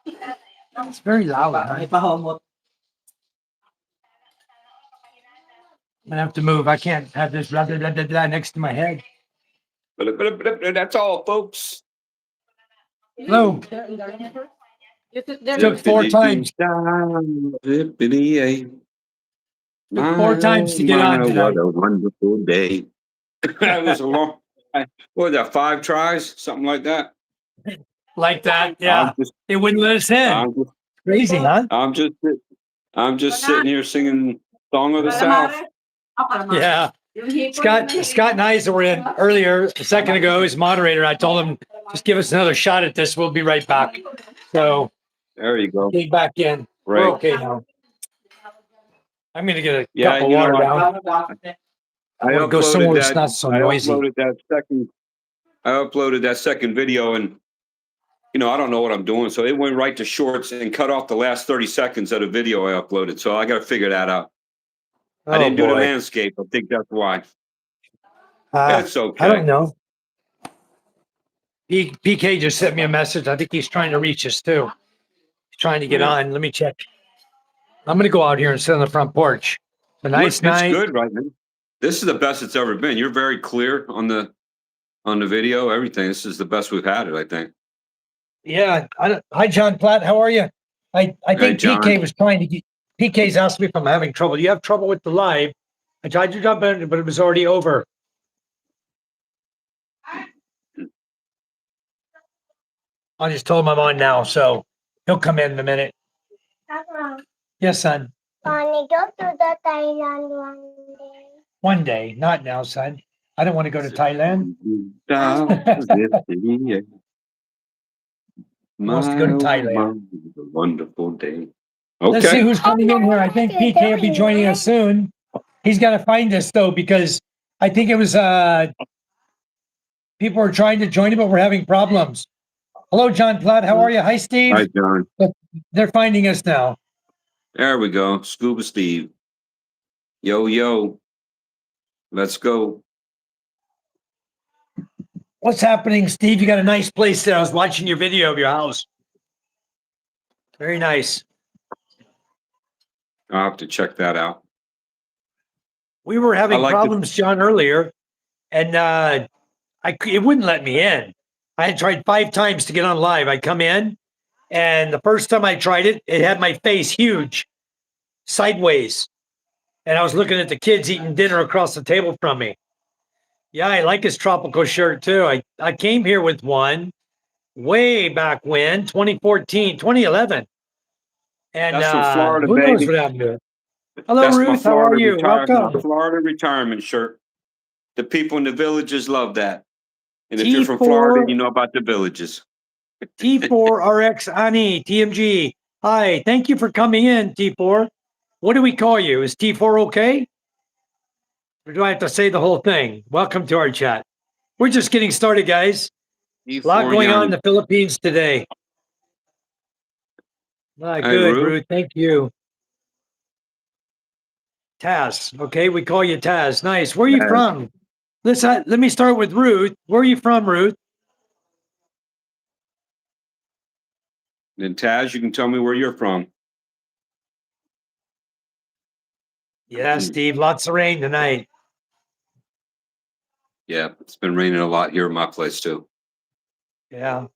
It's very loud. I'm gonna have to move. I can't have this blah, blah, blah, blah, blah next to my head. That's all, folks. Hello. Took 4 times. Took 4 times to get on tonight. What a wonderful day. That was a long, what was that, 5 tries? Something like that? Like that, yeah. They wouldn't let us in. Crazy, huh? I'm just sitting here singing Song of the South. Yeah. Scott and I were in earlier, a second ago, as moderator. I told him, just give us another shot at this. We'll be right back. So there you go. Get back in. Right. We're okay now. I'm going to get a cup of water down. I want to go somewhere that's not so noisy. I uploaded that second video, and I don't know what I'm doing, so it went right to shorts and cut off the last 30 seconds of the video I uploaded. So I got to figure that out. I didn't do the landscape. I think that's why. It's okay. I don't know. PK just sent me a message. I think he's trying to reach us too. He's trying to get on. Let me check. I'm going to go out here and sit on the front porch. A nice night. It's good right now. This is the best it's ever been. You're very clear on the video, everything. This is the best we've had it, I think. Yeah. Hi, John Platt. How are you? I think PK was trying to get. PK's asked me if I'm having trouble. Do you have trouble with the live? I tried to jump in, but it was already over. I just told him I'm on now, so he'll come in a minute. Yes, son. Can we go to the Thailand one day? One day, not now, son. I don't want to go to Thailand. Wants to go to Thailand. Wonderful day. Okay. Let's see who's coming in here. I think PK will be joining us soon. He's got to find us though, because I think it was people are trying to join him, but we're having problems. Hello, John Platt. How are you? Hi, Steve. Hi, John. They're finding us now. There we go. Scuba Steve. Yo. Let's go. What's happening, Steve? You got a nice place there. I was watching your video of your house. Very nice. I'll have to check that out. We were having problems, John, earlier, and it wouldn't let me in. I had tried 5 times to get on live. I come in, and the first time I tried it, it had my face huge, sideways. And I was looking at the kids eating dinner across the table from me. Yeah, I like his tropical shirt too. I came here with one way back when, 2014, 2011. And that's from Florida, who baby. knows what happened to it. Hello, Ruth. How are you? Welcome. My Florida retirement shirt. The people in the villages love that. And if you're from Florida, you know about the villages. T4RX Ani, TMG. Hi, thank you for coming in, T4. What do we call you? Is T4 okay? Or do I have to say the whole thing? Welcome to our chat. We're just getting started, guys. A lot going on in the Philippines today. Good, Ruth. Thank you. Taz. Okay, we call you Taz. Nice. Where are you from? Let me start with Ruth. Where are you from, Ruth? Then Taz, you can tell me where you're from. Yeah, Steve. Lots of rain tonight. Yeah, it's been raining a lot here in my place too. Yeah.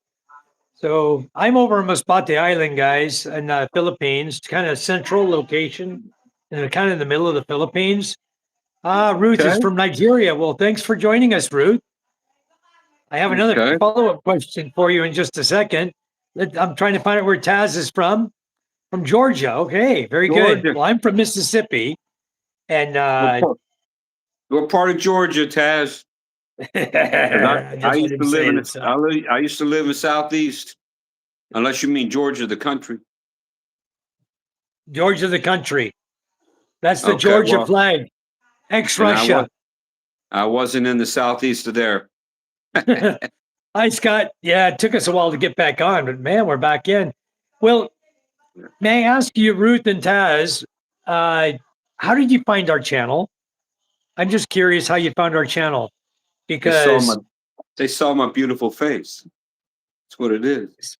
So I'm over in Masbate Island, guys, in the Philippines. It's kind of a central location, and kind of in the middle of the Philippines. Ruth is from Nigeria. Well, thanks for joining us, Ruth. I have another follow-up question for you in just a second. I'm trying to find out where Taz is from. From Georgia. Okay, very good. Well, I'm from Mississippi. And what part of Georgia, Taz? I used to live in Southeast. Unless you mean Georgia, the country. Georgia, the country. That's the Georgia flag. Ex-Russia. I wasn't in the Southeast of there. Hi, Scott. Yeah, it took us a while to get back on, but man, we're back in. Well, may I ask you, Ruth and Taz, how did you find our channel? I'm just curious how you found our channel. Because they saw my beautiful face. That's what it is.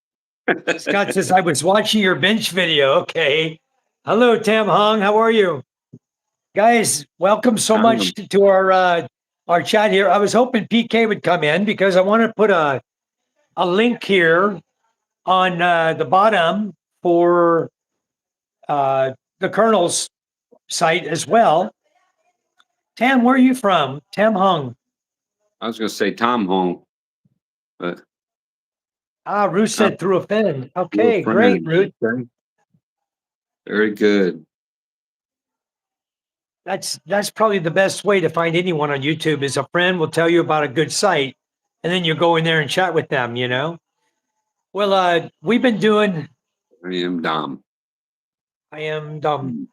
Scott says, I was watching your bench video. Okay. Hello, Tam Hong. How are you? Guys, welcome so much to our chat here. I was hoping PK would come in because I want to put a link here on the bottom for the Colonel's site as well. Tam, where are you from? Tam Hung. I was going to say Tom Hong, but Ruth said through a friend. Okay, great, Ruth. Okay. Very good. That's probably the best way to find anyone on YouTube is a friend will tell you about a good site, and then you go in there and chat with them. You know. Well, we've been doing. I am Dom. I am Dom.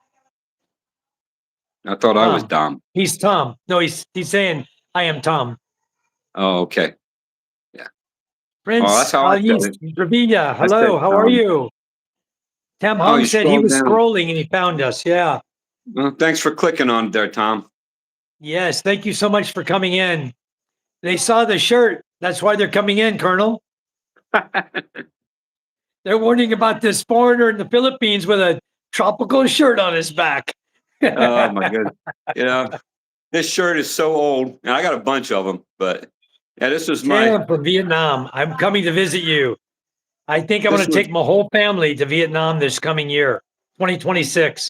I thought Tom. I was Dom. He's Tom. No, he's saying I am Tom. Oh, okay. Yeah. Prince Revilla. Hello, how are you? Tam Hong said he was scrolling and he found us. Yeah. Well, thanks for clicking on there, Tom. Yes, thank you so much for coming in. They saw the shirt. That's why they're coming in, Colonel. They're warning about this foreigner in the Philippines with a tropical shirt on his back. Oh, my goodness. Yeah. This shirt is so old. And I got a bunch of them, but yeah, this is from Vietnam. I'm coming to visit you. I think I'm going to take my whole family to Vietnam this coming year, 2026.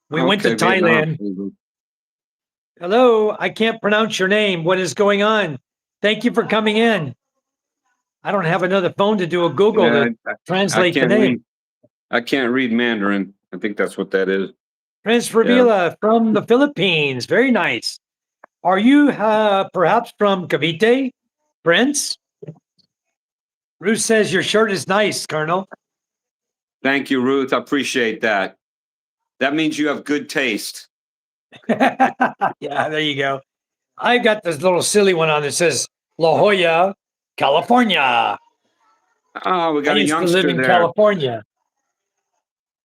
We went to Thailand. Hello, I can't pronounce your name. What is going on? Thank you for coming in. I don't have another phone to do a Google to translate the name. I can't read Mandarin. I think that's what that is. Prince Revilla from the Philippines. Very nice. Are you perhaps from Cavite, Prince? Ruth says your shirt is nice, Colonel. Thank you, Ruth. I appreciate that. That means you have good taste. Yeah, there you go. I got this little silly one on that says La Jolla, California. Oh, we got a youngster to live in California.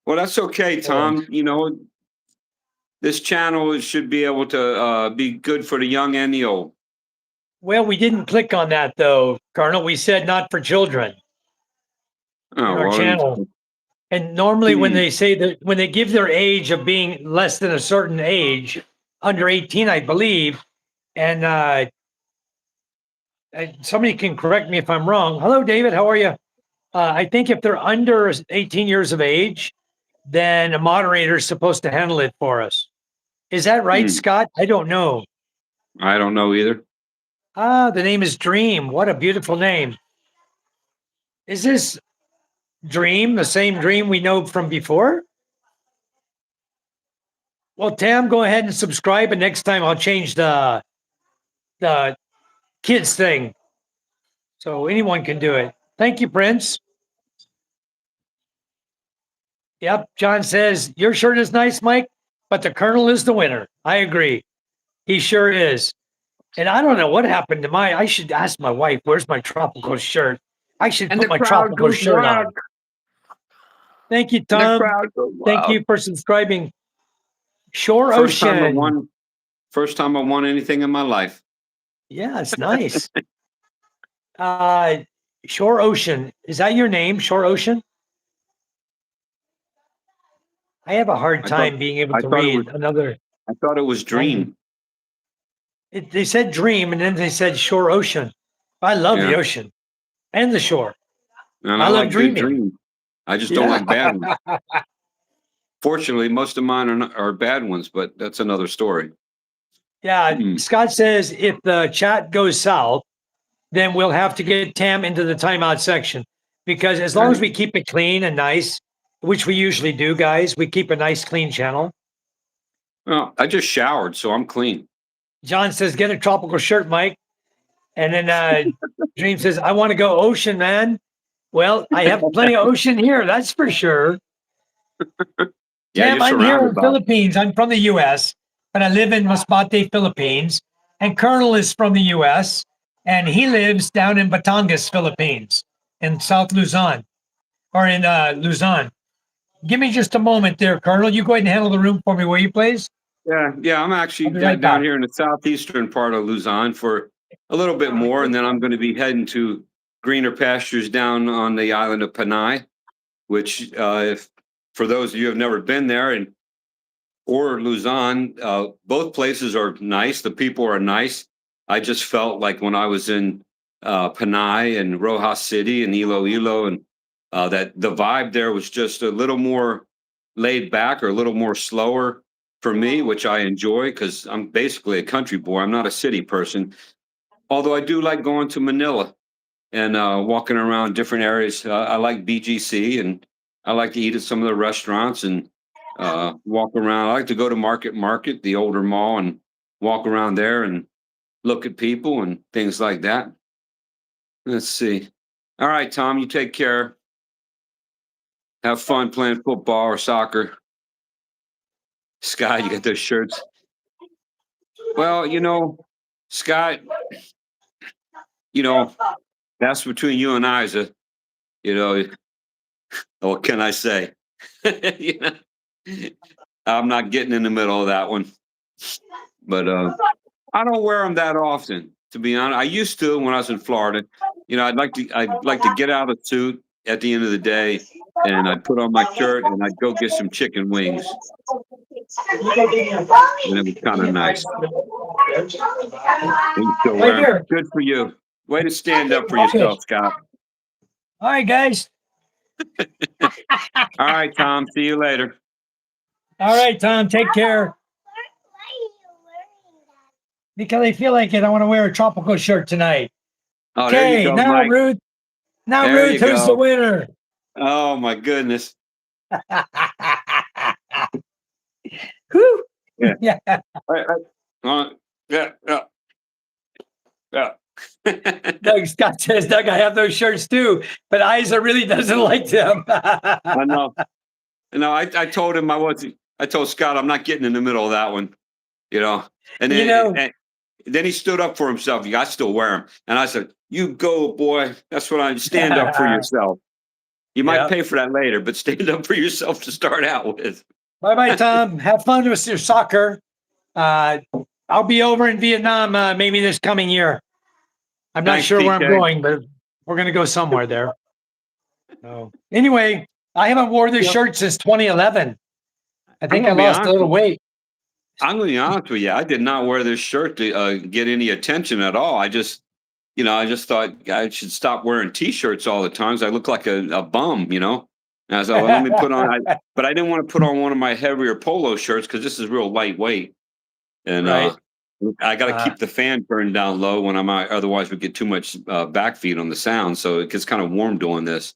Well, that's okay, Tom. You know, this channel should be able to be good for the young and the old. Well, we didn't click on that, though, Colonel. We said not for children in our channel. And normally when they say that, when they give their age of being less than a certain age, under 18, I believe, and somebody can correct me if I'm wrong. Hello, David. How are you? I think if they're under 18 years of age, then a moderator is supposed to handle it for us. Is that right, Scott? I don't know. I don't know either. The name is Dream. What a beautiful name. Is this Dream the same Dream we know from before? Well, Tam, go ahead and subscribe, and next time I'll change the kids thing so anyone can do it. Thank you, Prince. Yep, John says your shirt is nice, Mike, but the Colonel is the winner. I agree. He sure is. And I don't know what happened to I should ask my wife, where's my tropical shirt? I should put my tropical shirt on. Thank you, Tom. Thank you for subscribing. Shore Ocean. First time I won anything in my life. Yeah, it's nice. Shore Ocean. Is that your name, Shore Ocean? I have a hard time being able to read another. I thought it was Dream. They said Dream, and then they said Shore Ocean. I love the ocean and the shore. And I love like dreaming. I just don't like bad ones. Fortunately, most of mine are bad ones, but that's another story. Yeah, Scott says if the chat goes south, then we'll have to get Tam into the timeout section, because as long as we keep it clean and nice, which we usually do, guys, we keep a nice, clean channel. Well, I just showered, so I'm clean. John says, get a tropical shirt, Mike. And then Dream says, I want to go ocean, man. Well, I have plenty of ocean here, that's for sure. Tam, I'm here in the Philippines. I'm from the U.S., but I live in Masbate, Philippines. And Colonel is from the U.S., and he lives down in Batangas, Philippines, in South Luzon, or in Luzon. Give me just a moment there, Colonel. You go ahead and handle the room for me, will you, please? Yeah. I'm actually down here in the southeastern part of Luzon for a little bit more, and then I'm going to be heading to greener pastures down on the island of Panay, which, if for those of you who have never been there, and or Luzon, both places are nice. The people are nice. I just felt like when I was in Panay and Rojas City and Iloilo, and that the vibe there was just a little more laid back or a little more slower for me, which I enjoy because I'm basically a country boy. I'm not a city person, although I do like going to Manila and walking around different areas. I like BGC, and I like to eat at some of the restaurants and walk around. I like to go to Market, the older mall, and walk around there and look at people and things like that. Let's see. All right, Tom, you take care. Have fun playing football or soccer. Scott, you got those shirts. Well, Scott, that's between you and I. You know, what can I say? You know, I'm not getting in the middle of that one, but I don't wear them that often, to be honest. I used to when I was in Florida. I'd like to get out of the suit at the end of the day, and I'd put on my shirt and I'd go get some chicken wings, and it was kind of nice. You still Right wear 'em. here. Good for you. Way to stand up for yourself, Scott. All right, guys. All right, Tom. See you later. All right, Tom. Take care. Why are you wearing that? Because I feel like it. I want to wear a tropical shirt tonight. Oh, there you Okay, go, now Mike. Ruth. Now There Ruth, you who's go. the winner? Oh my goodness. Whew. Yeah. Yeah. Yeah. Scott says, Doug, I have those shirts too, but Isa really doesn't like them. I know. I told him I told Scott I'm not getting in the middle of that one, And then, and then he stood up for himself. I still wear them. And I said, you go, boy. That's what I stand up for yourself. You might pay for that later, but stand up for yourself to start out with. Bye-bye, Tom. Have fun with your soccer. I'll be over in Vietnam maybe this coming year. I'm not sure where I'm going, but we're going to go somewhere there. So anyway, I haven't worn this shirt since 2011. I think I lost a little weight. I'm going to be honest with you. I did not wear this shirt to get any attention at all. I just thought I should stop wearing T-shirts all the time. I look like a bum, And I said, well, let me put on. But I didn't want to put on one of my heavier polo shirts because this is real lightweight, and I got to keep the fan turned down low when I'm out. Otherwise, we get too much back feed on the sound, so it gets kind of warm doing this.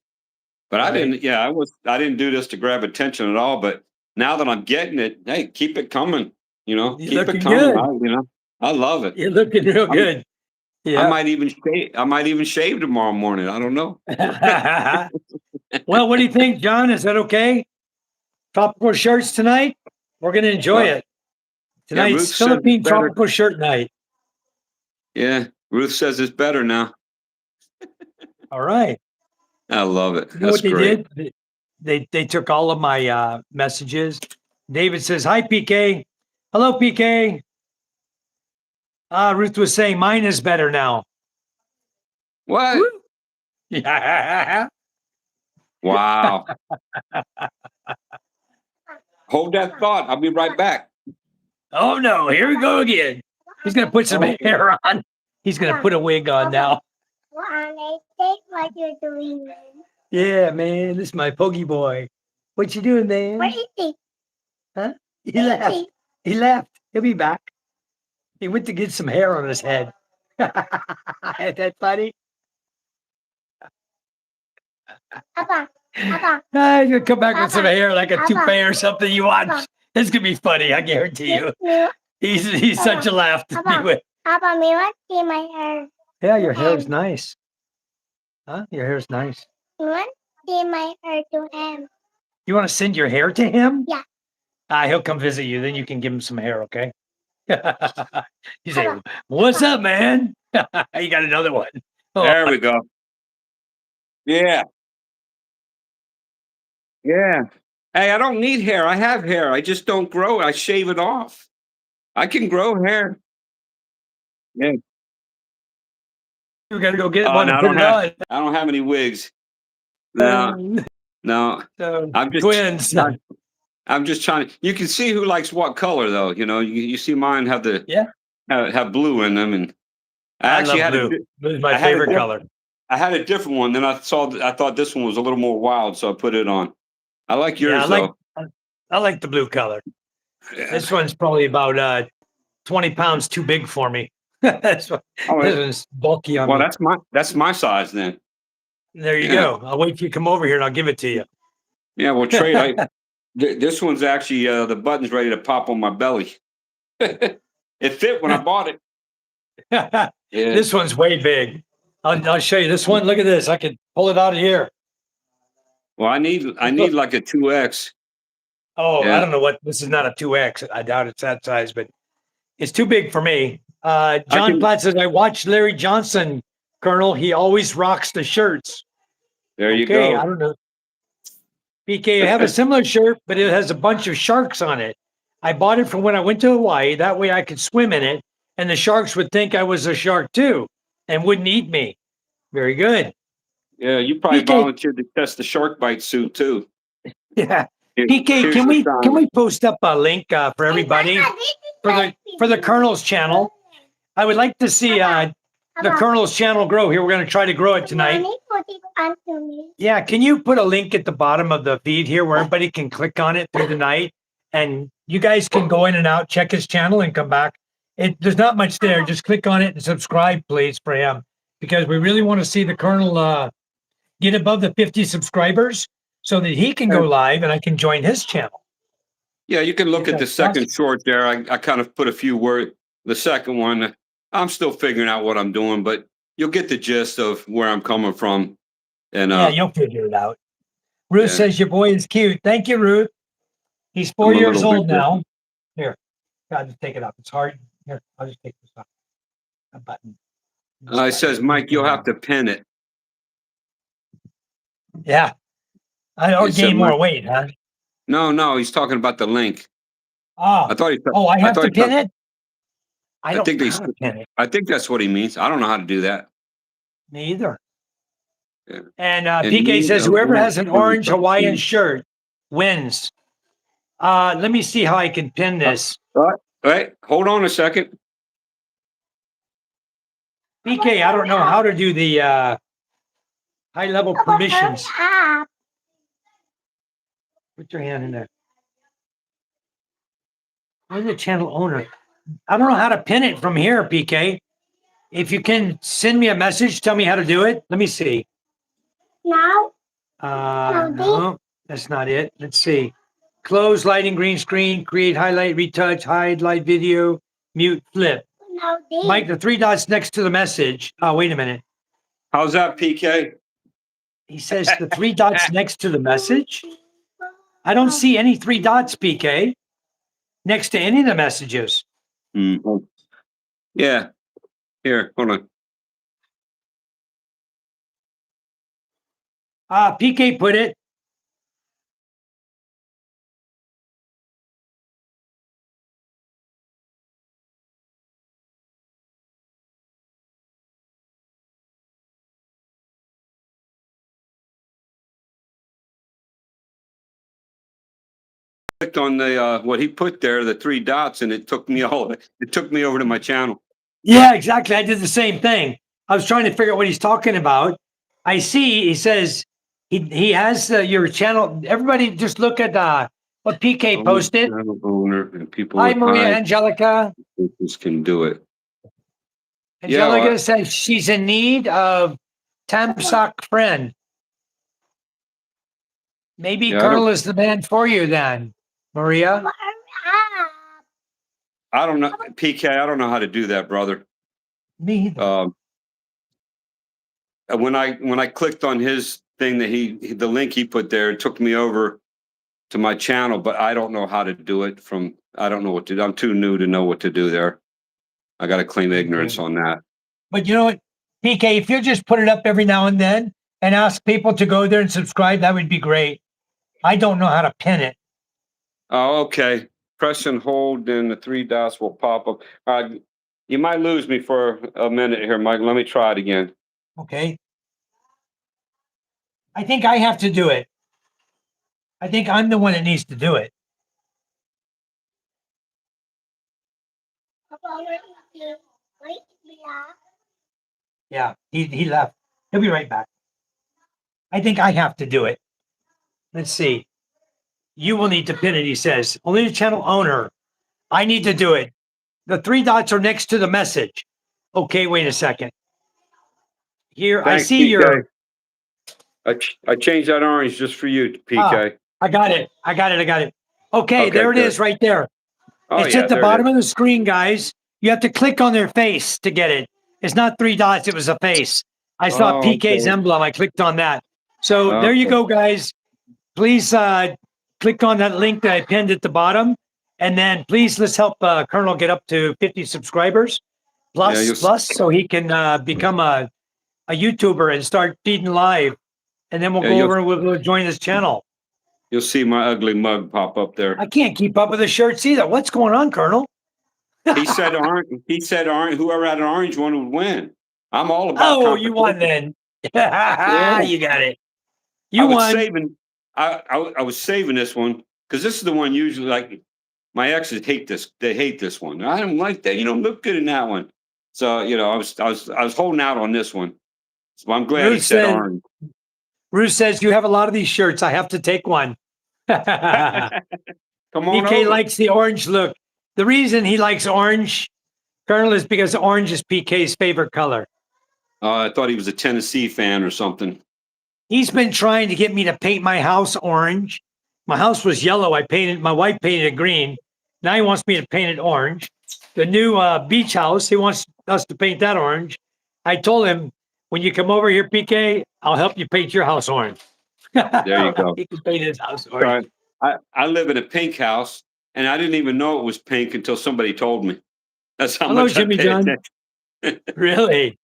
But I didn't. Yeah, I didn't do this to grab attention at all. But now that I'm getting it, hey, keep it coming. Keep it coming. Good. I love it. You're looking real good. Yeah. I might even shave tomorrow morning. I don't know. Well, what do you think, John? Is that okay? Tropical shirts tonight? We're going to enjoy it. Tonight's Philippine tropical shirt night. Yeah, Ruth says it's better now. All right. I love it. You know what they did? They took all of my messages. David says, hi, PK. Hello, PK. Ruth was saying mine is better now. What? Woo. Yeah. Wow. Hold that thought. I'll be right back. Oh, no. Here we go again. He's going to put some hair on. He's going to put a wig on now. I think what you're doing. Yeah, man. This is my poggy boy. What you doing, man? Where is he? Huh? He left. He left. He'll be back. He went to get some hair on his head. Is that funny? Papa. He's gonna come back with some hair like a toupee or something. You watch. It's gonna be funny. I guarantee you. He's such a laugh to be with. Papa, may I see my hair? Yeah, your hair is nice. Huh? Your hair is nice. You want to see my hair to him? You want to send your hair to him? Yeah. He'll come visit you. Then you can give him some hair, okay? You say, what's up, man? You got another one. There we go. Yeah. Yeah. Hey, I don't need hair. I have hair. I just don't grow it. I shave it off. I can grow hair. Yeah. You got to go get Oh, one no, and put it on. I don't have any wigs. No, no. So, I'm just, twins. I'm just trying to. You can see who likes what color, though. You know, you see mine have the Yeah, have blue in them, and I I actually love had blue. Blue is my I had a favorite color. I had a different one. Then I thought this one was a little more wild, so I put it on. I like Yeah, yours though. I like the blue color. Yeah. This one's probably about 20 pounds too big for me. This Oh, one's bulky on well, me. that's my size then. There you Yeah. go. I'll wait till you come over here and I'll give it to you. Yeah, well, trade. This one's actually the button's ready to pop on my belly. It fit when I bought it. Yeah. This one's way big. I'll show you this one. Look at this. I can pull it out of here. Well, I need like a 2X. Oh, Yeah. I don't know what this is. Not a 2X. I doubt it's that size, but it's too big for me. John Platt says I watched Larry Johnson, Colonel. He always rocks the shirts. There you Okay, go. I don't know. PK, I have a similar shirt, but it has a bunch of sharks on it. I bought it from when I went to Hawaii. That way I could swim in it, and the sharks would think I was a shark too and wouldn't eat me. Very good. Yeah, you probably PK, volunteered to test the shark bite suit too. yeah. Here- PK, here's can the we sign. post up a link for everybody for the Colonel's channel? I would like to see the Colonel's channel grow here. We're going to try to grow it tonight. Mommy, put it onto me. Yeah, can you put a link at the bottom of the feed here where everybody can click on it through the night? And you guys can go in and out, check his channel and come back. There's not much there. Just click on it and subscribe, please, for him. Because we really want to see the Colonel get above the 50 subscribers so that he can go live and I can join his channel. Yeah, you can look at the That's second awesome. short there. I kind of put a few words. The second one, I'm still figuring out what I'm doing, but you'll get the gist of where I'm coming from. And Yeah, you'll figure it out. Ruth Yeah. says your boy is cute. Thank you, Ruth. He's I'm 4 a years little bit old now. Here, I'll just take it off. It's hard. Here, I'll just take this off. A button. it says, Mike, you'll have to pin it. Yeah. I don't He said, gain more Mike- weight, huh? No, he's talking about the link. Oh, I thought he. I have thought to he pin thought- it? I don't think know they- how to pin it. I think that's what he means. I don't know how to do that. Me either. Yeah. And And PK me, says no, whoever no, has an no, orange no. Hawaiian shirt wins. Let me see how I can pin this. All right, hold on a second. PK, I don't know how to do the high level permissions. Up. Put your hand in there. I'm the channel owner. I don't know how to pin it from here, PK. If you can send me a message, tell me how to do it. Let me see. Now, No, that's not it. Let's see. Close lighting, green screen, create highlight, retouch, hide, light video, mute, flip. now this. Mike, the three dots next to the message. Oh, wait a minute. How's that, PK? He says the three dots next to the message. I don't see any three dots, PK, next to any of the messages. Mm. Yeah. Here, hold on. PK put it. Clicked on the what he put there, the three dots, and it took me over to my channel. Yeah, exactly. I did the same thing. I was trying to figure out what he's talking about. I see. He says he has your channel. Everybody, just look at what PK posted. Channel owner and people Hi, with Maria high Angelica. business can do it. Angelica says she's in need of Tamsock friend. Maybe Yeah, Colonel is the man for you then, Maria. Up. I don't know, PK. I don't know how to do that, brother. Me either. When I clicked on his thing that the link he put there, it took me over to my channel, but I don't know how to do it I don't know what to do. I'm too new to know what to do there. I got to claim ignorance on that. But you know what, PK, if you just put it up every now and then and ask people to go there and subscribe, that would be great. I don't know how to pin it. Oh, okay. Press and hold, then the three dots will pop up. You might lose me for a minute here, Mike. Let me try it again. Okay. I think I have to do it. I think I'm the one that needs to do it. Yeah, he left. He'll be right back. I think I have to do it. Let's see. You will need to pin it, he says. Only the channel owner. I need to do it. The 3 dots are next to the message. Okay, wait a second. Here, I Thanks, see PK. your. I changed that orange just for you, PK. I got it. I got it. Okay, there it good. is right there. Oh, It's yeah, at the there it bottom is. of the screen, guys. You have to click on their face to get it. It's not 3 dots, it was a face. I saw Oh, PK's okay. emblem. I clicked on that. So there you Okay. go, guys. Please click on that link that I pinned at the bottom. And then please let's help Colonel get up to 50 subscribers plus, so he can become a YouTuber and start feeding live. And then we'll go over and we'll join his channel. You'll see my ugly mug pop up there. I can't keep up with the shirts either. What's going on, Colonel? He said orange. He said orange. Whoever had an orange one would win. I'm all about. Oh, you won then. Yeah. You got it. I You was won. saving. I was saving this one because this is the one usually like my exes hate this. They hate this one. I don't like that. You don't look good in that one. So I was holding out on this one. So I'm glad he said orange. Bruce says you have a lot of these shirts. I have to take one. Come on. PK over. likes the orange look. The reason he likes orange, Colonel, is because orange is PK's favorite color. I thought he was a Tennessee fan or something. He's been trying to get me to paint my house orange. My house was yellow. My wife painted it green. Now he wants me to paint it orange. The new beach house, he wants us to paint that orange. I told him, when you come over here, PK, I'll help you paint your house orange. There you go. He can paint his house orange. I live in a pink house, and I didn't even know it was pink until somebody told me. That's how Hello, much Jimmy I pay John. attention. Really?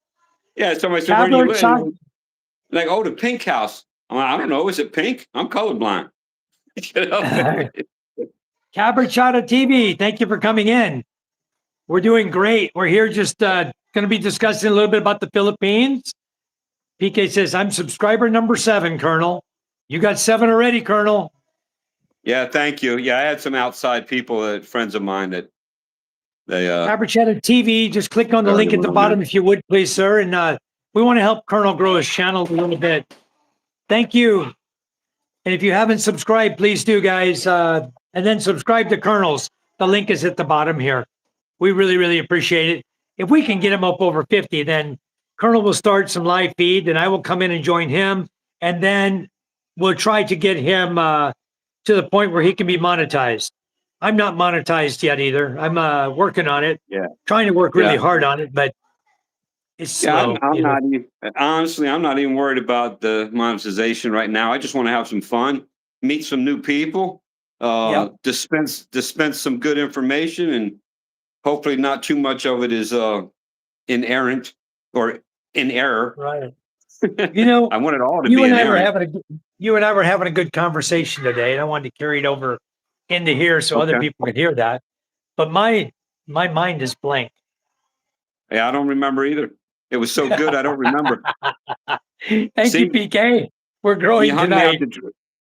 Yeah, somebody said, where do you live? Like, oh, the pink house. I'm like, I don't know. Is it pink? I'm colorblind. Cabrachata TV, thank you for coming in. We're doing great. We're here just going to be discussing a little bit about the Philippines. PK says, I'm subscriber number 7, Colonel. You got 7 already, Colonel. Yeah, thank you. Yeah, I had some outside people, friends of mine that they Cabrachata TV, just click on the link at the bottom if you would, please, sir. And we want to help Colonel grow his channel a little bit. Thank you. And if you haven't subscribed, please do, guys. And then subscribe to Colonel's. The link is at the bottom here. We really, really appreciate it. If we can get him up over 50, then Colonel will start some live feed, and I will come in and join him. And then we'll try to get him to the point where he can be monetized. I'm not monetized yet either. I'm working on it. Yeah. Trying to work really hard on it, but it's slow. I'm not even, honestly, I'm not even worried about the monetization right now. I just want to have some fun, meet some new people, dispense some good information, and hopefully not too much of it is inerrant or in error. Right. You know, I want it all to be inerrant. You and I were having a good conversation today, and I wanted to carry it over into here so other people could hear that. But my mind is blank. Yeah, I don't remember either. It was so good, I don't remember. Thank you, PK. We're growing tonight.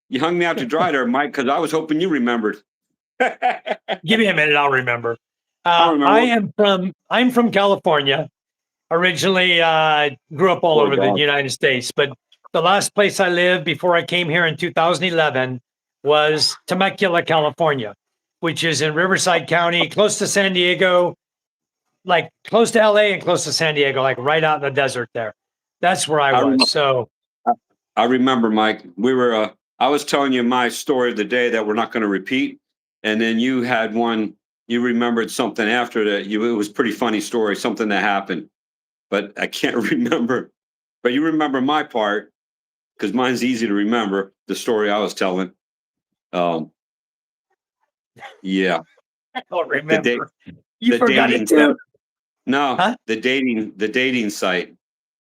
You hung me out to dry there, Mike, because I was hoping you remembered. Give me a minute, I'll remember. I'm from California. Originally, grew up all over the United States, but the last place I lived before I came here in 2011 was Temecula, California, which is in Riverside County, close to San Diego, like close to LA and close to San Diego, like right out in the desert there. That's where I was. I remember, Mike, I was telling you my story of the day that we're not going to repeat. And then you had one, you remembered something after that. It was a pretty funny story, something that happened, but I can't remember. But you remember my part, because mine's easy to remember, the story I was telling. Yeah. I don't remember. You forgot it too? No, the dating site.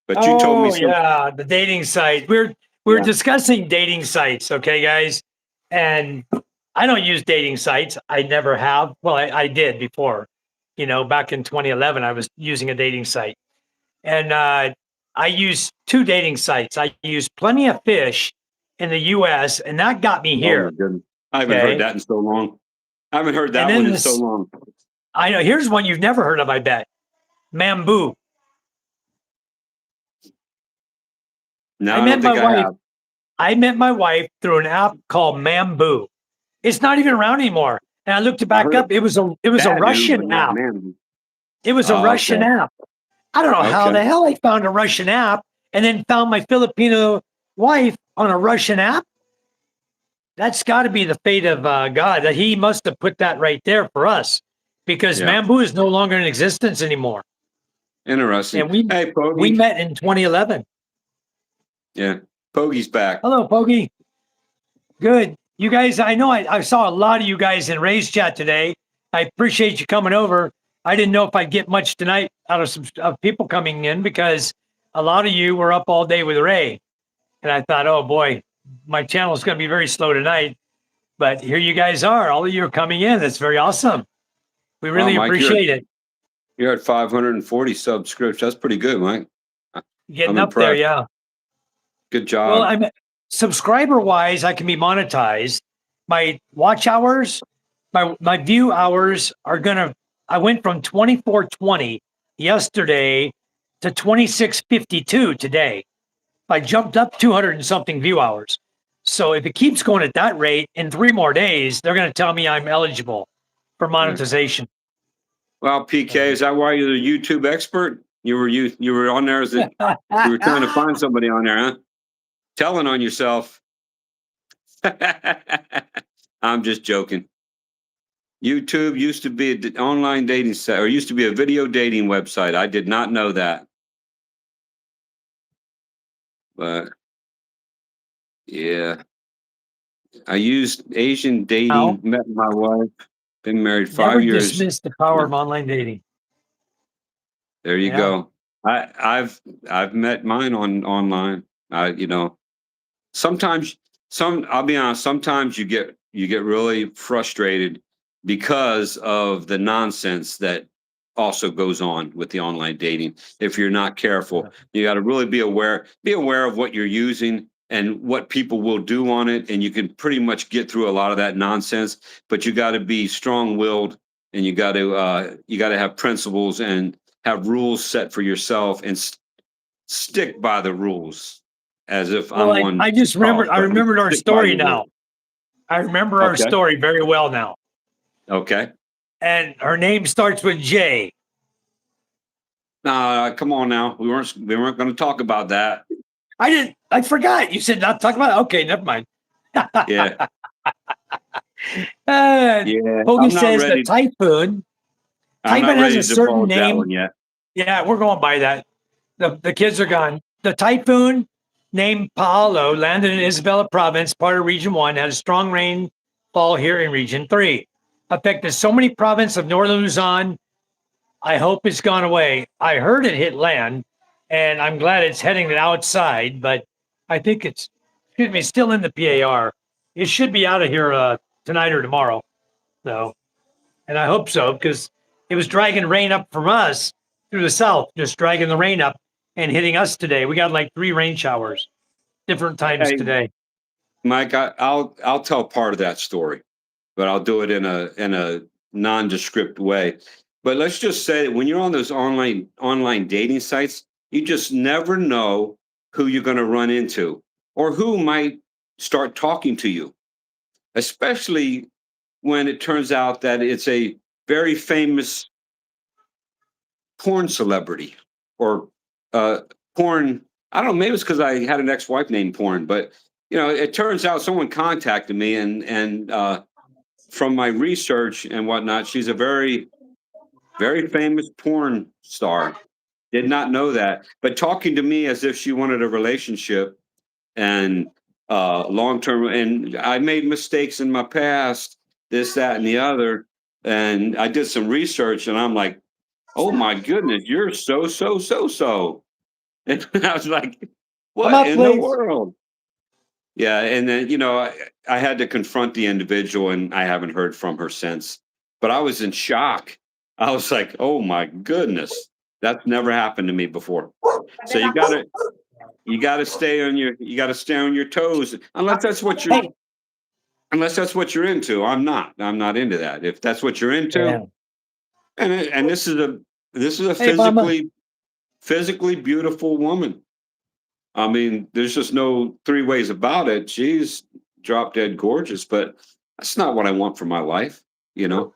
But you told me something. Yeah, the dating site. We're discussing dating sites, okay, guys? And I don't use dating sites. I never have. Well, I did before back in 2011, I was using a dating site. And I use two dating sites. I use Plenty of Fish in the US, and that got me Oh my here. goodness. I haven't heard Okay. that in so long. I haven't heard And that one then in so long. I know, here's one you've never heard of, I bet. Mamboo. No, I I met don't my think I wife. have. I met my wife through an app called Mamboo. It's not even around anymore. And I looked it I back heard of up. It was a Badu, but Russian not app. man. It was a Oh, Russian okay. app. I don't know how Okay. the hell I found a Russian app and then found my Filipino wife on a Russian app. That's got to be the fate of God. That He must have put that right there for us, because Yeah. Mamboo is no longer in existence anymore. Interesting. And we Hey, we Pogie. met in 2011. Yeah. Pogie's back. Hello, Poggy. Good. You guys, I know I saw a lot of you guys in Ray's chat today. I appreciate you coming over. I didn't know if I'd get much tonight out of some of people coming in, because a lot of you were up all day with Ray. And I thought, oh boy, my channel is going to be very slow tonight. But here you guys are. All of you are coming in. That's very awesome. We Wow, really Mike, appreciate it. you're at 540 subscriptions. That's pretty good, Mike. Getting I'm up there, impressed. yeah. Good Well, job. I'm subscriber wise, I can be monetized. My watch hours, my view hours are gonna. I went from 2420 yesterday to 2652 today. I jumped up 200 and something view hours. So if it keeps going at that rate, in 3 more days, they're going to tell me I'm eligible for Yeah. monetization. Well, PK, is that why you're the YouTube expert? You were on there as you were trying to find somebody on there, huh? Telling on yourself. I'm just joking. YouTube used to be an online dating site, or used to be a video dating website. I did not know that. But yeah, I used Asian dating, met my wife, been married Never 5 years. dismiss the power of online dating. There you Yeah. go. I've met mine online. Sometimes I'll be honest, sometimes you get really frustrated because of the nonsense that also goes on with the online dating. If you're not careful, you got to really be aware of what you're using and what people will do on it, and you can pretty much get through a lot of that nonsense. But you got to be strong-willed, and you got to have principles and have rules set for yourself, and stick by the rules. As if Well, I'm one. I just remembered. I remembered our story now. I remember our story very well now. Okay. And her name starts with J. Come on now. We weren't going to talk about that. I forgot. You said not talk about it. Okay, never mind. Yeah. Hoagie says the Typhoon. I'm not Typhoon has ready a to certain divulge that name. one yet. Yeah, we're going by that. The kids are gone. The Typhoon, named Paolo, landed in Isabela province, part of Region 1, had a strong rainfall here in Region 3. Affected so many provinces of northern Luzon. I hope it's gone away. I heard it hit land, and I'm glad it's heading outside, but I think it's still in the PAR. It should be out of here tonight or tomorrow, though. And I hope so, because it was dragging rain up from us through the south, just dragging the rain up and hitting us today. We got like 3 rain showers, different times today. Mike, I'll tell part of that story, but I'll do it in a nondescript way. But let's just say that when you're on those online dating sites, you just never know who you're going to run into or who might start talking to you, especially when it turns out that it's a very famous porn celebrity or porn. I don't know, maybe it's because I had an ex-wife named Porn, but it turns out someone contacted me, and from my research and whatnot, she's a very, very famous porn star. Did not know that, but talking to me as if she wanted a relationship and long term. And I made mistakes in my past, this, that, and the other. And I did some research, and I'm like, oh my goodness, you're so. And I was like, what in the world? Yeah. And then, I had to confront the individual, and I haven't heard from her since. But I was in shock. I was like, oh my goodness, that's never happened to me before. So you gotta stay on your toes, Hey, unless that's what you're into. I'm not into that. If that's what you're yeah. into, and this is a Hey, Mama. physically beautiful woman. I mean, there's just no three ways about it. She's drop dead gorgeous, but that's not what I want for my life, you know?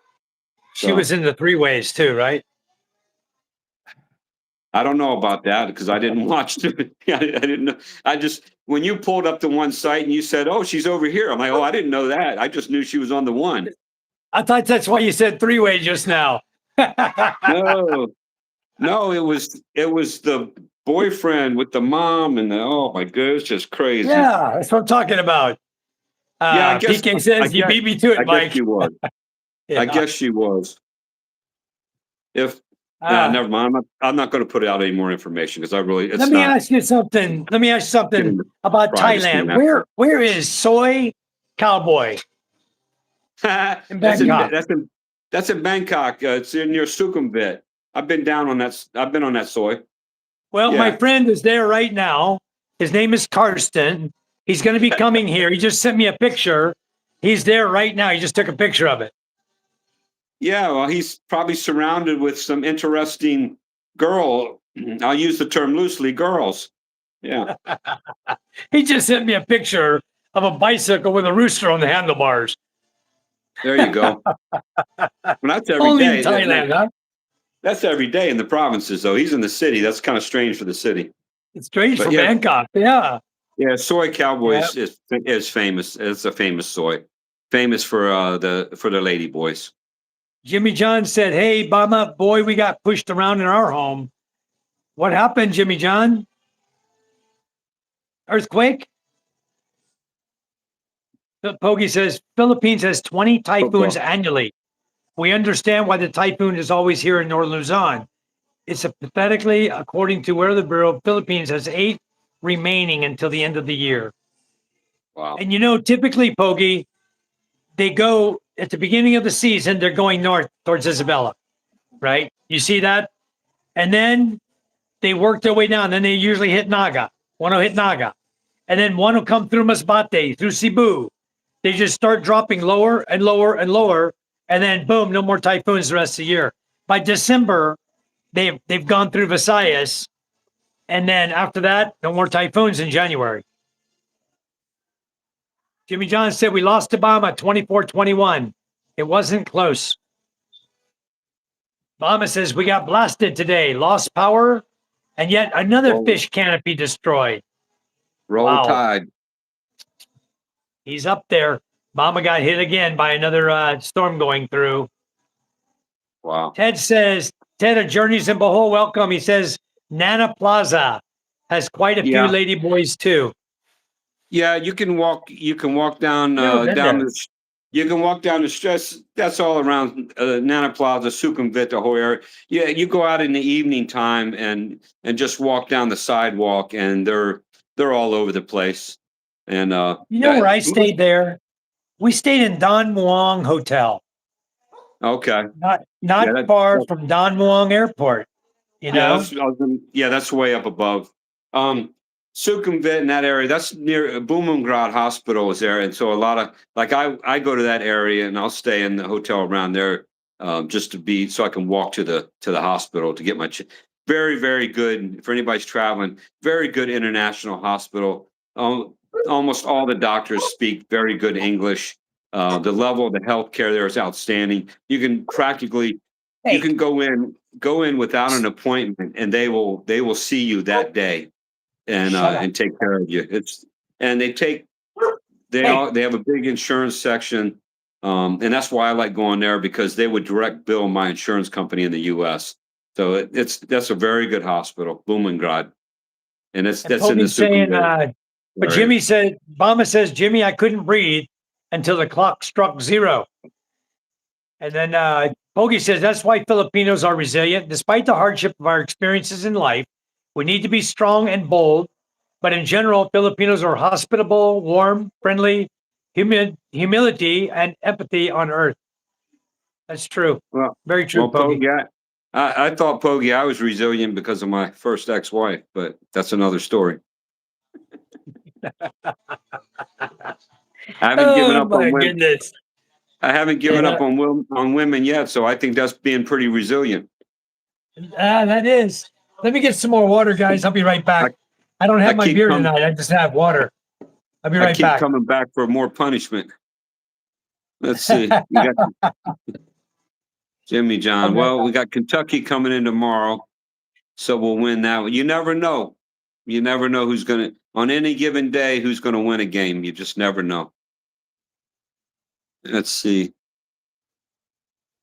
She was So in the three ways too, right? I don't know about that because I didn't watch it. I didn't know. I just, when you pulled up the one site and you said, oh, she's over here. I'm like, oh, I didn't know that. I just knew she was on the one. I thought that's why you said three way just now. No, no, it was the boyfriend with the mom and oh my god, it's just crazy. Yeah, that's what I'm talking about. Yeah, PK I says you guess, beat me to I it, guess Mike. she was. I Yeah. guess she was. If Uh, never mind. I'm not going to put out any more information because let it's me not ask you something. Let me ask you something getting the about privacy in Thailand. that part. Where is Soy Cowboy in Bangkok? That's in Bangkok. It's in near Sukhumvit. I've been down on that. I've been on that soy. Well, my Yeah. friend is there right now. His name is Karsten. He's going to be coming here. He just sent me a picture. He's there right now. He just took a picture of it. Yeah, well, he's probably surrounded with some interesting girl. I'll use the term loosely, girls. Yeah, He just sent me a picture of a bicycle with a rooster on the handlebars. there you go. Well, that's every Only in day. Thailand, huh? That's every day in the provinces, though. He's in the city. That's kind of strange for the city. It's strange But for yeah, Bangkok. Yeah. yeah, soy cowboy Yeah. is famous. It's a famous soy, famous for the lady boys. Jimmy John said, hey, Bama, boy, we got pushed around in our home. What happened, Jimmy John? Earthquake? Pogi says, Philippines has 20 typhoons Football. annually. We understand why the typhoon is always here in Northern Luzon. It's a pathetically, according to Weather Bureau, Philippines has 8 remaining until the end of the year. Wow. And you know, typically, Pogi, they go at the beginning of the season, they're going north towards Isabela, right? You see that? And then they work their way down. Then they usually hit Naga. One will hit Naga. And then one will come through Masbate, through Cebu. They just start dropping lower and lower and lower. And then boom, no more typhoons the rest of the year. By December, they've gone through Visayas. And then after that, no more typhoons in January. Jimmy John said we lost to Bama 24-21. It wasn't close. Bama says we got blasted today, lost power, and yet another Roll, fish canopy destroyed. roll Wow. tide. He's up there. Bama got hit again by another storm going through. Wow. Ted says, Ted of Journeys in Bohol, welcome. He says, Nana Plaza has quite a few Yeah. lady boys too. Yeah, you can walk. You can walk down Never been down there. the. You can walk down the stress. That's all around Nana Plaza, Sukhumvit, the whole area. Yeah, you go out in the evening time and just walk down the sidewalk, and they're all over the place. And You know where I stayed there? We stayed in Don Muang Hotel, okay, not yeah, far from Don Muang Airport. You yeah, know, that's way up above. Sukhumvit in that area, that's near Bumunggrad Hospital is there, and so a lot of like I go to that area and I'll stay in the hotel around there just to be so I can walk to the hospital to get my very good for anybody's traveling. Very good international hospital. Almost all the doctors speak very good English. The level of the healthcare there is outstanding. You can practically you hey, can go in without an appointment and they will see you that day shut up. and take care of you. It's and Hey, they have a big insurance section, and that's why I like going there because they would direct bill my insurance company in the U.S. So that's a very good hospital, Blumengrad, and and that's in the Pogi's saying, Sukhumvit but area. Jimmy said, Bama says, Jimmy, I couldn't breathe until the clock struck zero. And then Pogi says, that's why Filipinos are resilient. Despite the hardship of our experiences in life, we need to be strong and bold. But in general, Filipinos are hospitable, warm, friendly, humility, and empathy on earth. That's true. Well, Very true, Poggy. Pogie, I thought Pogie, I was resilient because of my first ex-wife, but that's another story. I haven't given Oh up on my women. goodness. I haven't given up on women yet, so I think that's being pretty resilient. That is. Let me get some more water, guys. I'll be right I, back. I don't I have my keep beer coming. tonight. I just have water. I'll be I right keep back. coming back for more punishment. Let's see. We got Jimmy John. Well, we got Kentucky coming in tomorrow, so we'll win that one. You never know. You never know who's going to, on any given day, who's going to win a game. You just never know. Let's see.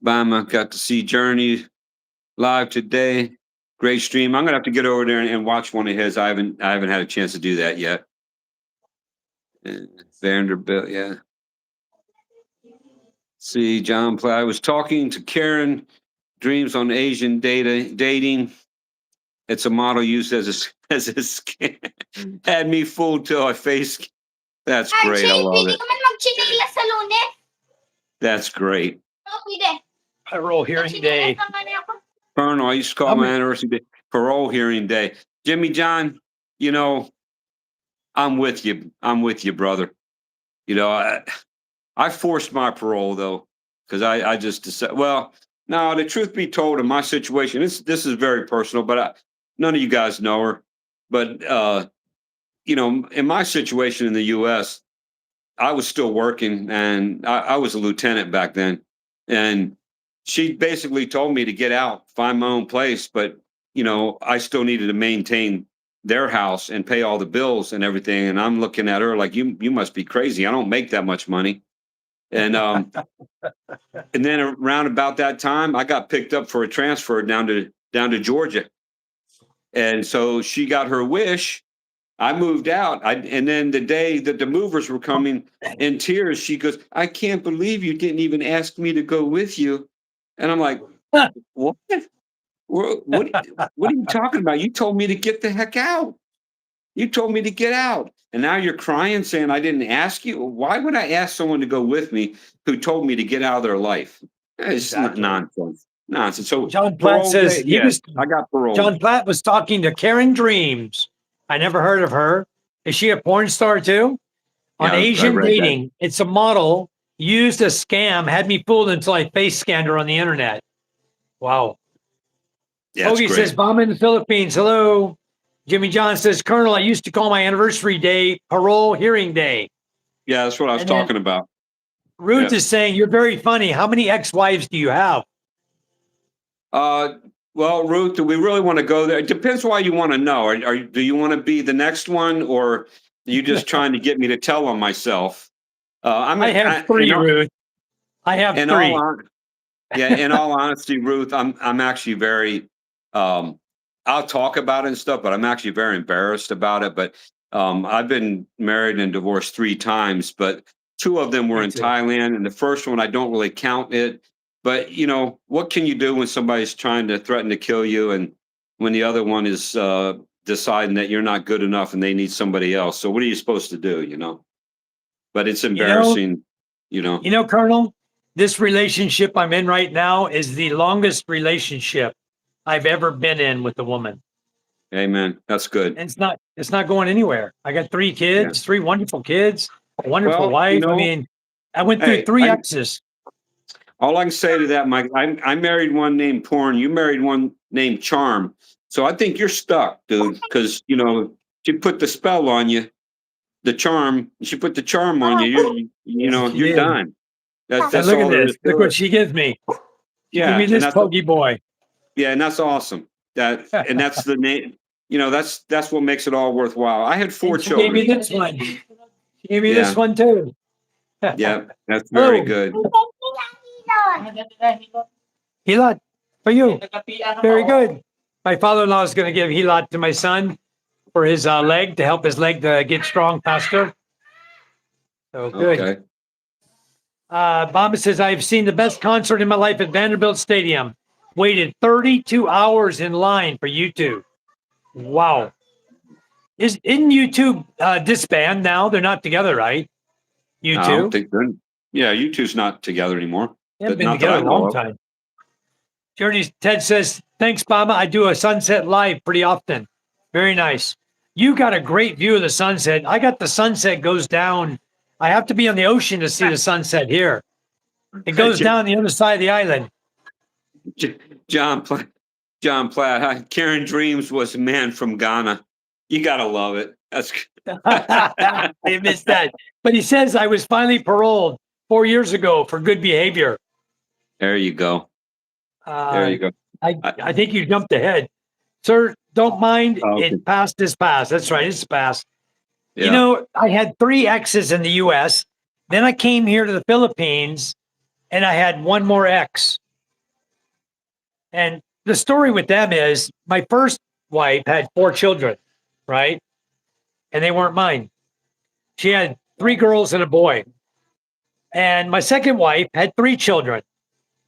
Bama got to see Journey live today. Great stream. I'm gonna have to get over there and watch one of his. I haven't had a chance to do that yet. Vanderbilt, yeah. See, John Play. I was talking to Karen. Dreams on Asian dating. It's a model used as a scam. Had me fooled till I face. That's great. I love it. That's great. Parole hearing day. Colonel, I used to call my anniversary day parole hearing day. Jimmy John, you know, I'm with you. I'm with you, brother. You know, I forced my parole though, because I just decided. Well, no, the truth be told, in my situation, this is very personal, but none of you guys know her. But you know, in my situation in the U.S., I was still working, and I was a lieutenant back then, and she basically told me to get out, find my own place, but you know, I still needed to maintain their house and pay all the bills and everything. And I'm looking at her like, you must be crazy. I don't make that much money. And and then around about that time, I got picked up for a transfer down to Georgia. And so she got her wish. I moved out. And then the day that the movers were coming in tears, she goes, I can't believe you didn't even ask me to go with you. And I'm like, what? What are you talking about? You told me to get the heck out. You told me to get out. And now you're crying saying I didn't ask you. Why would I ask someone to go with me who told me to get out of their life? It's nonsense. Nonsense. So John Platt says I got parole. John Platt was talking to Karen Dreams. I never heard of her. Is she a porn star too? On Asian dating, it's a model used as scam. Had me fooled until I face scanned her on the internet. Wow. Yeah, Hoagie says, bomb in the Philippines. Hello. Jimmy John says, Colonel, I used to call my anniversary day parole hearing day. Yeah, that's what I was talking about. Ruth is saying, you're very funny. How many ex-wives do you have? Well, Ruth, do we really want to go there? It depends why you want to know. Do you want to be the next one, or are you just trying to get me to tell on myself? I have three, Ruth. I have three. In all honesty, Ruth, I'm actually very I'll talk about it and stuff, but I'm actually very embarrassed about it. But I've been married and divorced 3 times, but 2 of them were in Thailand, and the first one I don't really count it. But you know, what can you do when somebody's trying to threaten to kill you, and when the other one is deciding that you're not good enough and they need somebody else? So what are you supposed to do? You know, but it's embarrassing. You know, Colonel, this relationship I'm in right now is the longest relationship I've ever been in with a woman. Amen. That's good. And it's not going anywhere. I got 3 kids, 3 wonderful kids, a wonderful wife. You know, I mean, I went through 3 exes. All I can say to that, Mike, I married one named Porn. You married one named Charm. So I think you're stuck, dude, because, you know, she put the spell on you, the charm. She put the charm on you. You're done. That's look all at this. Look what she gives me. Give me this Poggy boy. Yeah, and that's awesome. And that's the name. You know, that's what makes it all worthwhile. I had 4 children. Gave me this one. She gave me this one too. Yeah, that's very good. Hilot for you. Very good. My father-in-law is going to give Hilot to my son for his leg, to help his leg to get strong faster. So good. Okay. Bob says, I've seen the best concert in my life at Vanderbilt Stadium. Waited 32 hours in line for U2. Wow. Isn't U2 disband now? They're not together, right? U2? I don't think U2's not together anymore. They've been Not that together I a know long of. time. Journey Ted says, thanks, Mama. I do a sunset live pretty often. Very nice. You got a great view of the sunset. I got the sunset goes down. I have to be on the ocean to see the sunset here. It goes down the other side of the island. John Platt. John Platt. Karen Dreams was a man from Ghana. You gotta love it. That's I missed that. But he says I was finally paroled 4 years ago for good behavior. there you go. There you go. I think you jumped ahead. Sir, don't mind. Okay. It passed is past. That's right. It's past. Yeah. You know, I had 3 exes in the US. Then I came here to the Philippines and I had one more ex. And the story with them is my first wife had 4 children, right? And they weren't mine. She had 3 girls and a boy. And my second wife had 3 children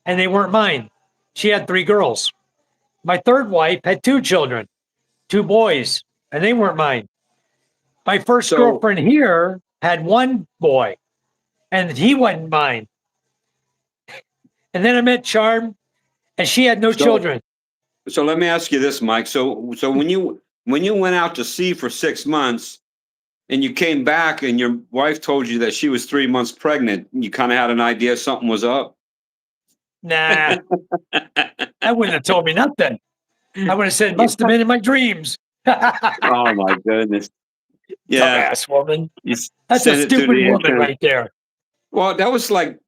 and they weren't mine. She had 3 girls. My third wife had 2 children, 2 boys, and they weren't mine. My first girlfriend here had 1 boy and he wasn't mine. And then I met Charm and she had no children. So let me ask you this, Mike. So when you went out to sea for 6 months and you came back and your wife told you that she was 3 months pregnant, you kind of had an idea something was up? Nah, that wouldn't have told me nothing. I would have said, must have been in my dreams. Oh my goodness. Yeah. Dumbass woman. That's a stupid woman right there. Well, that was like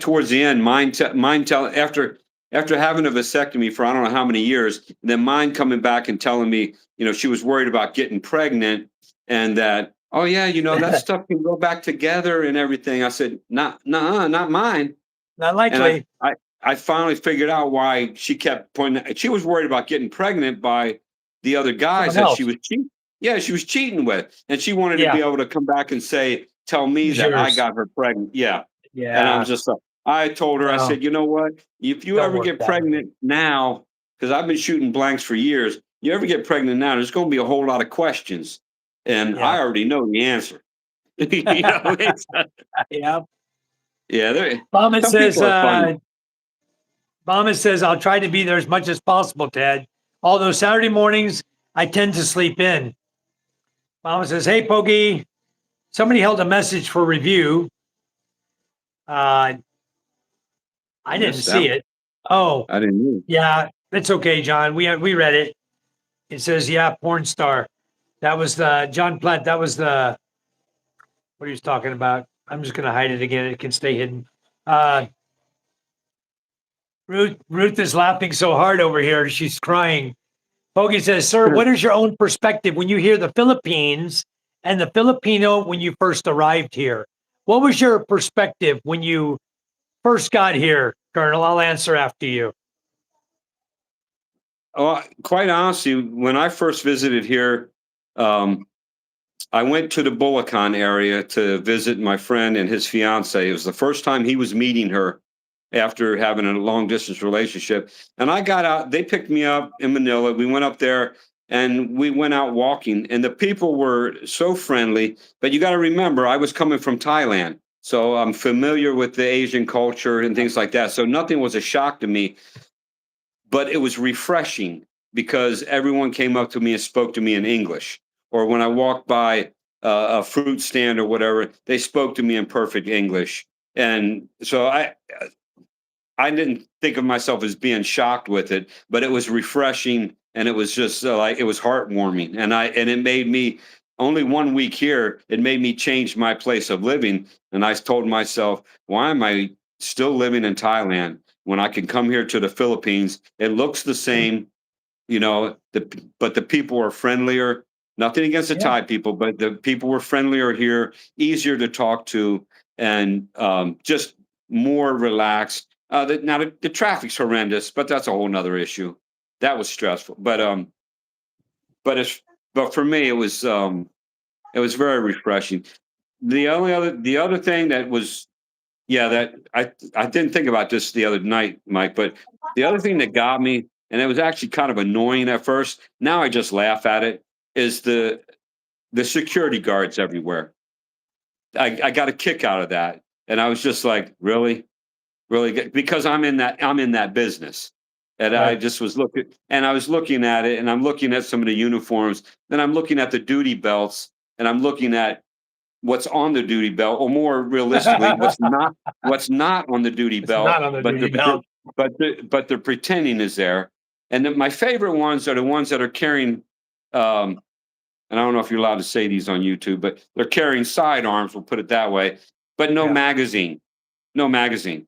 towards the end. Mine tell after having a vasectomy for I don't know how many years, then mine coming back and telling me, she was worried about getting pregnant and that, oh yeah, that stuff can go back together and everything. I said, not mine. Not likely. And I finally figured out why she kept pointing. She was worried about getting pregnant by the other guys that she was cheating. Yeah, she was cheating with, and she wanted to be able to come back and tell me that I got her pregnant. Yeah. And I was just like, I told her, I said, you know what? If you ever get pregnant now, because I've been shooting blanks for years, you ever get pregnant now, there's going to be a whole lot of questions, and I already know the answer. Yeah. Yeah. Mama says, I'll try to be there as much as possible, Ted. Although Saturday mornings, I tend to sleep in. Mama says, hey, Pokey, somebody held a message for review. I didn't see it. Oh, I didn't know. Yeah, it's okay, John. We read it. It says, yeah, porn star. That was the John Platt. That was the what he was talking about. I'm just going to hide it again. It can stay hidden. Ruth is laughing so hard over here. She's crying. Pokey says, sir, what is your own perspective when you hear the Philippines and the Filipino when you first arrived here? What was your perspective when you first got here, Colonel? I'll answer after you. Oh, quite honestly, when I first visited here, I went to the Bulacan area to visit my friend and his fiance. It was the first time he was meeting her after having a long distance relationship. And I got out, they picked me up in Manila. We went up there and we went out walking, and the people were so friendly. But you got to remember, I was coming from Thailand, so I'm familiar with the Asian culture and things like that. So nothing was a shock to me, but it was refreshing because everyone came up to me and spoke to me in English. Or when I walked by a fruit stand or whatever, they spoke to me in perfect English. And so I didn't think of myself as being shocked with it, but it was refreshing, and it was just like it was heartwarming. And it made me, only 1 week here, it made me change my place of living. And I told myself, why am I still living in Thailand when I can come here to the Philippines? It looks the same, but the people are friendlier. Nothing against the Thai people, but the people were friendlier here, easier to talk to, and just more relaxed. Now the traffic's horrendous, but that's a whole nother issue. That was stressful, but for me it was very refreshing. The other thing that was, that I didn't think about this the other night, Mike, but the other thing that got me, and it was actually kind of annoying at first, now I just laugh at it, is the security guards everywhere. I got a kick out of that, and I was just like, really? really good because I'm in that business. And Right. I just was looking and I was looking at it and I'm looking at some of the uniforms. Then I'm looking at the duty belts and I'm looking at what's on the duty belt, or more realistically, what's not on the duty It's belt, not on the but duty belt. they're pretending is there. And then my favorite ones are the ones that are carrying, and I don't know if you're allowed to say these on YouTube, but they're carrying sidearms. We'll put it that way, but no Yeah. magazine, no magazine.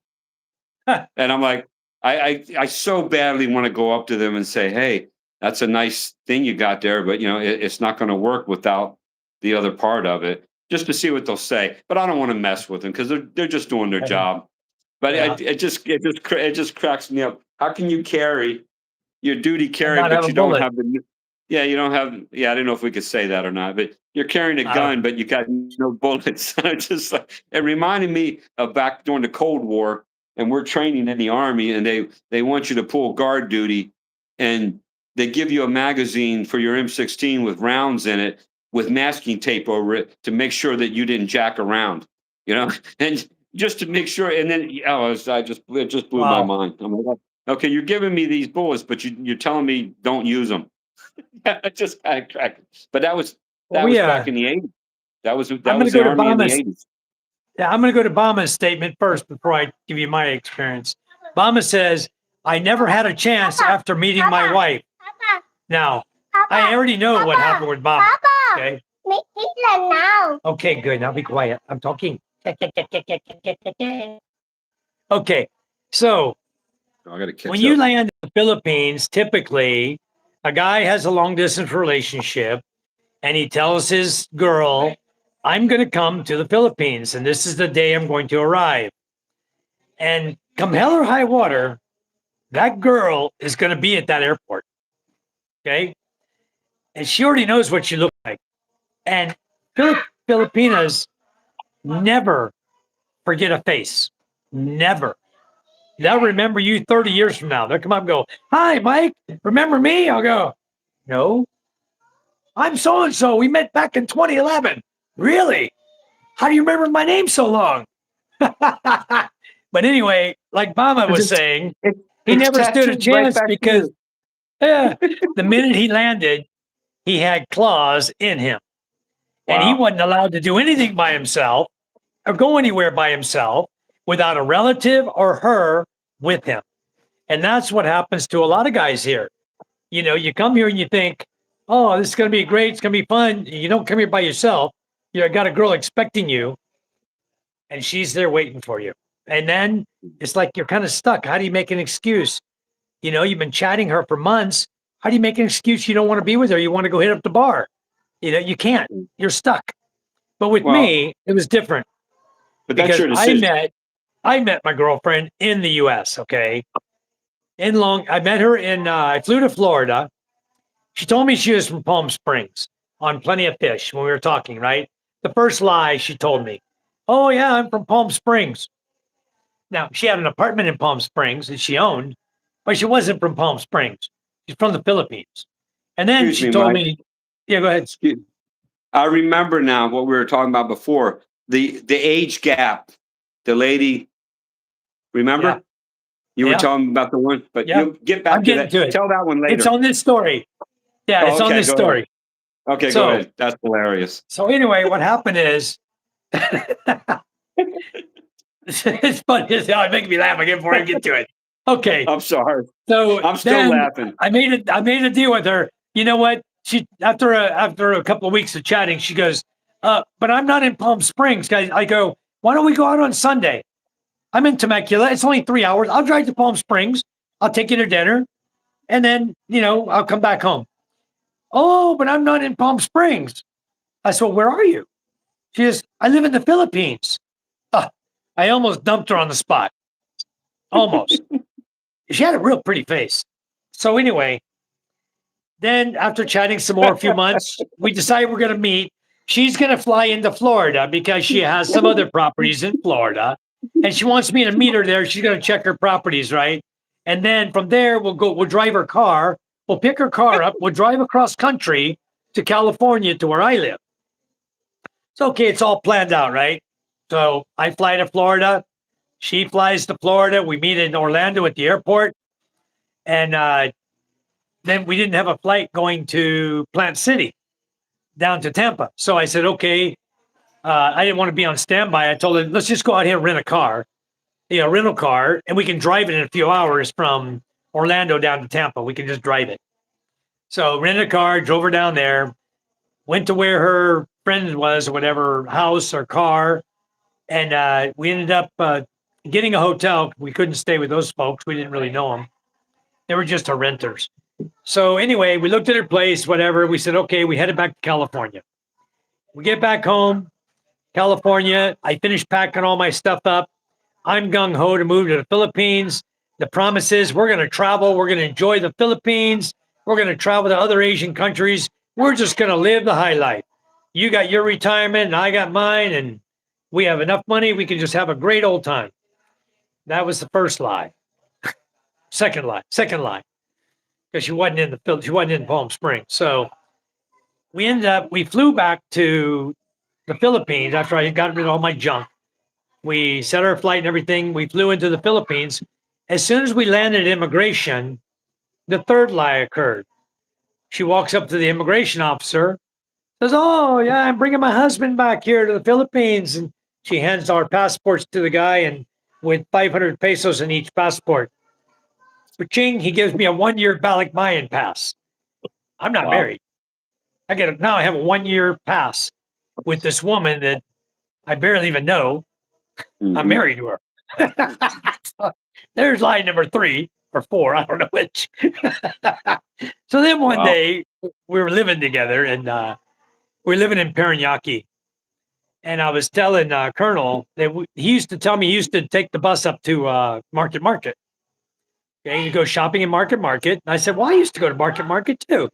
And I'm like, I so badly want to go up to them and say, hey, that's a nice thing you got there, but it's not going to work without the other part of it. Just to see what they'll say, but I don't want to mess with them because they're just doing their job. But Yeah. it just cracks me up. How can you carry your duty And carry, not have but a you don't bullet. have you don't have, I don't know if we could say that or not, but you're carrying a gun, but you got no bullets. Just like, it reminded me of back during the Cold War, and we're training in the Army, and they want you to pull guard duty, and they give you a magazine for your M16 with rounds in it, with masking tape over it to make sure that you didn't jack around, and just to make sure. And then it just blew my Wow. mind. I'm like, okay, you're giving me these bullets, but you're telling me don't use them. It just kind of cracked. But that was Well, back in the 80s. That was I'm going to the go to Army in the Bama's. 80s. Yeah, I'm going to go to Bama's statement first before I give you my experience. Bama says, I never had a chance after meeting my wife. Papa, Now, Papa, I already know what Papa, happened with Bama. Papa, Okay. make it now. Okay, good. Now be quiet. I'm talking. Okay. So I got to catch when you up. land in the Philippines, typically a guy has a long distance relationship and he tells his girl, I'm going to come to the Philippines and this is the day I'm going to arrive. And come hell or high water, that girl is going to be at that airport. Okay. And she already knows what you look like. And Filipinas never forget a face. Never. They'll remember you 30 years from now. They'll come up and go, hi, Mike, remember me? I'll go, no, I'm so-and-so. We met back in 2011. Really? How do you remember my name so long? But anyway, like Mama was saying, he never stood a chance because the minute he landed, he had claws in him. And he wasn't allowed to do anything by himself or go anywhere by himself without a relative or her with him. And that's what happens to a lot of guys here. You come here and you think, oh, this is going to be great. It's going to be fun. You don't come here by yourself. You got a girl expecting you and she's there waiting for you. And then it's like you're kind of stuck. How do you make an excuse? You've been chatting her for months. How do you make an excuse you don't want to be with her? You want to go hit up the bar. You can't. You're stuck. But with me, it was different. But that's your decision. I met my girlfriend in the US, okay? I met her I flew to Florida. She told me she was from Palm Springs on Plenty of Fish when we were talking, right? The first lie she told me, oh yeah, I'm from Palm Springs. Now, she had an apartment in Palm Springs that she owned, but she wasn't from Palm Springs. She's from the Philippines. And then she told me, yeah, go ahead. I remember now what we were talking about before, the age gap. The lady, remember? Yeah. You were talking about the one, but you'll get back to that. Tell that one later. It's on this story. Yeah, it's on this story. Okay, go ahead. That's hilarious. So anyway, what happened is, it's funny. It's making me laugh again before I get to it. Okay. I'm sorry. So I'm still laughing. I made a deal with her. You know what? She after a couple of weeks of chatting, she goes, but I'm not in Palm Springs, guys. I go, why don't we go out on Sunday? I'm in Temecula. It's only 3 hours. I'll drive to Palm Springs. I'll take you to dinner. And then, I'll come back home. Oh, but I'm not in Palm Springs. I said, well, where are you? She says, I live in the Philippines. I almost dumped her on the spot. Almost. She had a real pretty face. So anyway, then after chatting some more a few months, we decided we're going to meet. She's going to fly into Florida because she has some other properties in Florida. And she wants me to meet her there. She's going to check her properties, right? And then from there, we'll drive her car. We'll pick her car up. We'll drive across country to California to where I live. It's okay. It's all planned out, right? So I fly to Florida. She flies to Florida. We meet in Orlando at the airport. And then we didn't have a flight going to Plant City down to Tampa. So I said, okay, I didn't want to be on standby. I told her, let's just go out here and rent a car, rental car, and we can drive it in a few hours from Orlando down to Tampa. We can just drive it. So rented a car, drove her down there, went to where her friend was or whatever, house or car. And we ended up getting a hotel. We couldn't stay with those folks. We didn't really know them. They were just our renters. So anyway, we looked at her place, whatever. We said, okay, we headed back to California. We get back home, California. I finished packing all my stuff up. I'm gung-ho to move to the Philippines. The promise is we're going to travel. We're going to enjoy the Philippines. We're going to travel to other Asian countries. We're just going to live the high life. You got your retirement and I got mine, and we have enough money. We can just have a great old time. That was the first lie. Second lie, because she wasn't in Palm Springs. So we flew back to the Philippines after I got rid of all my junk. We set our flight and everything. We flew into the Philippines. As soon as we landed at immigration, the third lie occurred. She walks up to the immigration officer, says, oh, yeah, I'm bringing my husband back here to the Philippines. And she hands our passports to the guy, and with 500 pesos in each passport. Ching, he gives me a 1-year Balikbayan pass. I'm not married. Now I have a 1-year pass with this woman that I barely even know. Mm-hmm. I'm married to her. There's lie number 3 or 4. I don't know which. So then one day we were living together, and we were living in Parañaque. And I was telling Colonel that he used to tell me he used to take the bus up to Market. Okay, you go shopping in Market. And I said, well, I used to go to Market too.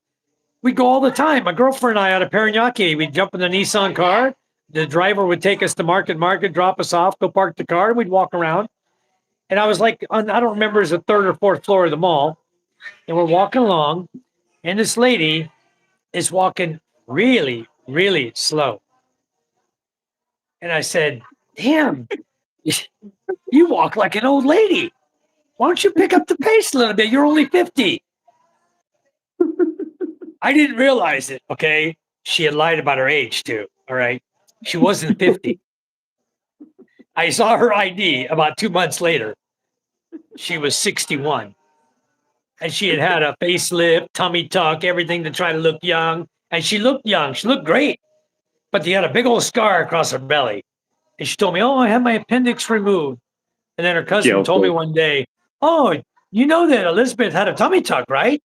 We go all the time. My girlfriend and I out of Parañaque, we'd jump in the Nissan car. The driver would take us to Market, drop us off, go park the car, and we'd walk around. And I was like, I don't remember, it was the 3rd or 4th floor of the mall. And we're walking along, and this lady is walking really, really slow. And I said, damn, you walk like an old lady. Why don't you pick up the pace a little bit? You're only 50. I didn't realize it, okay? She had lied about her age too, all right? She wasn't 50. I saw her ID about 2 months later. She was 61. And she had a facelift, tummy tuck, everything to try to look young. And she looked young. She looked great. But she had a big old scar across her belly. And she told me, oh, I had my appendix removed. And then her cousin told me one day, oh, you know that Elizabeth had a tummy tuck, right?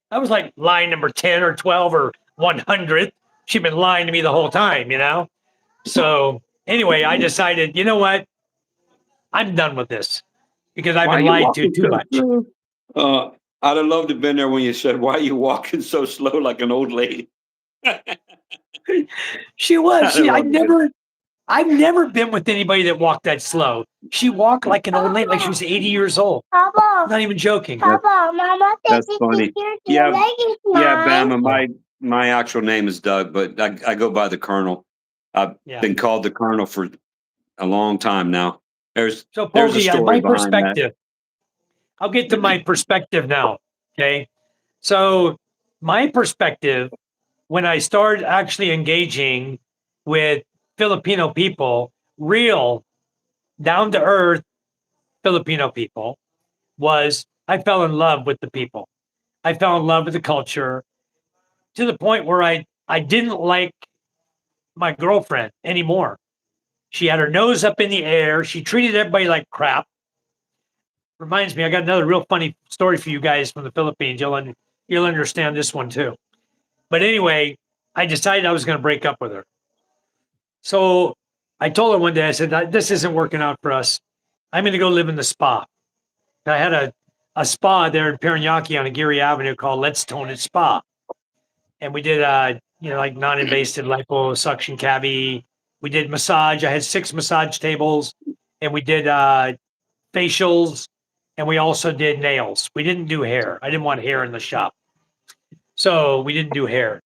That was like line number 10 or 12 or 100th. She'd been lying to me the whole time, So anyway, I decided, you know what? I'm done with this because I've been lied to too much. I'd have loved to have been there when you said, why are you walking so slow like an old lady? She was. I've never been with anybody that walked that slow. She walked like an old lady, like she was 80 years old. Papa, not even joking. Papa, Mama, that's funny. Yeah, Bama. My actual name is Doug, but I go by the Colonel. I've been called the Colonel for a long time now. There's a story my behind perspective. I'll get to my perspective now. Okay, so my perspective when I started actually engaging with Filipino people, real, down to earth Filipino people, was I fell in love with the people. I fell in love with the culture to the point where I didn't like my girlfriend anymore. She had her nose up in the air. She treated everybody like crap. Reminds me, I got another real funny story for you guys from the Philippines. You'll understand this one too. But anyway, I decided I was going to break up with her. So I told her one day, I said, this isn't working out for us. I'm going to go live in the spa. I had a spa there in Parañaque on Aguirre Avenue called Let's Tone It Spa. And we did, like non-invasive liposuction cavity. We did massage. I had 6 massage tables, and we did facials, and we also did nails. We didn't do hair. I didn't want hair in the shop. So we didn't do hair.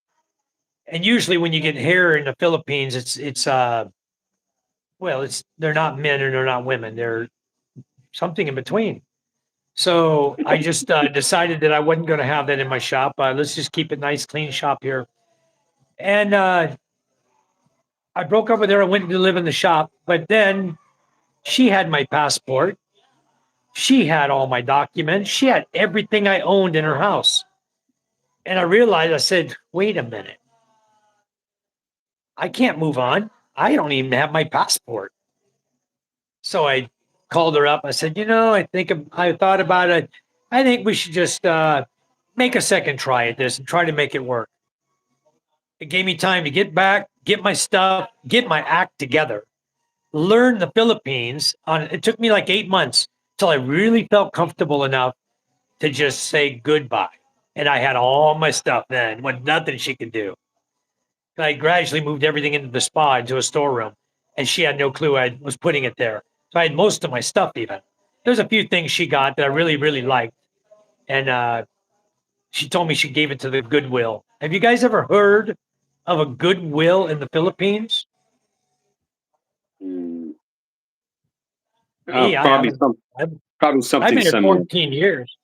And usually when you get hair in the Philippines, it's Well, they're not men and they're not women. They're something in between. So I just decided that I wasn't going to have that in my shop. Let's just keep it nice, clean shop here. And I broke up with her. I went to live in the shop, but then she had my passport. She had all my documents. She had everything I owned in her house. And I realized, I said, wait a minute. I can't move on. I don't even have my passport. So I called her up. I said, I thought about it. I think we should just make a second try at this and try to make it work. It gave me time to get back, get my stuff, get my act together, learn the Philippines. It took me like 8 months till I really felt comfortable enough to just say goodbye. And I had all my stuff then, with nothing she could do. I gradually moved everything into the spa, into a storeroom, and she had no clue I was putting it there. So I had most of my stuff even. There's a few things she got that I really, really liked. And she told me she gave it to the Goodwill. Have you guys ever heard of a Goodwill in the Philippines? Mm. Me, I Probably haven't. probably I've something been here similar. 14 years.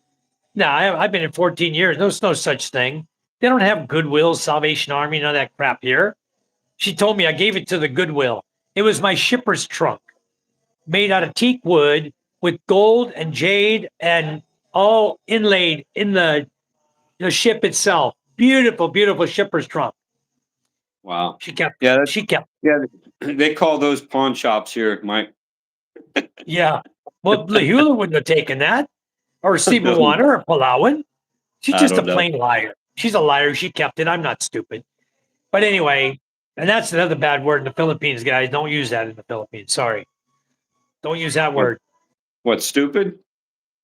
No, I've been here 14 years. There's no such thing. They don't have Goodwill, Salvation Army, none of that crap here. She told me I gave it to the Goodwill. It was my shipper's trunk, made out of teak wood with gold and jade and all inlaid in the ship itself. Beautiful, beautiful shipper's trunk. Wow. She kept. Yeah, She kept. yeah. They call those pawn shops here, Mike. Yeah. Well, Lahula wouldn't have taken that, or Cebuana, or Palawan. She's I just a don't know. plain liar. She's a liar. She kept it. I'm not stupid. But anyway, and that's another bad word in the Philippines, guys. Don't use that in the Philippines. Sorry. Don't use that word. What, stupid?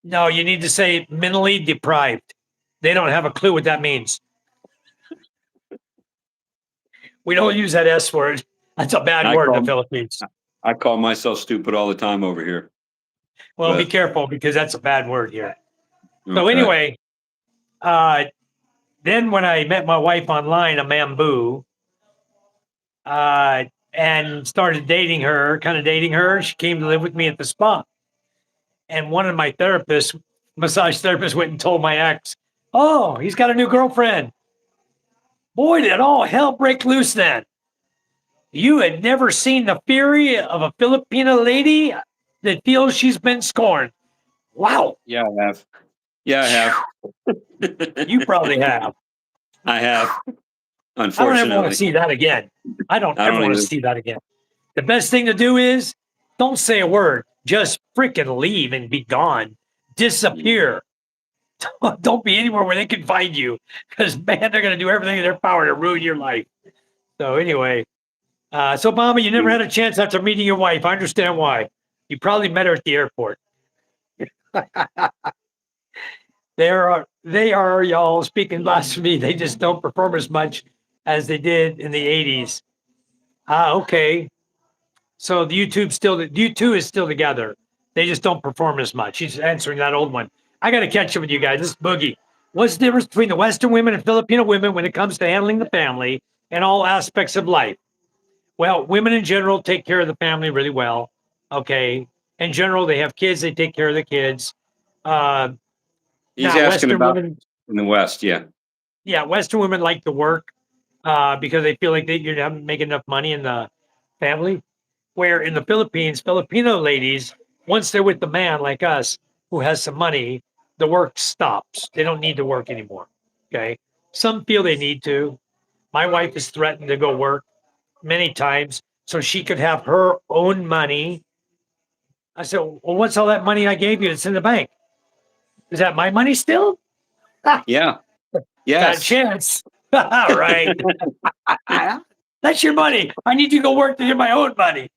No, you need to say mentally deprived. They don't have a clue what that means. We don't use that S word. That's a bad word in the Philippines. I call myself stupid all the time over here. Well, be careful because that's a bad word here. So Okay. anyway, then when I met my wife online, a Mambu, and started dating her, she came to live with me at the spa. And one of my therapists, massage therapists, went and told my ex, "Oh, he's got a new girlfriend." Boy, did all hell break loose then. You had never seen the fury of a Filipina lady that feels she's been scorned. Wow. Yeah, I have. Yeah, I have. You probably have. I have. I don't Unfortunately. ever want to see that again. I don't ever want to see that again. The best thing to do is don't say a word. Just freaking leave and be gone. Disappear. Don't be anywhere where they can find you, because man, they're going to do everything in their power to ruin your life. So anyway, so Mama, you never had a chance after meeting your wife. I understand why. You probably met her at the airport. They are y'all speaking blasphemy. They just don't perform as much as they did in the 80s. Okay. So the U2 is still together. They just don't perform as much. She's answering that old one. I got to catch up with you guys. This is Boogie. What's the difference between the Western women and Filipino women when it comes to handling the family and all aspects of life? Well, women in general take care of the family really well. Okay. In general, they have kids. They take care of the kids. He's now, asking Western about women, in the West, yeah. yeah, Western women like to work because they feel like you're not making enough money in the family. Where in the Philippines, Filipino ladies, once they're with the man like us who has some money, the work stops. They don't need to work anymore. Okay. Some feel they need to. My wife has threatened to go work many times so she could have her own money. I said, well, what's all that money I gave you that's in the bank? Is that my money still? Yeah. Got a Yes. chance. All right. That's your money. I need you to go work to get my own money.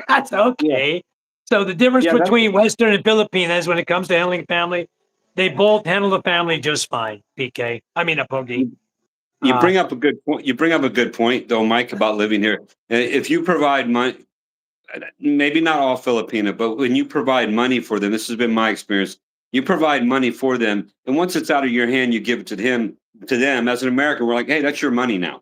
That's okay. Yeah. So the difference between Western and Philippine is when it comes to handling family, they both handle the family just fine. PK. I mean, a Poggy. You bring up a good point. You bring up a good point, though, Mike, about living here. If you provide money, maybe not all Filipino, but when you provide money for them, this has been my experience. You provide money for them, and once it's out of your hand, you give it to them. As an American, we're like, "Hey, that's your money now."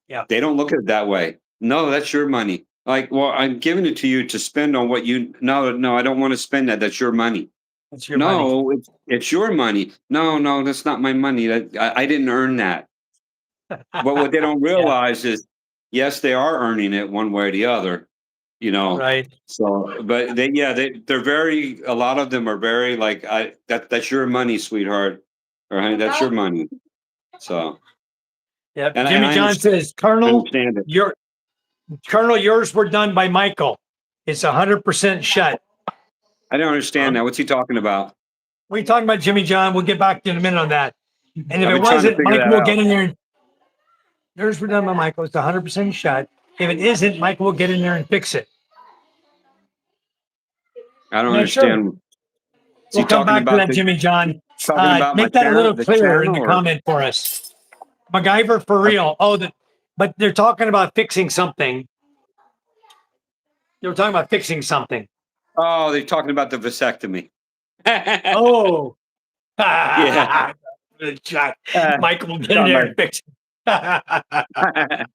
Yeah. They don't look at it that way. No, that's your money. Like, well, I'm giving it to you to spend on what you. No, I don't want to spend that. That's your money. That's your money. No, it's your money. No, that's not my money. I didn't earn that. But what they don't Yeah, realize is, yes, they are earning it one way or the other. You know. right. So, but they're very. A lot of them are very like, that's your money, sweetheart. All right, that's your money. So, Yep. and Jimmy I John understand, says, Colonel, understand it. yours were done by Michael. It's 100% shut. I don't understand that. What's he talking about? What are you talking about, Jimmy John? We'll get back to you in a minute on that. And if I've it been trying to wasn't, figure Michael that will out. get in there. Yours were done by Michael. It's 100% shut. If it isn't, Michael will get in there and fix it. I don't Yeah, sure. understand. Is he We'll come talking back to about that, Jimmy John. my Make that a little the clearer in channel, the or comment for us. MacGyver for real. But they're talking about fixing something. They were talking about fixing something. oh, they're talking about the vasectomy. Oh. Yeah. Good shot. Uh, Michael will get in there and fix it.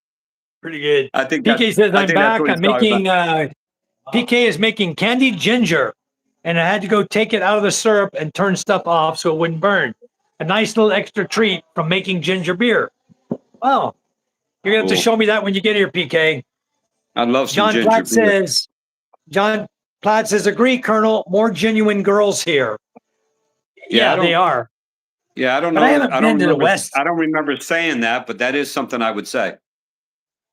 Pretty good. PK says, I I'm think that's back. what he's I'm talking about. making, PK is making candied ginger, and I had to go take it out of the syrup and turn stuff off so it wouldn't burn. A nice little extra treat from making ginger beer. Wow. You're going to have to Cool. show me that when you get here, PK. I'd love some John ginger Platt beer. says, agree, Colonel, more genuine girls here. Yeah, Yeah, they are. Yeah, I don't But I know. haven't been to the West. I don't remember saying that, but that is something I would say.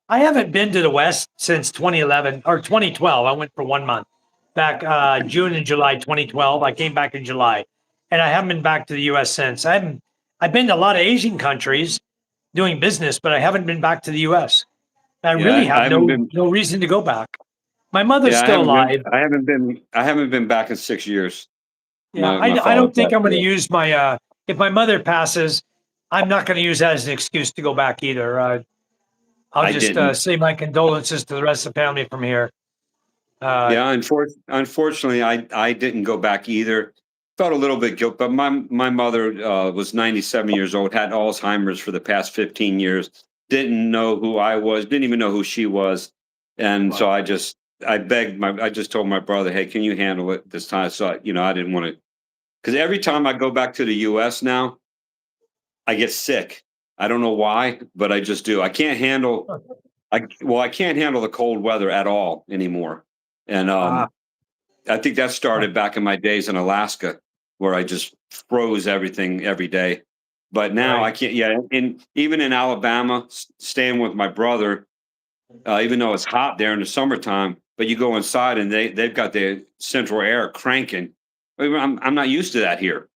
I haven't been to the West since 2011 or 2012. I went for 1 month back June and July 2012. I came back in July, and I haven't been back to the U.S. since. I've been to a lot of Asian countries doing business, but I haven't been back to the U.S. I really Yeah, I have haven't been. no reason to go back. My mother's Yeah, still alive. I haven't been back in 6 years. Yeah, My I father don't think passed I'm going to away. use my if my mother passes, I'm not going to use that as an excuse to go back either. I'll I just didn't. say my condolences to the rest of the family from here. Yeah, unfortunately, I didn't go back either. Felt a little bit guilt, but my mother was 97 years old, had Alzheimer's for the past 15 years, didn't know who I was, didn't even know who she was, and so I just told my brother, hey, can you handle it this time? So I didn't want to, because every time I go back to the U.S. now, I get sick. I don't know why, but I just do. I can't handle. I can't handle the cold weather at all anymore, and I think that started back in my days in Alaska, where I just froze everything every day. But now I Right. can't. Yeah, and even in Alabama, staying with my brother, even though it's hot there in the summertime, but you go inside and they've got the central air cranking. I'm not used to that here,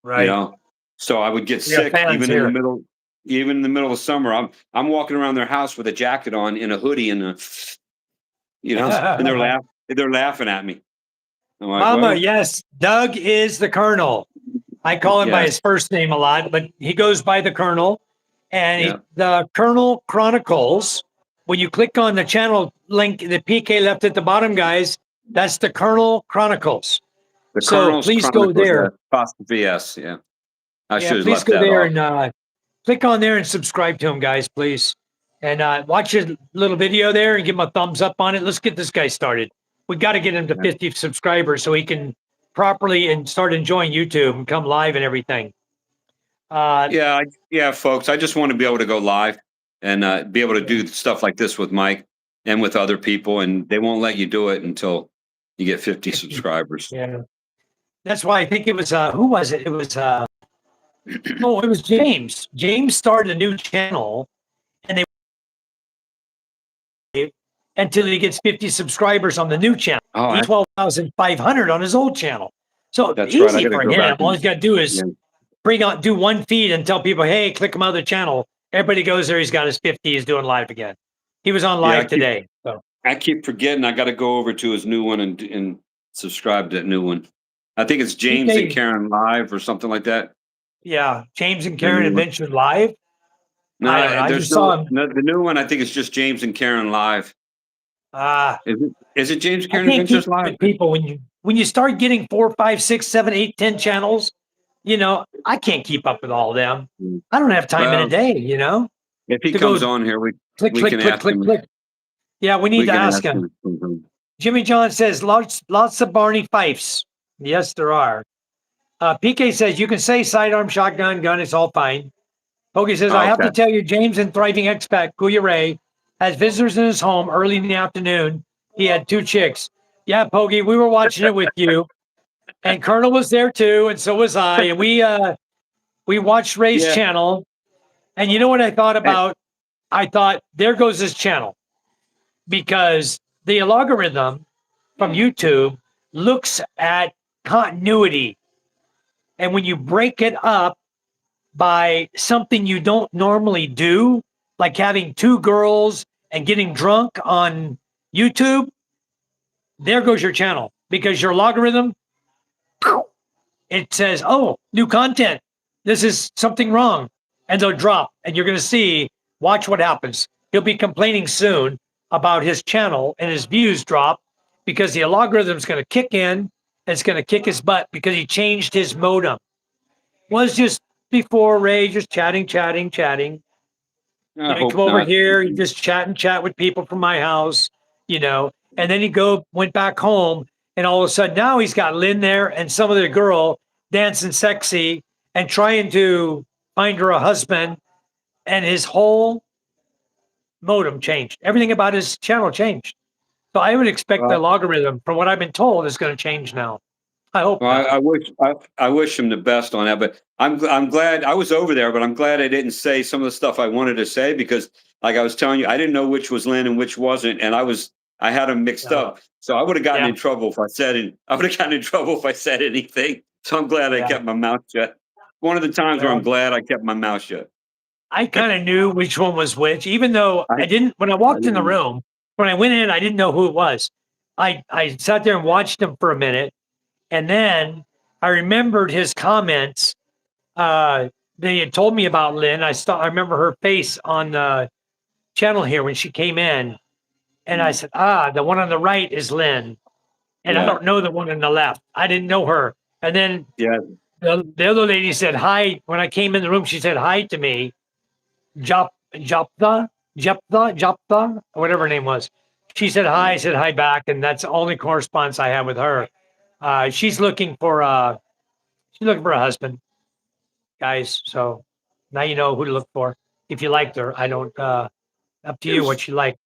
you Right. know. So I would get We have sick fans here. even in the middle of summer. I'm walking around their house with a jacket on, in a hoodie, and and they're laughing at me. I'm like, Mama, well, yes, Doug is the Colonel. I call him by yes, his first name a lot, but he goes by the Colonel. And yeah. the Colonel Chronicles, when you click on the channel link that PK left at the bottom, guys, that's the Colonel Chronicles. The So Colonel's please go Chronicles, there. apostrophe S. Yeah, I Yeah, should have please left go that there off. and click on there and subscribe to him, guys, please. And watch his little video there and give him a thumbs up on it. Let's get this guy started. We got to get him to Yeah. 50 subscribers so he can properly and start enjoying YouTube and come live and everything. Yeah, folks. I just want to be able to go live and be able to do stuff like this with Mike and with other people, and they won't let you do it until you get 50 subscribers. Yeah. That's why I think it was who was it? It was no, it was James. James started a new channel and they until he gets 50 subscribers on the new channel. Oh, He's 12,500 on his old channel. So that's right. I easy got to for go him. back All and he's got to do is do one feed and tell people, hey, click my other channel. Everybody goes there. He's got his 50. He's doing live again. He was on live today. So I keep forgetting. I got to go over to his new one and subscribe to that new one. I think it's James and Karen Live or something like that. Yeah, James and The Karen new one. Adventure Live. No, I don't know. I just saw him. the new one. I think it's just James and Karen Live. Is it James I Karen can't Adventures keep Live? with people when you start getting 4, 5, 6, 7, 8, 10 channels. I can't keep up with all of them. I don't have time in a Well, day. if he To comes go on here, click, we click, can click, ask click, him. click. Yeah, we need We to can ask ask him. him. Jimmy John says lots of Barney Fifes. Yes, there are. PK says you can say sidearm, shotgun, gun. It's all fine. Pokey says I have Okay. to tell you, James and thriving expat Kuya Ray has visitors in his home early in the afternoon. He had 2 chicks. Yeah, Pokey, we were watching it with you, and Colonel was there too, and so was I. And we watched Ray's Yeah. channel, and you know what I thought about? I thought there goes his channel because the algorithm from YouTube looks at continuity. And when you break it up by something you don't normally do, like having 2 girls and getting drunk on YouTube, there goes your channel because your logarithm, it says, oh, new content. This is something wrong. And they'll drop, and you're going to see, watch what happens. He'll be complaining soon about his channel and his views drop because the algorithm's going to kick in and it's going to kick his butt because he changed his modem. Was just before Ray, just chatting. I He'd hope come over not. here, he'd just chat with people from my house, and then went back home, and all of a sudden now he's got Lynn there and some other girl dancing sexy and trying to find her a husband, and his whole modem changed. Everything about his channel changed. So I would expect the Well, logarithm, from what I've been told, is going to change now. I hope not. I wish him the best on that, but I'm glad I was over there, but I'm glad I didn't say some of the stuff I wanted to say because, like I was telling you, I didn't know which was Lynn and which wasn't, and I had them mixed No. up. So I would have gotten Yeah. in trouble if I said it. I would have gotten in trouble if I said anything. So I'm glad I Yeah. kept my mouth shut. One of the times where I'm glad I kept my mouth shut. I kind of knew which one was which, even though I I didn't. When I walked in the room, when I went in, I didn't know who it was. I sat there and watched him for a minute, and then I remembered his comments. They had told me about Lynn. I remember her face on the channel here when she came in, and I said, the one on the right is Lynn, and I Yeah. don't know the one on the left. I didn't know her. And then Yeah. the other lady said hi when I came in the room. She said hi to me. Japtha, whatever her name was. She said hi, I said hi back, and that's the only correspondence I have with her. She's looking for a husband, guys. So now you know who to look for. If you liked her, I don't. Up to you what you like.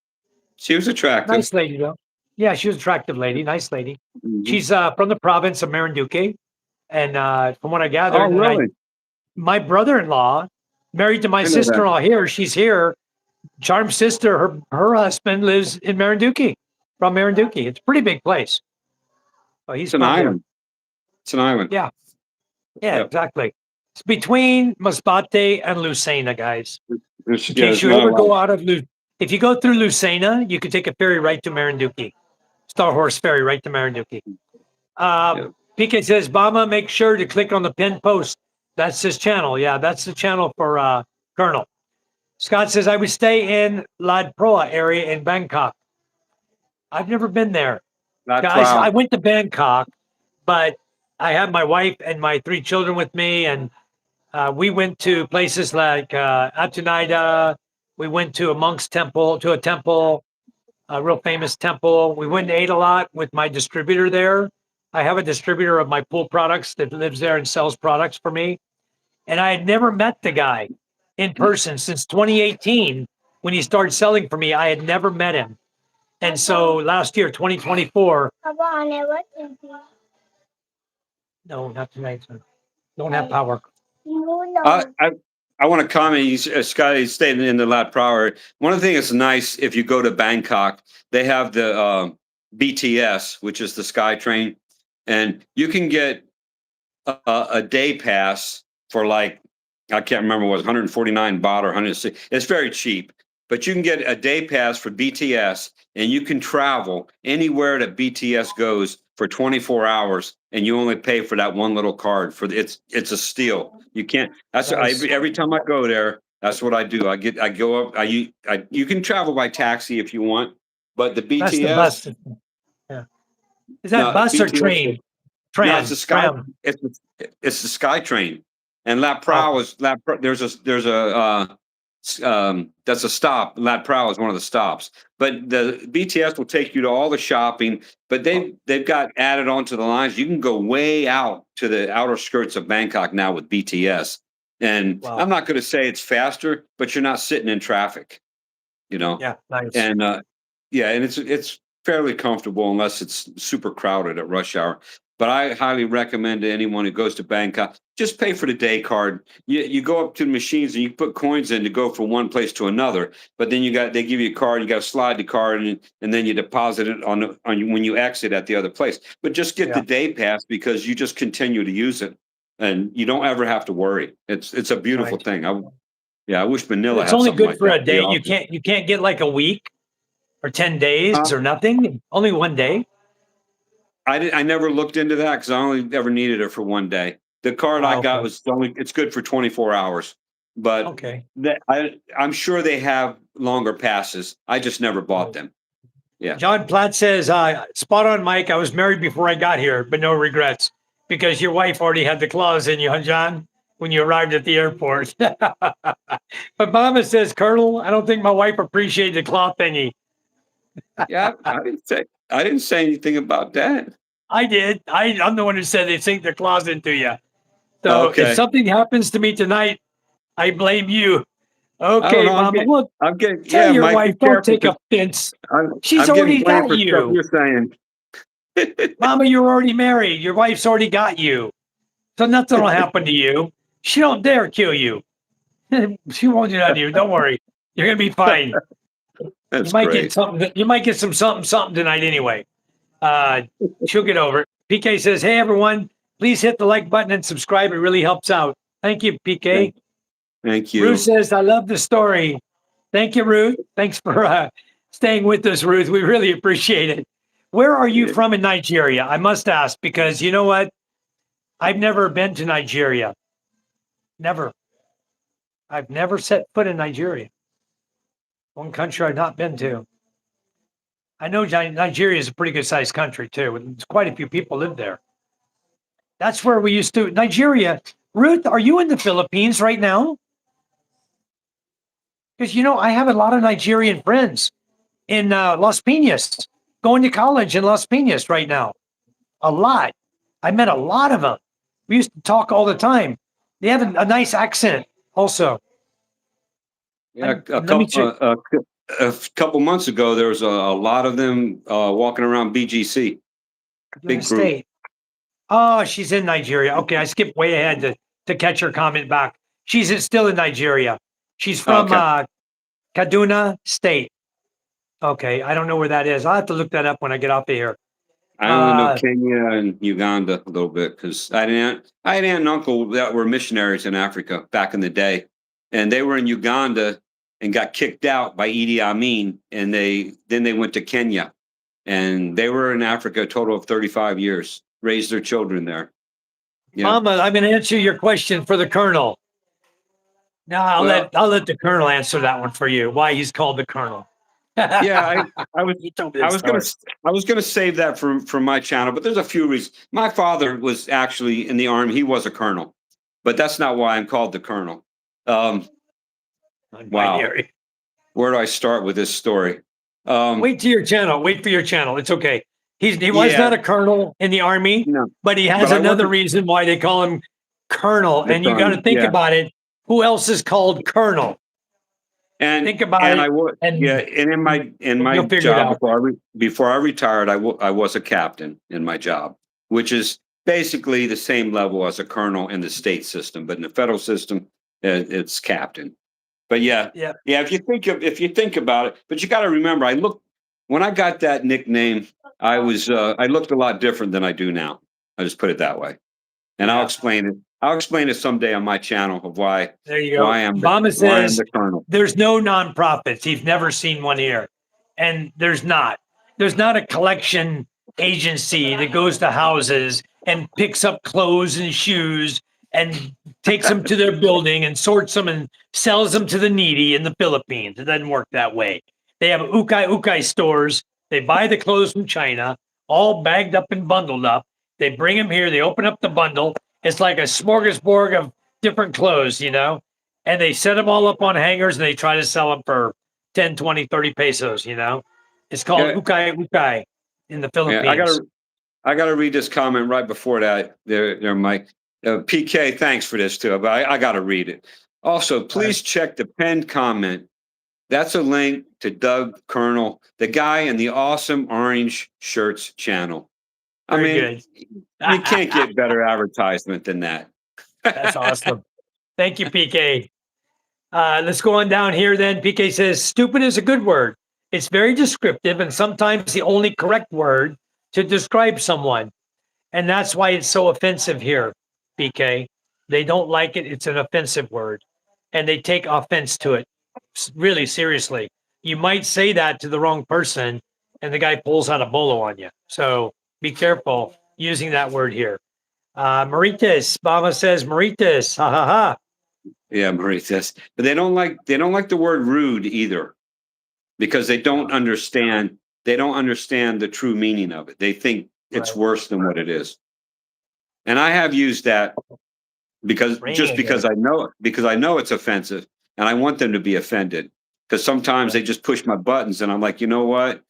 She was attractive. Nice lady though. Yeah, she was an attractive lady. Nice lady. Mhm. She's from the province of Marinduque, and from what I gathered, Oh, really? my brother-in-law married to my I know that. sister-in-law here. She's here. Charm's sister, her husband lives in Marinduque, from Marinduque. It's a pretty big place. Oh, he's It's an from there. island. It's an island. Yeah, Yep. exactly. It's between Masbate and Lucena, guys. In case There's you not a ever lot. go out of if you go through Lucena, you can take a ferry right to Marinduque. Star Horse Ferry right to Marinduque. PK says, Bama, make sure to click on the pinned post. That's his channel. Yeah, that's the channel for Colonel. Scott says, I would stay in Lad Proa area in Bangkok. I've never been there. Guys, I went to Bangkok, but I had my wife and my 3 children with me, and we went to places like Atunida. We went to a monk's temple, a real famous temple. We went and ate a lot with my distributor there. I have a distributor of my pool products that lives there and sells products for me. And I had never met the guy in person since 2018 when he started selling for me. I had never met him. And so last year, 2024. No, not tonight, sir. Don't have power. I want to comment. Scott is staying in the Lat Prower. One of the things that's nice if you go to Bangkok, they have the BTS, which is the Sky Train, and you can get a day pass for like I can't remember what it was 149 baht or 160. It's very cheap, but you can get a day pass for BTS, and you can travel anywhere that BTS goes for 24 hours, and you only pay for that one little card. It's a steal. You can't. Every time I go there, that's what I do. I go up. You can travel by taxi if you want, but the BTS. That's the bus. Yeah. Is that bus BTS, or train? No, it's the sky. It's the Sky Train, and La Proa is there's a that's a stop. La Prow is one of the stops. But the BTS will take you to all the shopping. But they've got added onto the lines. You can go way out to the outer skirts of Bangkok now with BTS. And Wow. I'm not going to say it's faster, but you're not sitting in traffic. Yeah, nice. And yeah, and it's fairly comfortable unless it's super crowded at rush hour. But I highly recommend to anyone who goes to Bangkok, just pay for the day card. You go up to the machines and you put coins in to go from one place to another. But then they give you a card, you got to slide the card and then you deposit it on when you exit at the other place. But just get the day pass because you just continue to use it and you don't ever have to worry. It's a beautiful thing. I wish Manila It's had only something good like for that. a day. You can't get like a week or 10 days or nothing. Only one day. I never looked into that because I only ever needed it for one day. The card I got was it's good for 24 hours. But I'm sure they have longer passes. I just never bought them. Yeah. John Platt says, spot on, Mike. I was married before I got here, but no regrets because your wife already had the claws in you, huh, John, when you arrived at the airport. But Mama says, Colonel, I don't think my wife appreciated the claw thingy. Yeah, I didn't say anything about that. I did. I'm the one who said they sink their claws into you. So if something happens to me tonight, I blame you. Okay, Mama. Look, tell your wife, don't take offense. She's already got you. You're saying, Mama, you're already married. Your wife's already got you. So nothing will happen to you. She don't dare kill you. She won't do that to you. Don't worry. You're gonna be fine. That's you might great. get something. You might get some something tonight anyway. She'll get over it. PK says, "Hey everyone, please hit the like button and subscribe. It really helps out. Thank you, PK." Thank you. Ruth says, "I love the story." Thank you, Ruth. Thanks for staying with us, Ruth. We really appreciate it. Where are you from in Nigeria? I must ask because you know what? I've never been to Nigeria. Never. I've never set foot in Nigeria. One country I've not been to. I know Nigeria is a pretty good sized country too. There's quite a few people live there. That's where we used to. Nigeria. Ruth, are you in the Philippines right now? Because you know, I have a lot of Nigerian friends in Las Piñas, going to college in Las Piñas right now. A lot. I met a lot of them. We used to talk all the time. They have a nice accent also. Yeah, a couple months ago, there was a lot of them walking around BGC. Big group. Oh, she's in Nigeria. Okay, I skipped way ahead to catch her comment back. She's still in Nigeria. She's from Kaduna State. Okay, I don't know where that is. I'll have to look that up when I get off of here. I only know Kenya and Uganda a little bit because I had an aunt and uncle that were missionaries in Africa back in the day, and they were in Uganda and got kicked out by Idi Amin, and then they went to Kenya, and they were in Africa a total of 35 years, raised their children there. Yeah. Mama, I'm going to answer your question for the Colonel. Now I'll let the Colonel answer that one for you. Why he's called the Colonel. Yeah, I was gonna save that for my channel, but there's a few reasons. My father was actually in the army; he was a colonel, but that's not why I'm called the Colonel. Wow, where do I start with this story? Wait to your channel. Wait for your channel. It's okay. He was not a colonel in the army, but he has another reason why they call him Colonel. And you got to think about it. Who else is called Colonel? And think about it. And in my job before I retired, I was a captain in my job, which is basically the same level as a colonel in the state system, but in the federal system, it's captain. But yeah. If you think about it, but you got to remember, when I got that nickname, I looked a lot different than I do now. I just put it that way, and I'll explain it. I'll explain it someday on my channel of why. There you go. Obama says there's no nonprofits. He's never seen one here, and there's not. There's not a collection agency that goes to houses and picks up clothes and shoes and takes them to their building and sorts them and sells them to the needy in the Philippines. It doesn't work that way. They have ukay stores. They buy the clothes from China, all bagged up and bundled up. They bring them here. They open up the bundle. It's like a smorgasbord of different clothes, and and they set them all up on hangers and they try to sell them for 10, 20, 30 pesos, you know? It's called ukay ukay in the Philippines. Yeah, I gotta read this comment right before that. There, Mike. PK, thanks for this too, but I gotta read it. Also, please check the pinned comment. That's a link to Doug Colonel, the guy in the awesome orange shirts channel. Very good. You can't get better advertisement than that. That's awesome. Thank you, PK. Let's go on down here then. PK says, stupid is a good word. It's very descriptive and sometimes the only correct word to describe someone. And that's why it's so offensive here, PK. They don't like it. It's an offensive word. And they take offense to it really seriously. You might say that to the wrong person and the guy pulls out a bolo on you. So be careful using that word here. Maritas, Mama says Maritas. Ha ha ha. Yeah, Maritas. But they don't like the word rude either, because they don't understand the true meaning of it. They think it's worse than what it is. And I have used that because I know it's offensive and I want them to be offended, because sometimes they just push my buttons and I'm like, you know what?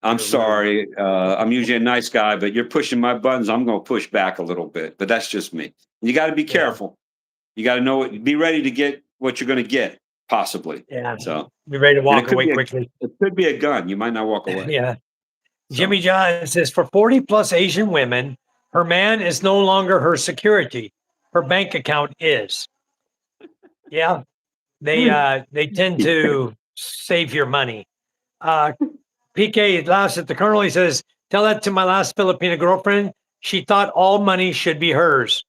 I'm sorry. I'm usually a nice guy, but you're pushing my buttons. I'm going to push back a little bit, but that's just me. You got to be careful. You got to be ready to get what you're going to get, possibly. Yeah. So be ready to walk away quickly. It could be a gun. You might not walk away. Yeah. So. Jimmy John says, for 40 plus Asian women, her man is no longer her security. Her bank account is. Yeah. They tend to save your money. PK laughs at the Colonel. He says, tell that to my last Filipina girlfriend. She thought all money should be hers.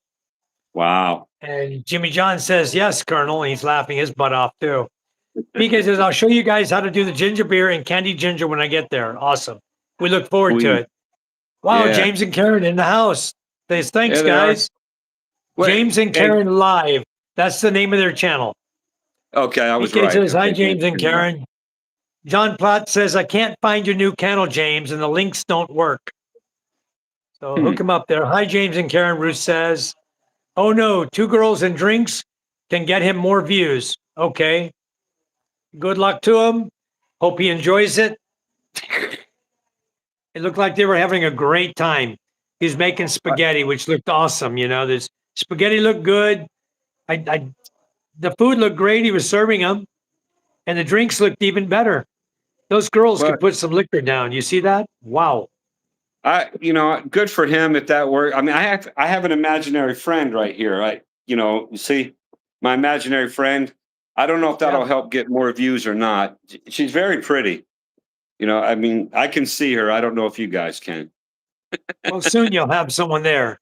Wow. And Jimmy John says, yes, Colonel. And he's laughing his butt off too. PK says, I'll show you guys how to do the ginger beer and candied ginger when I get there. Awesome. We look forward to it. Wow, James and Karen in the house. Says, thanks, guys. James and Karen Live. That's the name of their channel. Okay, I was PK right. says, hi, James and Karen. John Platt says, I can't find your new channel, James, and the links don't work. So hook him up there. Hi, James and Karen, Ruth says. Oh, no, 2 girls and drinks can get him more views. Okay. Good luck to him. Hope he enjoys it. It looked like they were having a great time. He's making spaghetti, which looked awesome. You know, this spaghetti looked good. The food looked great. He was serving them. And the drinks looked even better. Those girls could put some liquor down. You see that? Wow. Good for him if that worked. I mean, I have an imaginary friend right here. You see my imaginary friend. I don't know if that'll help get more views or not. She's very pretty. I mean, I can see her. I don't know if you guys can. Well, soon you'll have someone there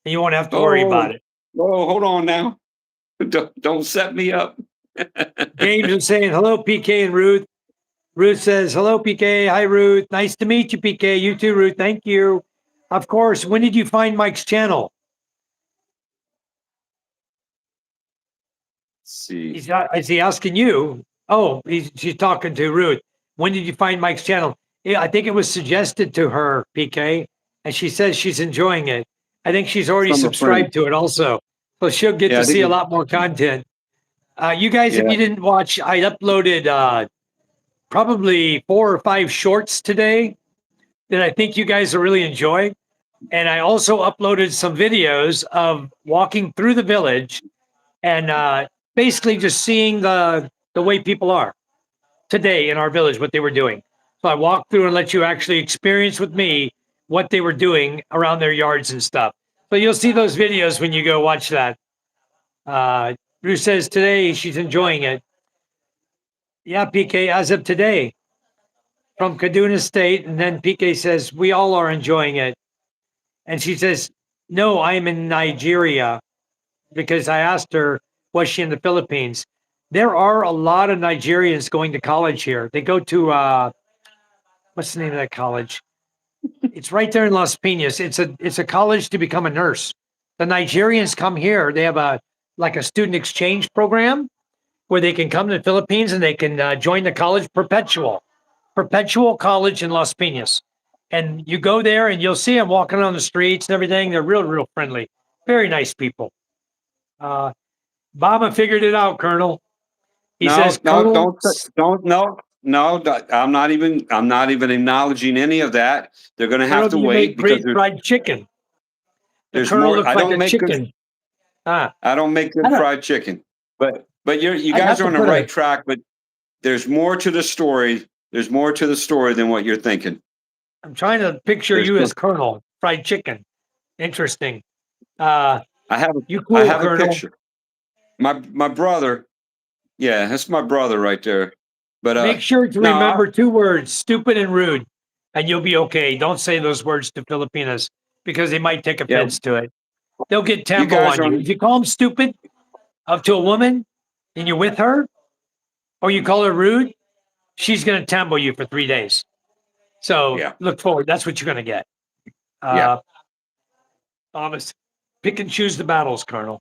and you won't have to worry about it. Oh, hold on now. Don't set me up. James is saying, hello, PK and Ruth. Ruth says, hello, PK. Hi, Ruth. Nice to meet you, PK. You too, Ruth. Thank you. Of course. When did you find Mike's channel? Let's see. Is he asking you? Oh, she's talking to Ruth. When did you find Mike's channel? Yeah, I think it was suggested to her, PK, and she says she's enjoying it. I think she's already subscribed to it also. So she'll get to see a lot more content. You guys, if you didn't watch, I uploaded probably 4 or 5 shorts today that I think you guys will really enjoy. And I also uploaded some videos of walking through the village and basically just seeing the way people are today in our village, what they were doing. So I walked through and let you actually experience with me what they were doing around their yards and stuff. So you'll see those videos when you go watch that. Ruth says today she's enjoying it. Yeah, PK, as of today, from Kaduna State. And then PK says, we all are enjoying it. And she says, no, I am in Nigeria, because I asked her, was she in the Philippines? There are a lot of Nigerians going to college here. They go to, what's the name of that college? It's right there in Las Piñas. It's a college to become a nurse. The Nigerians come here. They have a student exchange program where they can come to the Philippines and they can join the college Perpetual College in Las Piñas. And you go there and you'll see them walking on the streets and everything. They're real, real friendly. Very nice people. Obama figured it out, Colonel. He No, says, no, Colonel, I'm not even acknowledging any of that. They're going to have to you wait make because great fried chicken. The there's Colonel more. looks like a chicken. I don't make I good don't, fried chicken, but you I'd have guys are to on the put right track. But there's more to the story. There's more to the story than what you're thinking. I'm trying to picture There's you no- as Colonel, fried chicken. Interesting. I have You I cool, have a Colonel. picture. My brother. Yeah, that's my brother right there. But Make sure to no, remember two words, stupid and rude, and you'll be okay. Don't say those words to Filipinas because they might take yeah, offense to it. They'll get you tempo guys on are you. on. If you call them stupid up to a woman and you're with her, or you call her rude, she's going to tempo you for 3 days. So Yeah, look forward. That's what you're going to get. yeah, Thomas, pick and choose the battles, Colonel.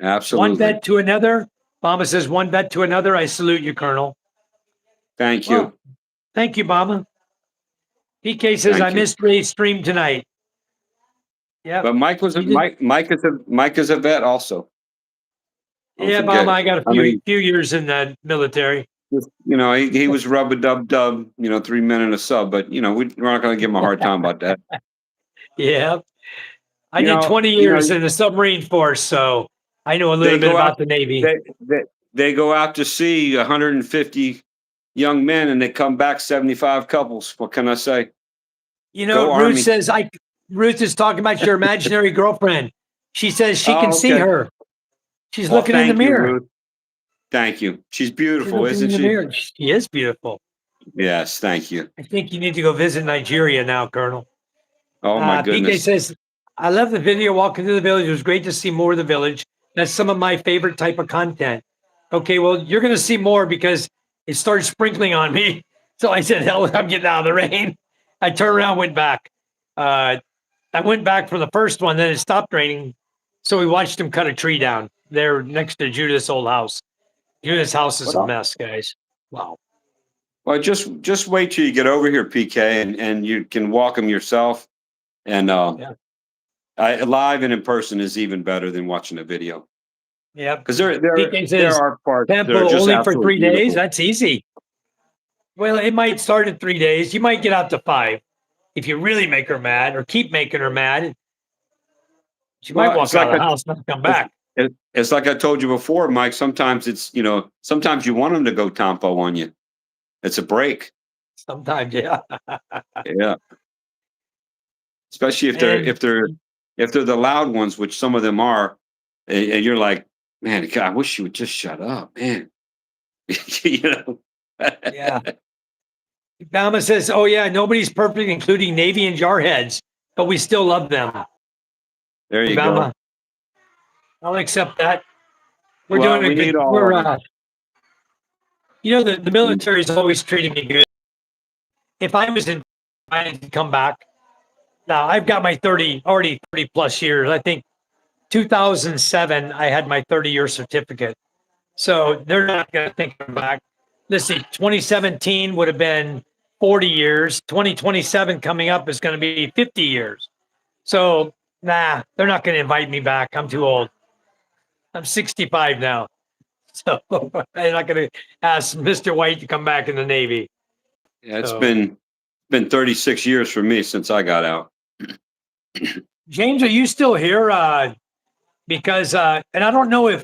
One absolutely. bet to another. Bama says one bet to another. I salute you, Colonel. Thank Well, you. thank you, Bama. PK says I Thank you. missed Ray's stream tonight. Yeah, But Mike was a you did. Mike is a vet also. Don't Yeah, Bama. forget. I got a I mean, few years in the military. he was rub a dub dub, 3 men in a sub, but we're not going to give him a hard time about that. Yeah, I You did know, 20 you know, years in the submarine force, so I know a little they bit go out about the Navy. they go out to see 150 young men and they come back 75 couples. What can I say? You know, Go Ruth Army. says Ruth is talking about your imaginary girlfriend. She says she can Oh, see okay. her. She's Well, looking in the thank you, mirror. Ruth. Thank you. She's She's beautiful, looking in isn't the she? mirror. She is beautiful. Yes, thank you. I think you need to go visit Nigeria now, Colonel. Oh my PK goodness. says, I love the video walking through the village. It was great to see more of the village. That's some of my favorite type of content. Okay, well, you're going to see more because it started sprinkling on me. So I said, hell, I'm getting out of the rain. I turned around, went back. I went back for the first one, then it stopped raining. So we watched him cut a tree down there next to Judith's old house. Judith's house is a mess, guys. Wow. Well, just wait till you get over here, PK, and you can walk them yourself. And Yeah. live and in person is even better than watching a video. Yeah. Because PK there says, are parts that tempo are just only for absolutely 3 days. beautiful. That's easy. Well, it might start at 3 days. You might get out to 5 if you really make her mad or keep making her mad. She might walk out of the house and not come back. It's like I told you before, Mike. Sometimes sometimes you want them to go tempo on you. It's a break. Sometimes, yeah. Yeah. Especially if they're the loud ones, which some of them are, and you're like, man, God, I wish you would just shut up, man. Yeah. Bama says, oh, yeah, nobody's perfect, including Navy and jarheads, but we still love them. There you Bama, go. I'll accept that. We're Well, doing a we good. need all of them. The military's always treated me good. If I was invited to come back, now I've got my 30 plus years. I think 2007, I had my 30-year certificate. So they're not going to think I'm back. Let's see, 2017 would have been 40 years. 2027 coming up is going to be 50 years. So, they're not going to invite me back. I'm too old. I'm 65 now. So I'm not going to ask Mr. White to come back in the Navy. Yeah, it's been 36 years for me since I got out. James, are you still here? Because, and I don't know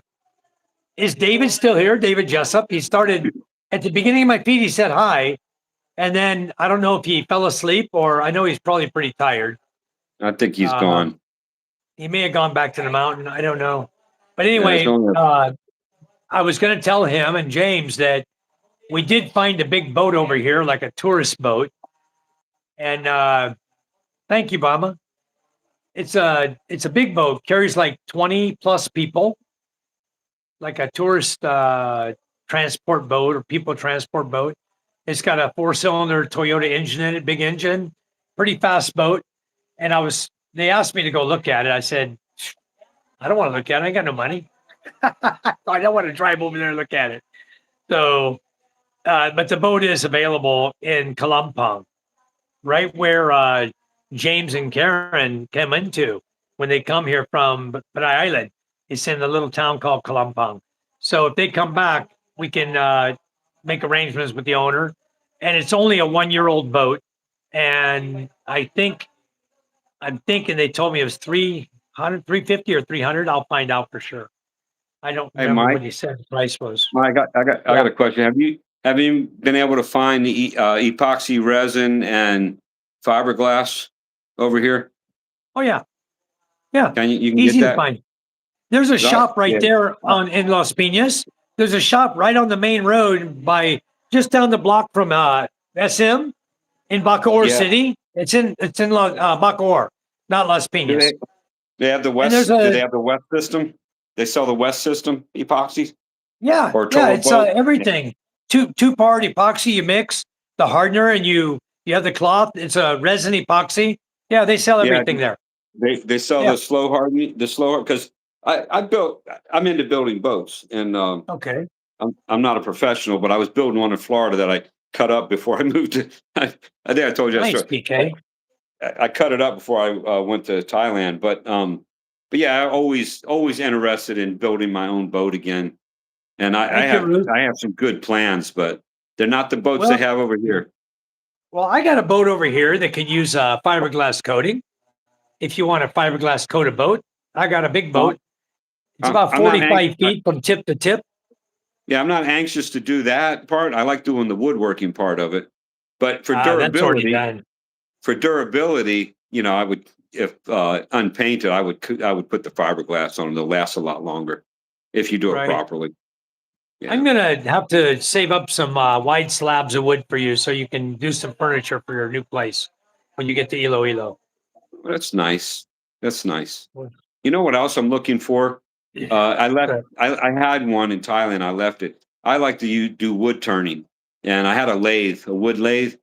is David still here? David Jessup. He started at the beginning of my feed. He said hi. And then I don't know if he fell asleep or I know he's probably pretty tired. I think he's gone. He may have gone back to the mountain. I don't know. But Yeah, anyway, it's I was going to tell him and James that we did find a big boat over here, like a tourist boat. And thank you, Bama. It's a big boat, carries like 20 plus people, like a tourist transport boat or people transport boat. It's got a 4-cylinder Toyota engine in it, big engine, pretty fast boat. And they asked me to go look at it. I said, I don't want to look at it. I got no money. I don't want to drive over there and look at it. So, but the boat is available in Kalampang, right where James and Karen came into when they come here from Panay Island. It's in a little town called Kalampang. So if they come back, we can make arrangements with the owner. And it's only a 1-year-old boat. And I'm thinking they told me it was 300, 350 or 300. I'll find out for sure. I don't Hey, remember Mike. what he said the price was. Mike, I got a question. Have you been able to find the epoxy resin and fiberglass over here? Oh yeah. Yeah. You can Easy get to that? find. There's a shop right Yeah. there in Las Piñas. There's a shop right on the main road by just down the block from SM in Bacoor Yeah. City. It's in Bacoor, not Las Do Piñas. they have the And there's West? Do they a have the West system? They sell the West system epoxies or yeah, total it's boat? everything. Two-part epoxy. You mix the hardener and you have the cloth. It's a resin epoxy. Yeah, they sell Yeah, everything there. they sell Yeah. the slow hardening, because I'm into building boats, and Okay. I'm not a professional, but I was building one in Florida that I cut up before I moved to. I think I told you that Nice, story. PK. I cut it up before I went to Thailand, but yeah, I always interested in building my own boat again, and Thank you, Ruth. I have some good plans, but they're not the boats they Well, have over here. Well, I got a boat over here that could use fiberglass coating. If you want a fiberglass coated boat, I got a big boat. It's about I'm not 45 feet from tip to tip. Yeah, I'm not anxious to do that part. I like doing the woodworking part of it, but That's already done. for durability, I would, if unpainted, I would put the fiberglass on. It'll last a lot longer if you do it Right. properly. Yeah. I'm gonna have to save up some wide slabs of wood for you so you can do some furniture for your new place when you get to Iloilo. That's nice. That's nice. You know what else I'm looking for? I left. Okay. I had one in Thailand. I left it. I like to do wood turning, and I had a wood lathe,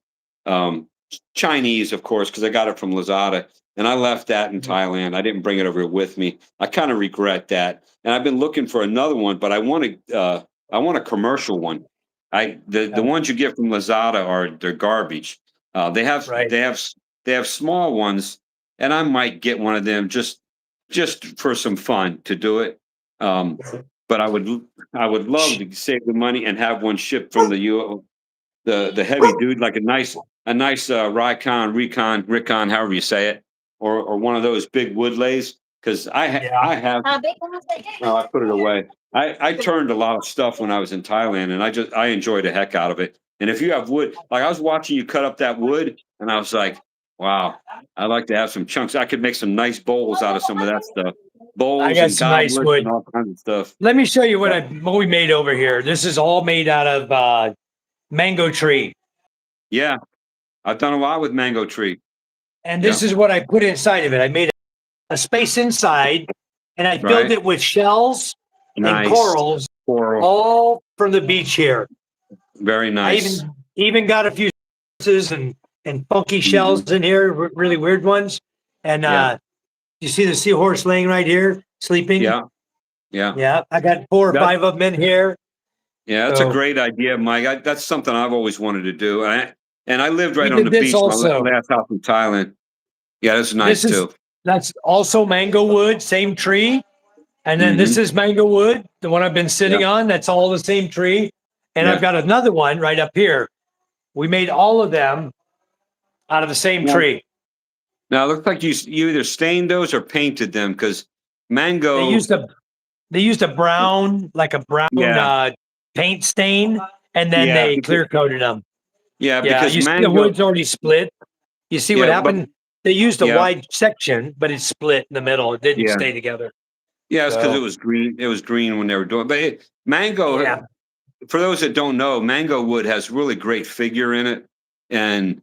um, Chinese, of course, because I got it from Lazada, and I left that in Thailand. I didn't bring it over here with me. I kind of regret that, and I've been looking for another one, but I want a commercial one. The ones you get from Lazada they're garbage. They have Right. they have small ones, and I might get one of them just for some fun to do it. But I would love to save the money and have one shipped from the heavy dude, like a nice Ricon, however you say it, or one of those big wood lays. Because I have. No, I put it away. I turned a lot of stuff when I was in Thailand, and I enjoyed the heck out of it. And if you have wood, like I was watching you cut up that wood, and I was like, wow, I'd like to have some chunks. I could make some nice bowls out of some of that stuff. Bowls I got and some nice goblets wood. and all kinds of stuff. Let me show you what we made over here. This is all made out of mango tree. Yeah, I've done a lot with mango tree. And this is what I put inside of it. I made a space inside and I filled Right. it with shells Nice. and corals, Coral. all from the beach here. Very nice. I even got a few and funky shells in here, really weird ones. And Yeah. you see the seahorse laying right here, sleeping? Yeah. Yeah. Yeah, I got 4 or 5 of them in here. Yeah, that's So- a great idea, Mike. That's something I've always wanted to do. And I lived right We on did the this beach. also. My last house in Thailand. Yeah, that's nice This is- too. That's also mango wood, same tree. And then this is mango wood, the one I've been sitting on. That's all the same tree. And Yeah. I've got another one right up here. We made all of them out of the same Yeah. tree. Now it looks like you either stained those or painted them, because mango. They used a brown, like a brown Yeah. paint stain, and then Yeah, they because- clear coated them. Yeah, Yeah, because you see mango. the wood's already split. You see what Yeah, but- happened? They used a Yeah. wide section, but it's split in the middle. It didn't Yeah. stay together. Yeah, it's because So- it was green. It was green when they were doing. But mango. Yeah. For those that don't know, mango wood has really great figure in it, and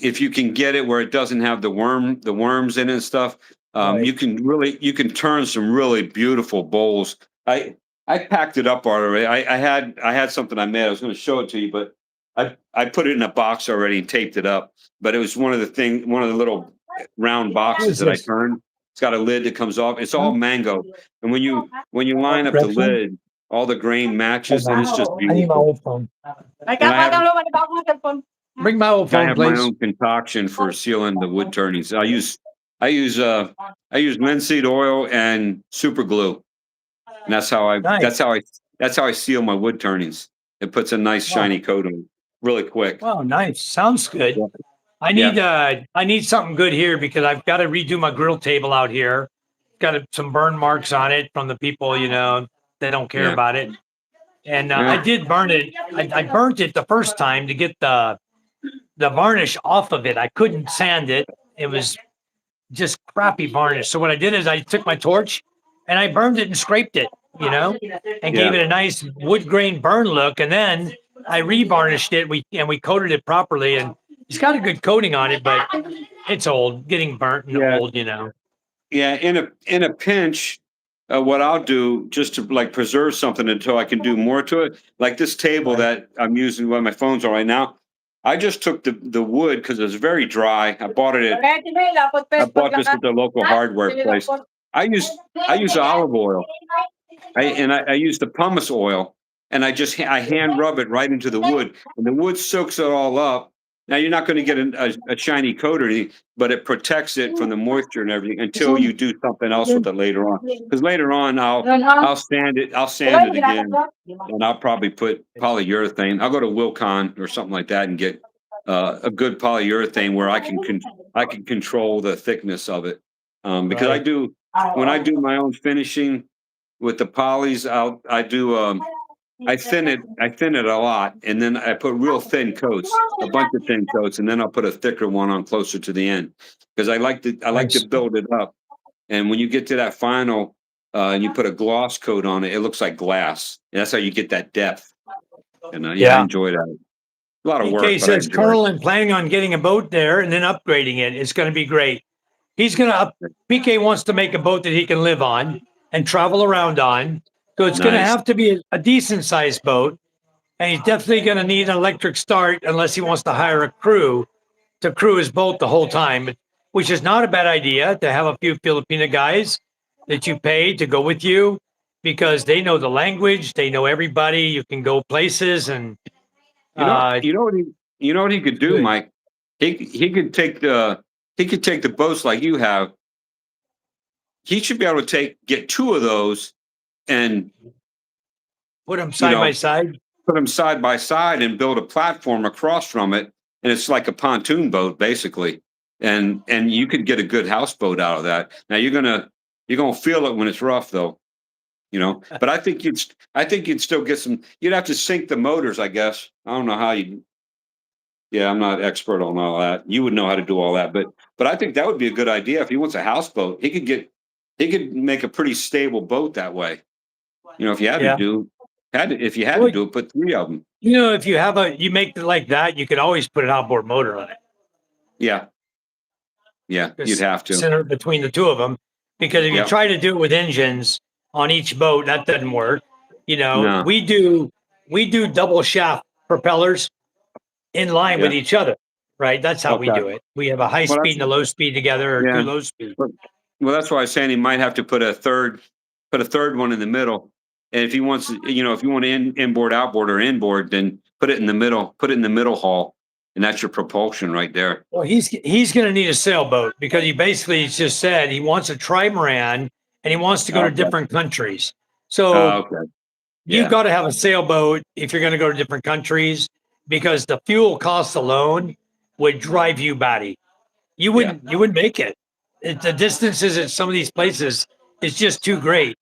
if you can get it where it doesn't have the worms in it and stuff, Right. you can turn some really beautiful bowls. I packed it up already. I had something I made. I was going to show it to you, but I put it in a box already and taped it up. But it was one of the little round boxes that I this? turned. It's got a lid that comes off. It's all mango, and when you line up the Red phone? lid, all the grain matches, and it's just I need my beautiful. old phone. I have- Bring my old I phone, have my please. own concoction for sealing the wood turnings. I use linseed oil and super glue. and that's how Nice. I seal my wood turnings. It puts a nice Wow. shiny coat on it really quick. Well, nice. Sounds good. Yeah. I need something good here because I've got to redo my grill table out here. Got some burn marks on it from the people, they don't care Yeah. about it. And Yeah. I did burn it. I burnt it the first time to get the varnish off of it. I couldn't sand it. It was just crappy varnish. So what I did is I took my torch and I burned it and scraped it, and gave Yeah. it a nice wood grain burn look. And then I revarnished it. We coated it properly, and it's got a good coating on it, but it's old, getting burnt and Yeah. old, Yeah, in a pinch, what I'll do just to like preserve something until I can do more to it, like this table that I'm using while my phone's on right now. I just took the wood because it was very dry. I bought this at the local hardware place. I use olive oil. I use the pumice oil, and I hand rub it right into the wood, and the wood soaks it all up. Now you're not going to get a shiny coat or anything, but it protects it from the moisture and everything until you do something else with it later on. Because later on, I'll sand it again, and I'll probably put polyurethane. I'll go to Wilcon or something like that and get a good polyurethane where I can control the thickness of it. Because Right. when I do my own finishing with the polys, I thin it a lot, and then I put real thin coats, a bunch of thin coats, and then I'll put a thicker one on closer to the end because I like to Nice. build it up. And when you get to that final, and you put a gloss coat on it, it looks like glass. And that's how you get that depth. And I Yeah. enjoy that. A lot of work, PK but I says enjoy it. Colonel and planning on getting a boat there and then upgrading it. It's going to be great. PK wants to make a boat that he can live on and travel around on. So it's going to Nice. have to be a decent sized boat. And he's definitely going to need an electric start unless he wants to hire a crew to crew his boat the whole time, which is not a bad idea to have a few Filipino guys that you pay to go with you because they know the language, they know everybody. You can go places, and You know what he could do, good. Mike? He could take the boats like you have. He should be able to get two of those and Put them side by side. put them side by side and build a platform across from it, and it's like a pontoon boat basically. And you could get a good houseboat out of that. Now you're gonna feel it when it's rough though, But I think you'd still get some. You'd have to sink the motors, I guess. I don't know how you. Yeah, I'm not expert on all that. You would know how to do all that, but I think that would be a good idea if he wants a houseboat. He could make a pretty stable boat that way. If you had Yeah. to do if you had Well, to do it, put three of them. If you make it like that, you could always put an outboard motor on it. Yeah. Yeah, you'd have to. Center between the two of them, because if you Yep. try to do it with engines on each boat, that doesn't work. No. We do double shaft propellers in line with Yeah. each other, right? That's how we Okay. do it. We have a high Well, speed and a low speed together, or Yeah. two low speed. Well, that's why I was saying he might have to put a third one in the middle. And if he wants, if you want to inboard, outboard, or inboard, then put it in the middle. Put it in the middle hull, and that's your propulsion right there. Well, he's going to need a sailboat because he basically just said he wants a trimaran and he wants to go to Okay. different countries. So Okay. you've Yeah. got to have a sailboat if you're going to go to different countries, because the fuel costs alone would drive you batty. You wouldn't make it. The distances at some of these places is just too great,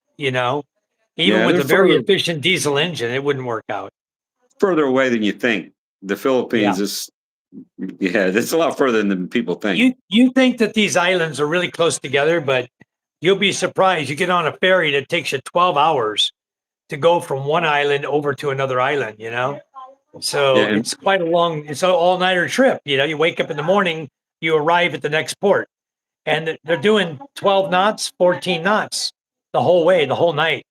Even Yeah, with they're a very further- efficient diesel engine, it wouldn't work out. Further away than you think. The Philippines it's a lot further than people think. You think that these islands are really close together, but you'll be surprised. You get on a ferry that takes you 12 hours to go from one island over to another island, So Yeah, and- it's quite it's an all-nighter trip. You wake up in the morning, you arrive at the next port, and they're doing 12 knots, 14 knots the whole way, the whole night.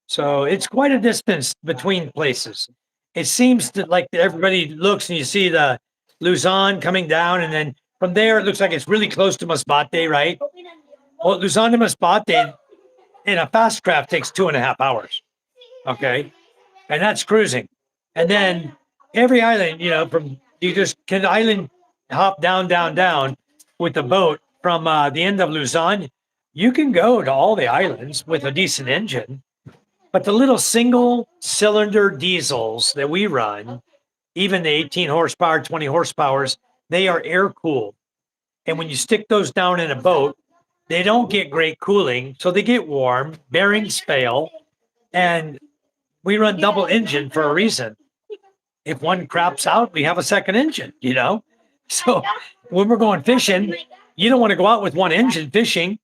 So it's quite a distance between places. It seems that like everybody looks and you see the Luzon coming down, and then from there it looks like it's really close to Masbate, right? Well, Luzon to Masbate in a fast craft takes 2.5 hours. Okay. And that's cruising. And then every island, you just can island hop down with the boat from the end of Luzon. You can go to all the islands with a decent engine But the little single cylinder diesels that we run, even the 18 horsepower, 20 horsepowers, they are air cooled. And when you stick those down in a boat, they don't get great cooling. So they get warm, bearings fail. And we run double engine for a reason. If one craps out, we have a second engine, you know? So when we're going fishing, you don't want to go out with one engine fishing.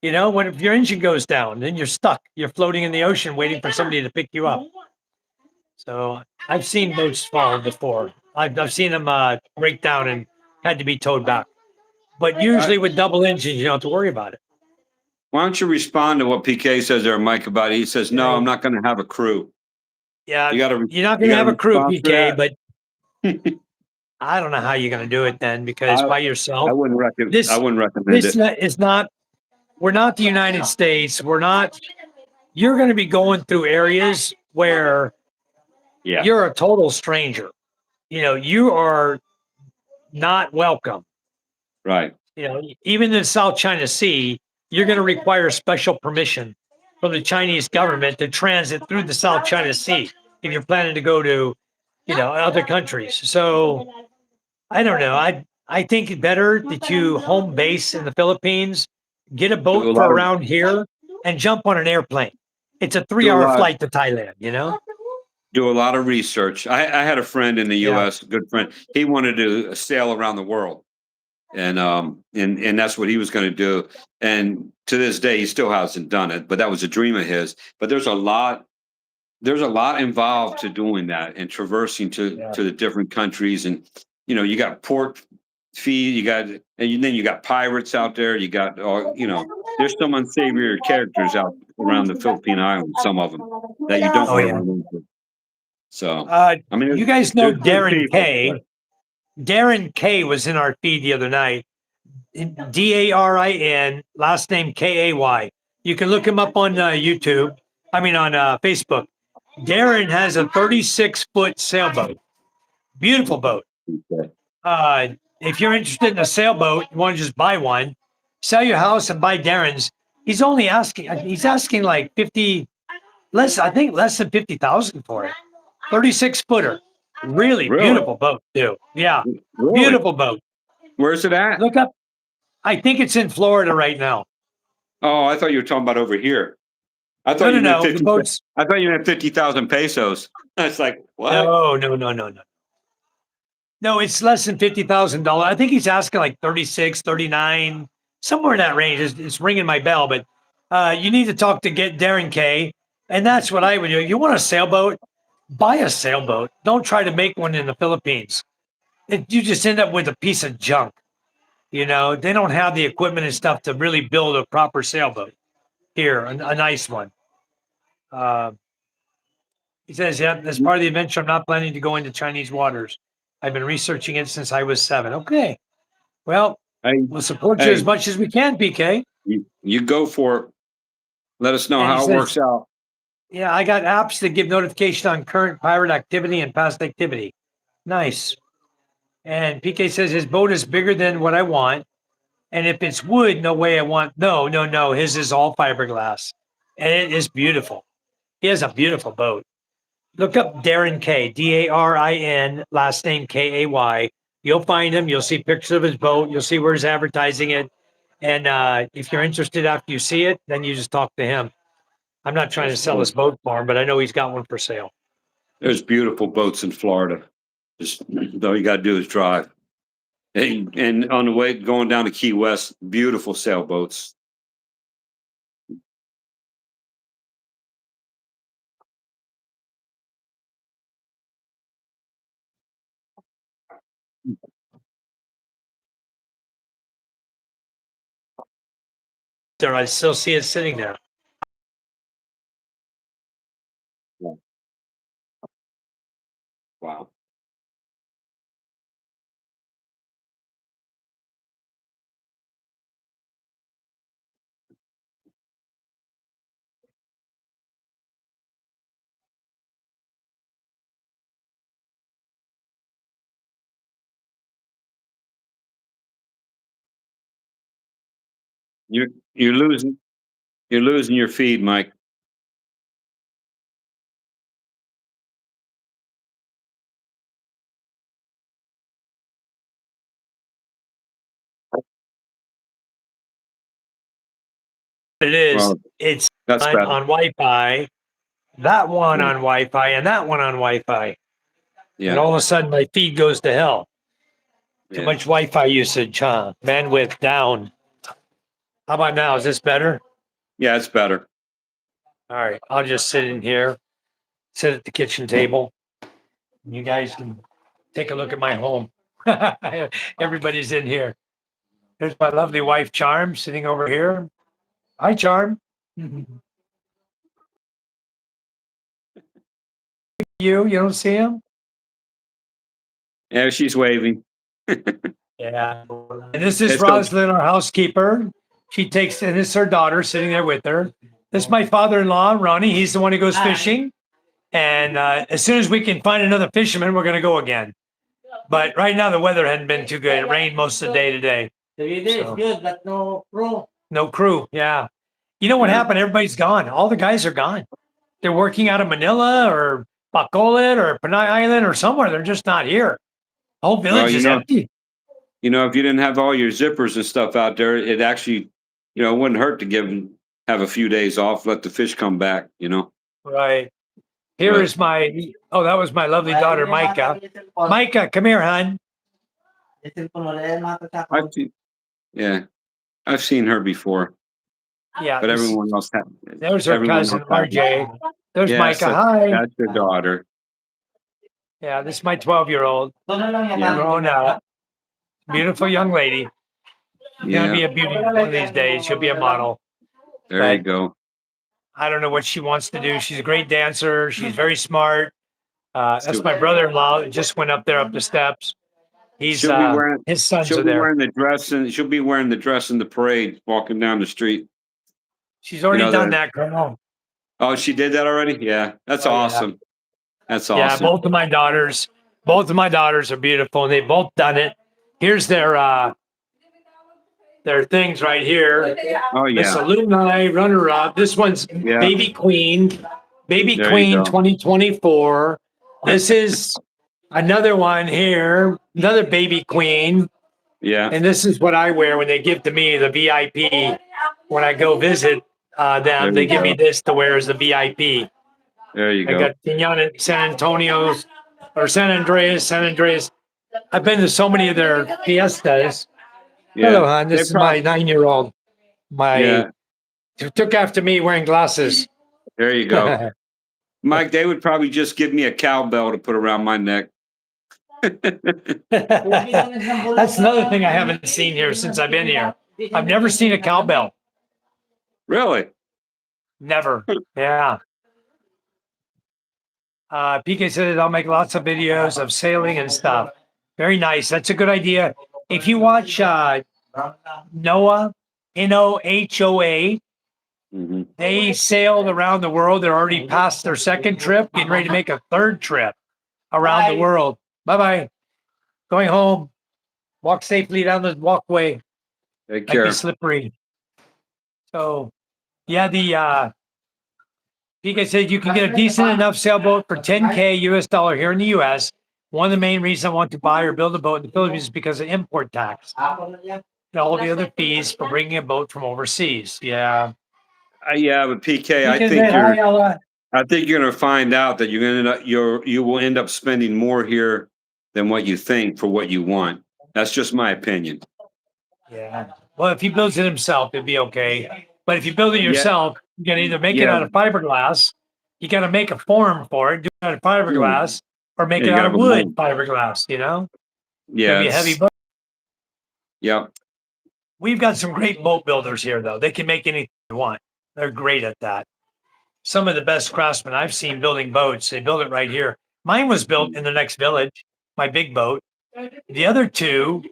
You know, when if your engine goes down, then you're stuck. You're floating in the ocean waiting for somebody to pick you up. So I've seen boats fall before. I've seen them break down and had to be towed back. But usually with double engines, you don't have to worry about it. Why don't you respond to what PK says there, Mike, about it? He says, no, I'm not going to have a crew. Yeah, You gotta, you're not going to have a crew, respond to PK, that. but I don't know how you're going to do it then because by yourself, I wouldn't recommend this it. is not, we're not the United States. We're not, you're going to be going through areas where Yeah. you're a total stranger. You know, you are not welcome. Right. You know, even in South China Sea, you're going to require special permission from the Chinese government to transit through the South China Sea if you're planning to go to, you know, other countries. So I don't know. I think it better that you home base in the Philippines, get a boat for around here, and jump on an airplane. It's a 3-hour flight to Thailand. You know, do a lot of research. I had a friend in the Yeah. U.S., a good friend. He wanted to sail around the world, and that's what he was going to do. And to this day, he still hasn't done it, but that was a dream of his. But there's a lot involved to doing that and traversing to the different countries. And you got port fee, you got, and then you got pirates out there. You got all, there's some unsavory characters out around the Philippine Islands, some of them that you don't want to run into. So I mean, you guys know there's good Darren people, K. but Darren K was in our feed the other night. Darin, last name Kay. You can look him up on YouTube. I mean, on Facebook. Darren has a 36-foot sailboat. Beautiful boat. If you're interested in a sailboat, you want to just buy one, sell your house and buy Darren's. He's asking like 50, I think less than 50,000 for it. 36 footer. Really beautiful boat too. Yeah. Really? Beautiful boat. Where's it at? Look up. I think it's in Florida right now. Oh, I thought you were talking about over here. I thought you meant 50. The boat's, I thought you meant 50,000 pesos. It's like, what? no. No, it's less than $50,000. I think he's asking like 36, 39, somewhere in that range. It's ringing my bell, but you need to talk to get Darren K. And that's what I would do. You want a sailboat? Buy a sailboat. Don't try to make one in the Philippines. You just end up with a piece of junk. You know, they don't have the equipment and stuff to really build a proper sailboat. Here, a nice one. He says, yeah, as part of the adventure, I'm not planning to go into Chinese waters. I've been researching it since I was 7. Okay. Well, we'll support you as much as we can, PK. You go for it. Let us know how it works out. Yeah, I got apps that give notification on current pirate activity and past activity. Nice. And PK says his boat is bigger than what I want. And if it's wood, no way I want. No. His is all fiberglass. And it is beautiful. He has a beautiful boat. Look up Darren K, Darin, last name Kay. You'll find him. You'll see pictures of his boat. You'll see where he's advertising it. And if you're interested after you see it, then you just talk to him. I'm not trying to sell his boat for him, but I know he's got one for sale. There's beautiful boats in Florida. Just all you got to do is drive. And on the way going down to Key West, beautiful sailboats. There, I still see it sitting there. Wow. You're losing your feed, Mike. it is. Well, It's that's on, better. on Wi-Fi, that one Yeah. on Wi-Fi, and that one on Wi-Fi. And Yeah. all of a sudden, my feed goes to hell. Too Yeah. much Wi-Fi usage, huh? Bandwidth down. How about now? Is this better? Yeah, it's better. All right. I'll just sit in here, sit at the kitchen table. You guys can take a look at my home. Everybody's in here. There's my lovely wife, Charm, sitting over here. Hi, Charm. You don't see him? Yeah, she's waving. Yeah. And this is It's okay. Rosalind, our housekeeper. She takes, and this is her daughter sitting there with her. This is my father-in-law, Ronnie. He's the one who goes fishing. And as soon as we can find another fisherman, we're going to go again. But right now, the weather hadn't been too good. It rained most of the day today. 3 days, So- good, but no crew. No crew. Yeah. You know what Yeah. happened? Everybody's gone. All the guys are gone. They're working out of Manila or Bacolod or Panay Island or somewhere. They're just not here. The whole village you is know- empty. You know, if you didn't have all your zippers and stuff out there, it actually, you know, it wouldn't hurt to have a few days off, let the fish come back, you know. Right. Here Right. is that was my lovely daughter, Micah. Micah, come here, hon. Yeah, I've seen her before, Yeah. but everyone else had. There's her everyone cousin, else had- RJ. There's Yes, Micah. Hi. That's your daughter. Yeah, this is my 12-year-old. Grown up. Beautiful young lady. Gonna Yeah, be a beauty one of these days. She'll be a model. there you go. I don't know what she wants to do. She's a great dancer. She's very smart. That's my brother-in-law that just went up there up the steps. He's She'll be wearing. his sons She'll are be there. wearing the dress, and she'll be wearing the dress in the parade, walking down the street. She's already know, done the- that, Colonel. Oh, she did that already. Yeah, that's Oh, yeah. awesome. That's Yeah, awesome. both of my daughters are beautiful, and they've both done it. Here's their things right here. Oh This yeah, alumni runner-up. This one's Yeah. Baby Queen There you 2024. This is another one here, another Baby Queen. yeah. And this is what I wear when they give to me, the VIP. When I go visit them, There they you give me go. this to wear as the VIP. There you I go. got Piñon at San Antonio's or San Andreas. I've been to so many of their fiestas. Hello, hon. This is my 9-year-old. Yeah, Who took after me wearing glasses. there you go. Mike, they would probably just give me a cowbell to put around my neck. That's another thing I haven't seen here since I've been here. I've never seen a cowbell. Really? Never. Yeah. PK said I'll make lots of videos of sailing and stuff. Very nice. That's a good idea. If you watch NOAA, NOHOA, Mhm. they sailed around the world. They're already past their second trip, getting ready to make a third trip around the world. Bye-bye. Going home. Walk safely down the walkway. Take Might care. be slippery. So, yeah, PK said you can get a decent enough sailboat for $10K US dollar here in the US. One of the main reasons I want to buy or build a boat in the Philippines is because of import tax and all the other fees for bringing a boat from overseas. Yeah. Yeah, but PK, I PK think said, "Hi, Ella." I think you're going to find out that you will end up spending more here than what you think for what you want. That's just my opinion. Yeah. Well, if he builds it himself, it'd be okay. But if you build it yourself, you can either make it Yeah. out of fiberglass. You got to make a form for it, do it out of fiberglass, or make Yeah, it you out of gotta wood mold. fiberglass. You know, Yeah. it'd be a heavy boat. Yep. We've got some great boat builders here, though. They can make anything you want. They're great at that. Some of the best craftsmen I've seen building boats, they build it right here. Mine was built in the next village, my big boat. The other two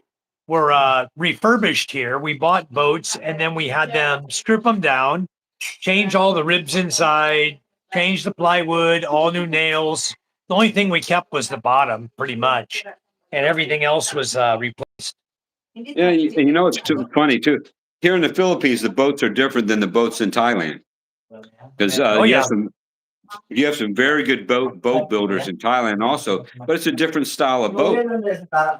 were refurbished here. We bought boats and then we had them strip them down, change all the ribs inside, change the plywood, all new nails. The only thing we kept was the bottom, pretty much, and everything else was replaced. Yeah, you know it's too funny too. Here in the Philippines, the boats are different than the boats in Thailand because Oh, yeah. you have some very good boat builders in Thailand also, but it's a different style of boat.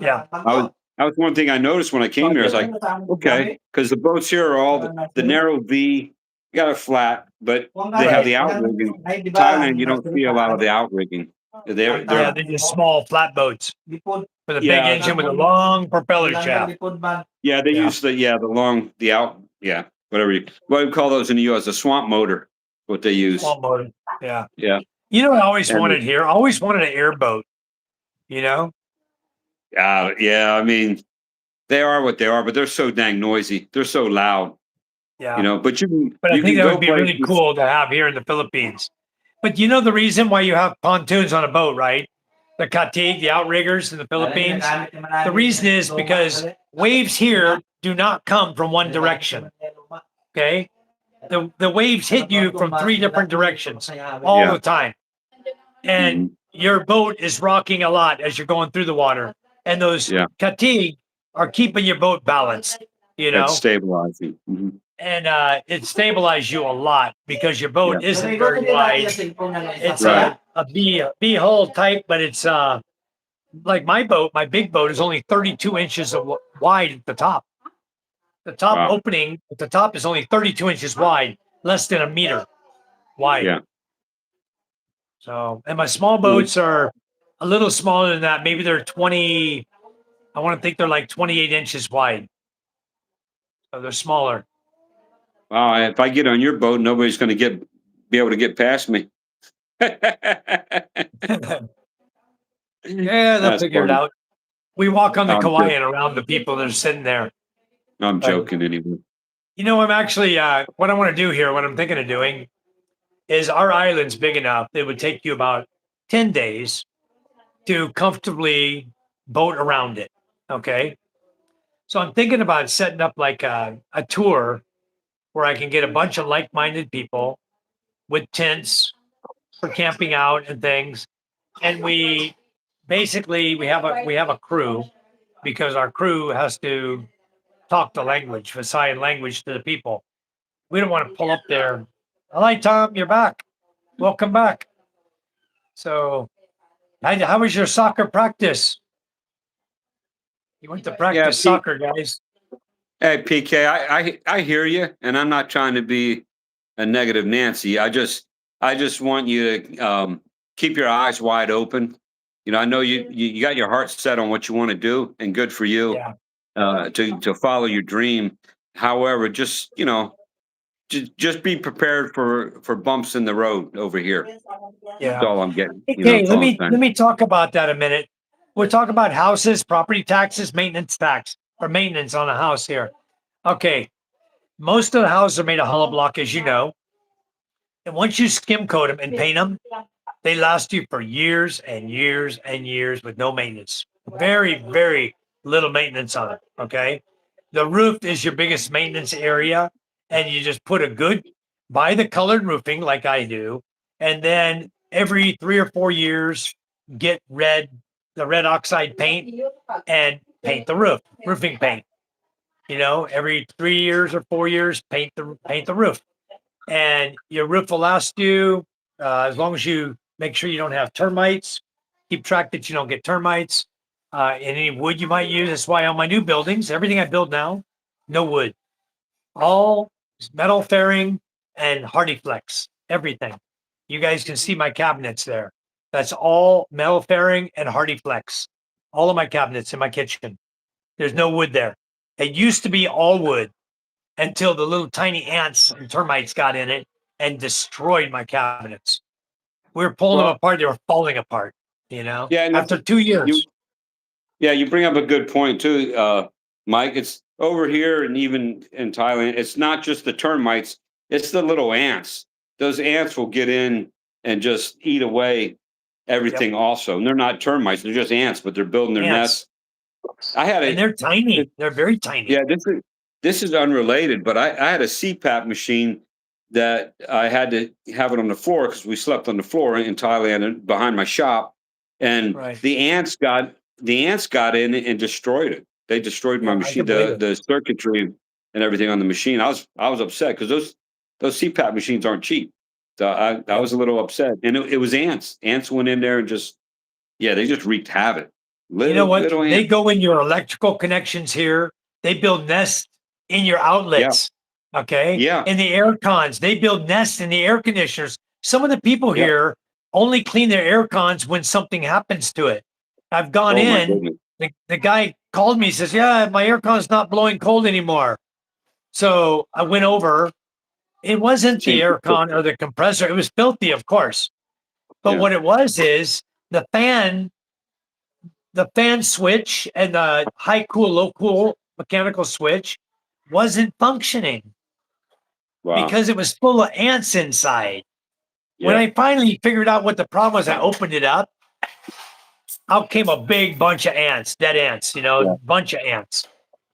Yeah. That was one thing I noticed when I came here. I was like, okay, because the boats here are all the narrow V got a flat, but Kung they have the Right. outrigging. Ay, di ba, Thailand, you don't see a lot of the outrigging. Yeah, They're they're just small flatboats Lipod. with a big Yeah. engine with a long propeller Ilang shaft. lipod man. yeah, they Yeah. use whatever what do you call those in the US, a swamp motor, what they use. Small motor. Yeah. Yeah. You know what I always And wanted here? I always wanted an airboat, you know? yeah, I mean, they are what they are, but they're so dang noisy. They're so loud, Yeah. but But I you think can that go would be really places. cool to have here in the Philippines. But you know the reason why you have pontoons on a boat, right? The katig, the outriggers in the Philippines. The reason is because waves here do not come from one direction. Okay. The waves hit you from three different directions all Yeah. the time. And Mhm. your boat is rocking a lot as you're going through the water. And those Yeah. katig are keeping your boat balanced, you That's know? stabilizing. Mhm. And it stabilizes you a lot because your boat Yeah. isn't very wide. It's Right. a B hull type, but it's like my boat, my big boat is only 32 inches wide at the top. The top Wow. opening at the top is only 32 inches wide, less than a meter wide. Yeah. So, and my small boats are a little smaller than that. Maybe they're 20, I want to think they're like 28 inches wide. So they're smaller. Wow. If I get on your boat, nobody's going to be able to get past me. Yeah, they'll That's figure it funny. out. We walk on the I'm Kauai joking. and around the people that are sitting there. I'm But, joking anyway. you know, I'm actually, what I want to do here, what I'm thinking of doing is our island's big enough. It would take you about 10 days to comfortably boat around it. Okay. So I'm thinking about setting up like a tour where I can get a bunch of like minded people with tents for camping out and things. And we basically we have a crew because our crew has to talk the language, Visayan language to the people. We don't want to pull up there. Hi, Tom, you're back. Welcome back. So, how was your soccer practice? You went to Yeah, practice soccer, guys. Hey, PK, I hear you, and I'm not trying to be a negative Nancy. I just want you to keep your eyes wide open. You know, I know you got your heart set on what you want to do, and good for you Yeah, to follow your dream. However, just just be prepared for bumps in the road over here. That's yeah. all I'm getting. You know, Okay, that's all I'm let saying. me talk about that a minute. We'll talk about houses, property taxes, maintenance tax, or maintenance on a house here. Okay, most of the houses are made of hollow block, as you know. And once you skim coat them and paint them, they last you for years and years and years with no maintenance. Very, very little maintenance on it. Okay. The roof is your biggest maintenance area. And you just put a good, buy the colored roofing like I do. And then every 3 or 4 years, get the red oxide paint and paint the roof, roofing paint. You know, every 3 years or 4 years, paint the roof and your roof will last you as long as you make sure you don't have termites. Keep track that you don't get termites. And any wood you might use. That's why on my new buildings, everything I build now, no wood, all metal fairing and hardy flex. Everything. You guys can see my cabinets there. That's all metal fairing and hardy flex. All of my cabinets in my kitchen. There's no wood there. It used to be all wood until the little tiny ants and termites got in it and destroyed my cabinets. We were pulling them Well, apart; they were falling apart. You know, yeah, and after 2 years. you bring up a good point too, Mike. It's over here and even in Thailand. It's not just the termites; it's the little ants. Those ants will get in and just eat away Yep, everything. Also, and they're not termites; they're just ants, but they're building their ants, nests. I had and a they're tiny. They're very tiny. yeah. This is unrelated, but I had a CPAP machine that I had to have it on the floor because we slept on the floor in Thailand and behind my shop, and Right? the ants got in and destroyed it. They destroyed my Yeah, I machine, can believe it. the circuitry and everything on the machine. I was upset because those CPAP machines aren't cheap. So I Yep. was a little upset, and it was ants. Ants went in there and they just wreaked havoc. You know what? Little They ants. go in your electrical connections here. They build nests in your Yeah, outlets. Okay. Yeah. And the air cons, they build nests in the air conditioners. Some of the people Yep. here only clean their air cons when something happens to it. I've gone Oh my in, goodness. the guy called me, says, yeah, my air con's not blowing cold anymore. So I went over. It wasn't the Change air the con or the compressor. It was filthy, of course. But Yeah. what it was is the fan switch and the high cool, low cool mechanical switch wasn't functioning Wow. because it was full of ants inside. When Yeah. I finally figured out what the problem was, I opened it up. Out came a big bunch of ants, dead ants, Yeah. bunch of ants.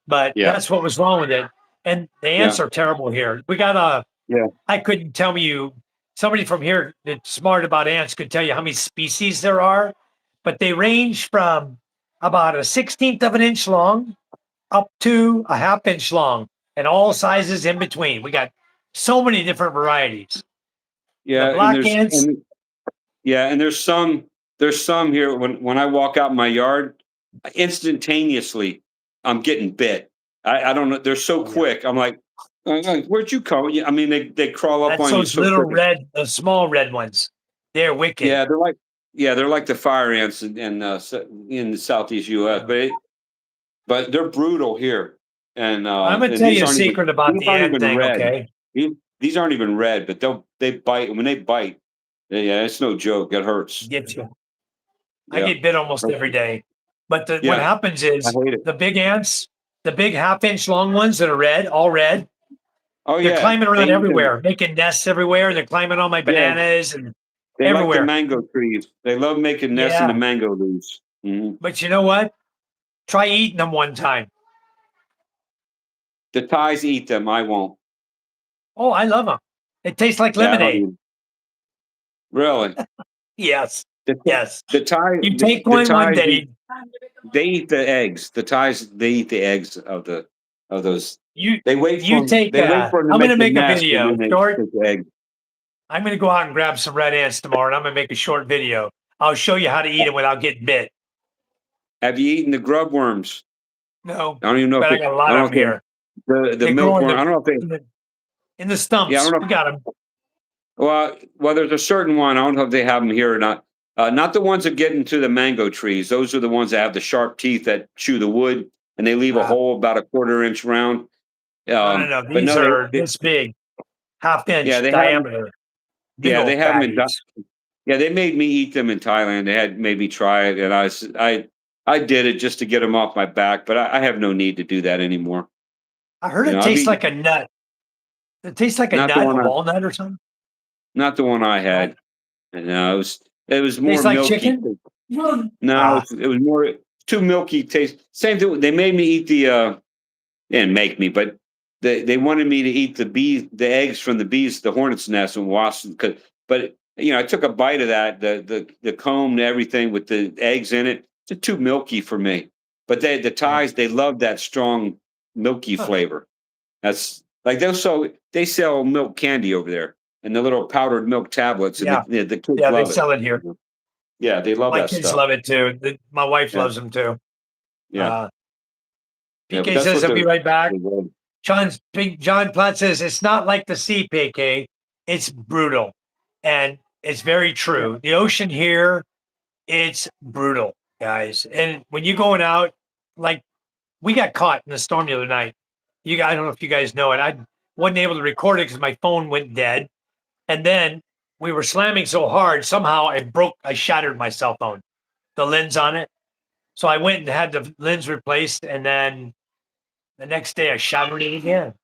But Yeah. that's what was wrong with it. And the ants Yeah. are terrible here. We got Yeah. I couldn't tell you, somebody from here that's smart about ants could tell you how many species there are, but they range from about a 16th of an inch long up to a half inch long and all sizes in between. We got so many different varieties. The Yeah. black ants, And there's some here when I walk out in my yard, instantaneously I'm getting bit. I don't know. They're so quick. I'm like, where'd you come? Yeah, I mean, they crawl up that's on you those so little quick. red, the small red ones. They're wicked. They're like the fire ants in the southeast U.S. But they're brutal here. And I'm gonna and tell you a secret about these the aren't ant even thing, red. okay? These aren't even red, but they bite. When they bite, yeah, it's no joke. It hurts. Get you. I Yeah. get bit almost every day. But what Yeah. happens I is hate it. the big ants, the big half-inch long ones that are red, all red, Oh they're yeah. climbing They around eat them. everywhere, making nests everywhere. They're climbing on my Yeah. bananas and They like the everywhere. mango trees. They love making nests in the Yeah. mango leaves. Mhm. But you know what? Try eating them one time. The Thais eat them. I won't. Oh, I love them. It tastes like Yeah, I don't lemonade. even. Really? Yes. The, Yes. the Thai, You take the one Thais day. they eat the eggs. The Thais, they eat the eggs of those. You They wait for you them. take They wait for them to I'm make gonna the make a nest, and video then they short. take the egg. I'm gonna go out and grab some red ants tomorrow and I'm gonna make a short video. I'll show you how to eat them without getting bit. Have you eaten the grub worms? No, I don't even know but if I got a I lot don't of them know if here. the They grow milkworm. I don't know if they. in the Yeah, I stumps. don't We know. got them. Well, there's a certain one. I don't know if they have them here or not. Not the ones that get into the mango trees. Those are the ones that have the sharp teeth that chew the wood, and they leave a hole about a quarter-inch round. No. But These no, are this big, half yeah, inch they have them. diameter, big Yeah, they old have them in. fatties. Yeah, they made me eat them in Thailand. They had made me try it, and I did it just to get them off my back. But I have no need to do that anymore. I heard You it know, I've tastes eaten like a nut. It tastes like a not the nut, one a I walnut or something. not the one I No, had. And it was more tastes like milky. chicken. No, Ah, it was more too milky taste. Same thing. They made me eat they didn't make me, but they wanted me to eat the eggs from the bees, the hornet's nest and wasps. But I took a bite of that, the comb and everything with the eggs in it. It's too milky for me. But the yeah. Thais, they love that strong milky Huh. flavor. That's like they sell milk candy over there and the little powdered milk tablets, and Yeah. the kids Yeah, they love it. sell it here. Yeah, they love My that kids stuff. love it too. My wife Yeah, loves them too. yeah, Uh, yeah. But PK that's says what he'll be right back. they love. John Platt says it's not like the sea, PK. It's brutal, and it's very Yeah. true. The ocean here, it's brutal, guys. And when you're going out, like we got caught in the storm the other night. I don't know if you guys know it. I wasn't able to record it because my phone went dead, and then we were slamming so hard. Somehow I shattered my cell phone, the lens on it. So I went and had the lens replaced, and then the next day I shattered it again.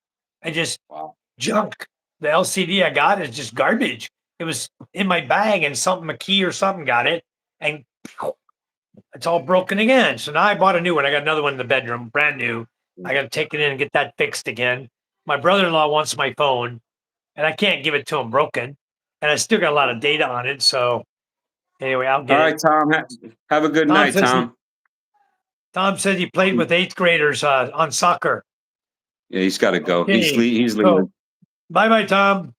I just Wow. junk. The LCD I got is just garbage. It was in my bag and a key or something got it, and it's all broken again. So now I bought a new one. I got another one in the bedroom, brand new. I got to take it in and get that fixed again. My brother-in-law wants my phone, and I can't give it to him broken. And I still got a lot of data on it. So anyway, I'll All get right, it. Tom. Have a good Tom night, says he, Tom. Tom said he played with eighth graders on soccer. Yeah, he's got to go. Okay. He's So leaving. bye, Tom.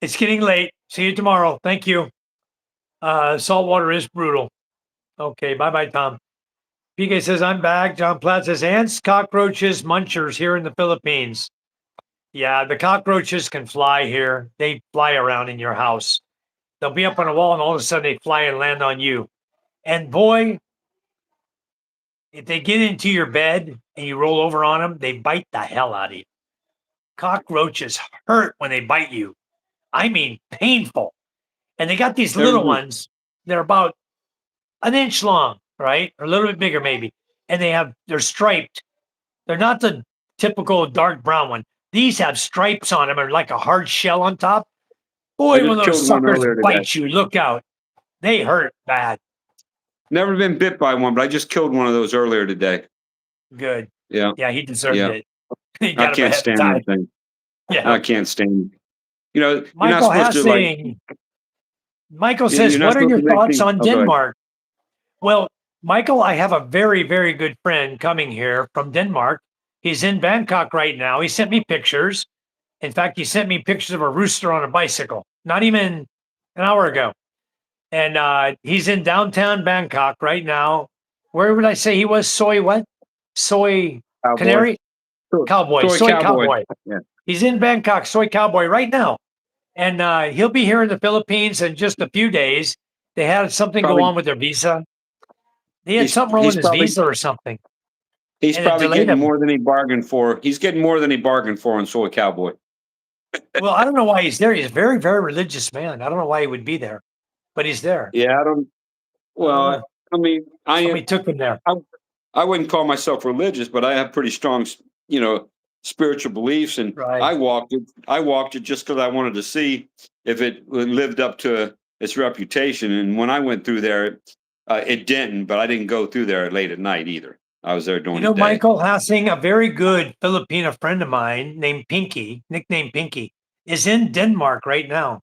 It's getting late. See you tomorrow. Thank you. Saltwater is brutal. Okay, bye, Tom. PK says, I'm back. John Platt says, ants, cockroaches, munchers here in the Philippines. Yeah, the cockroaches can fly here. They fly around in your house. They'll be up on a wall and all of a sudden they fly and land on you. And boy, if they get into your bed and you roll over on them, they bite the hell out of you. Cockroaches hurt when they bite you. I mean, painful. And they got these little ones. They're about an inch long, right? Or a little bit bigger, maybe. And they're striped. They're not the typical dark brown one. These have stripes on them, or like a hard shell on top. I Boy, when just those killed one suckers earlier today. bite you, look out. They hurt bad. Never been bit by one, but I just killed one of those earlier today. Good. Yeah. Yeah, he deserved Yeah. it. He I got him can't ahead of stand time. that thing. Yeah. I can't stand it. You know, you're not Michael supposed to like. Hassing. Michael You're says, not what are supposed your to make thoughts things- on oh, go ahead. Denmark? Well, Michael, I have a very, very good friend coming here from Denmark. He's in Bangkok right now. He sent me pictures. In fact, he sent me pictures of a rooster on a bicycle, not even an hour ago. And he's in downtown Bangkok right now. Where would I say he was? Soy what? Soy Cowboy. Canary? Cowboy. Soy cowboy. Yeah. He's in Bangkok, Soy Cowboy right now. And he'll be here in the Philippines in just a few days. They had something go on with their visa. He had something wrong with his visa or something. He's And it probably delayed getting him. more than he bargained for. He's getting more than he bargained for on Soy Cowboy. Well, I don't know why he's there. He's a very, very religious man. I don't know why he would be there, but he's there. Yeah, I don't. Well, I mean, Somebody took him there. I wouldn't call myself religious, but I have pretty strong, spiritual beliefs, and Right. I walked it. I walked it just because I wanted to see if it lived up to its reputation. And when I went through there, it didn't. But I didn't go through there late at night either. I was there during the day. Michael Hassing, a very good Filipino friend of mine named Pinky, nicknamed Pinky, is in Denmark right now.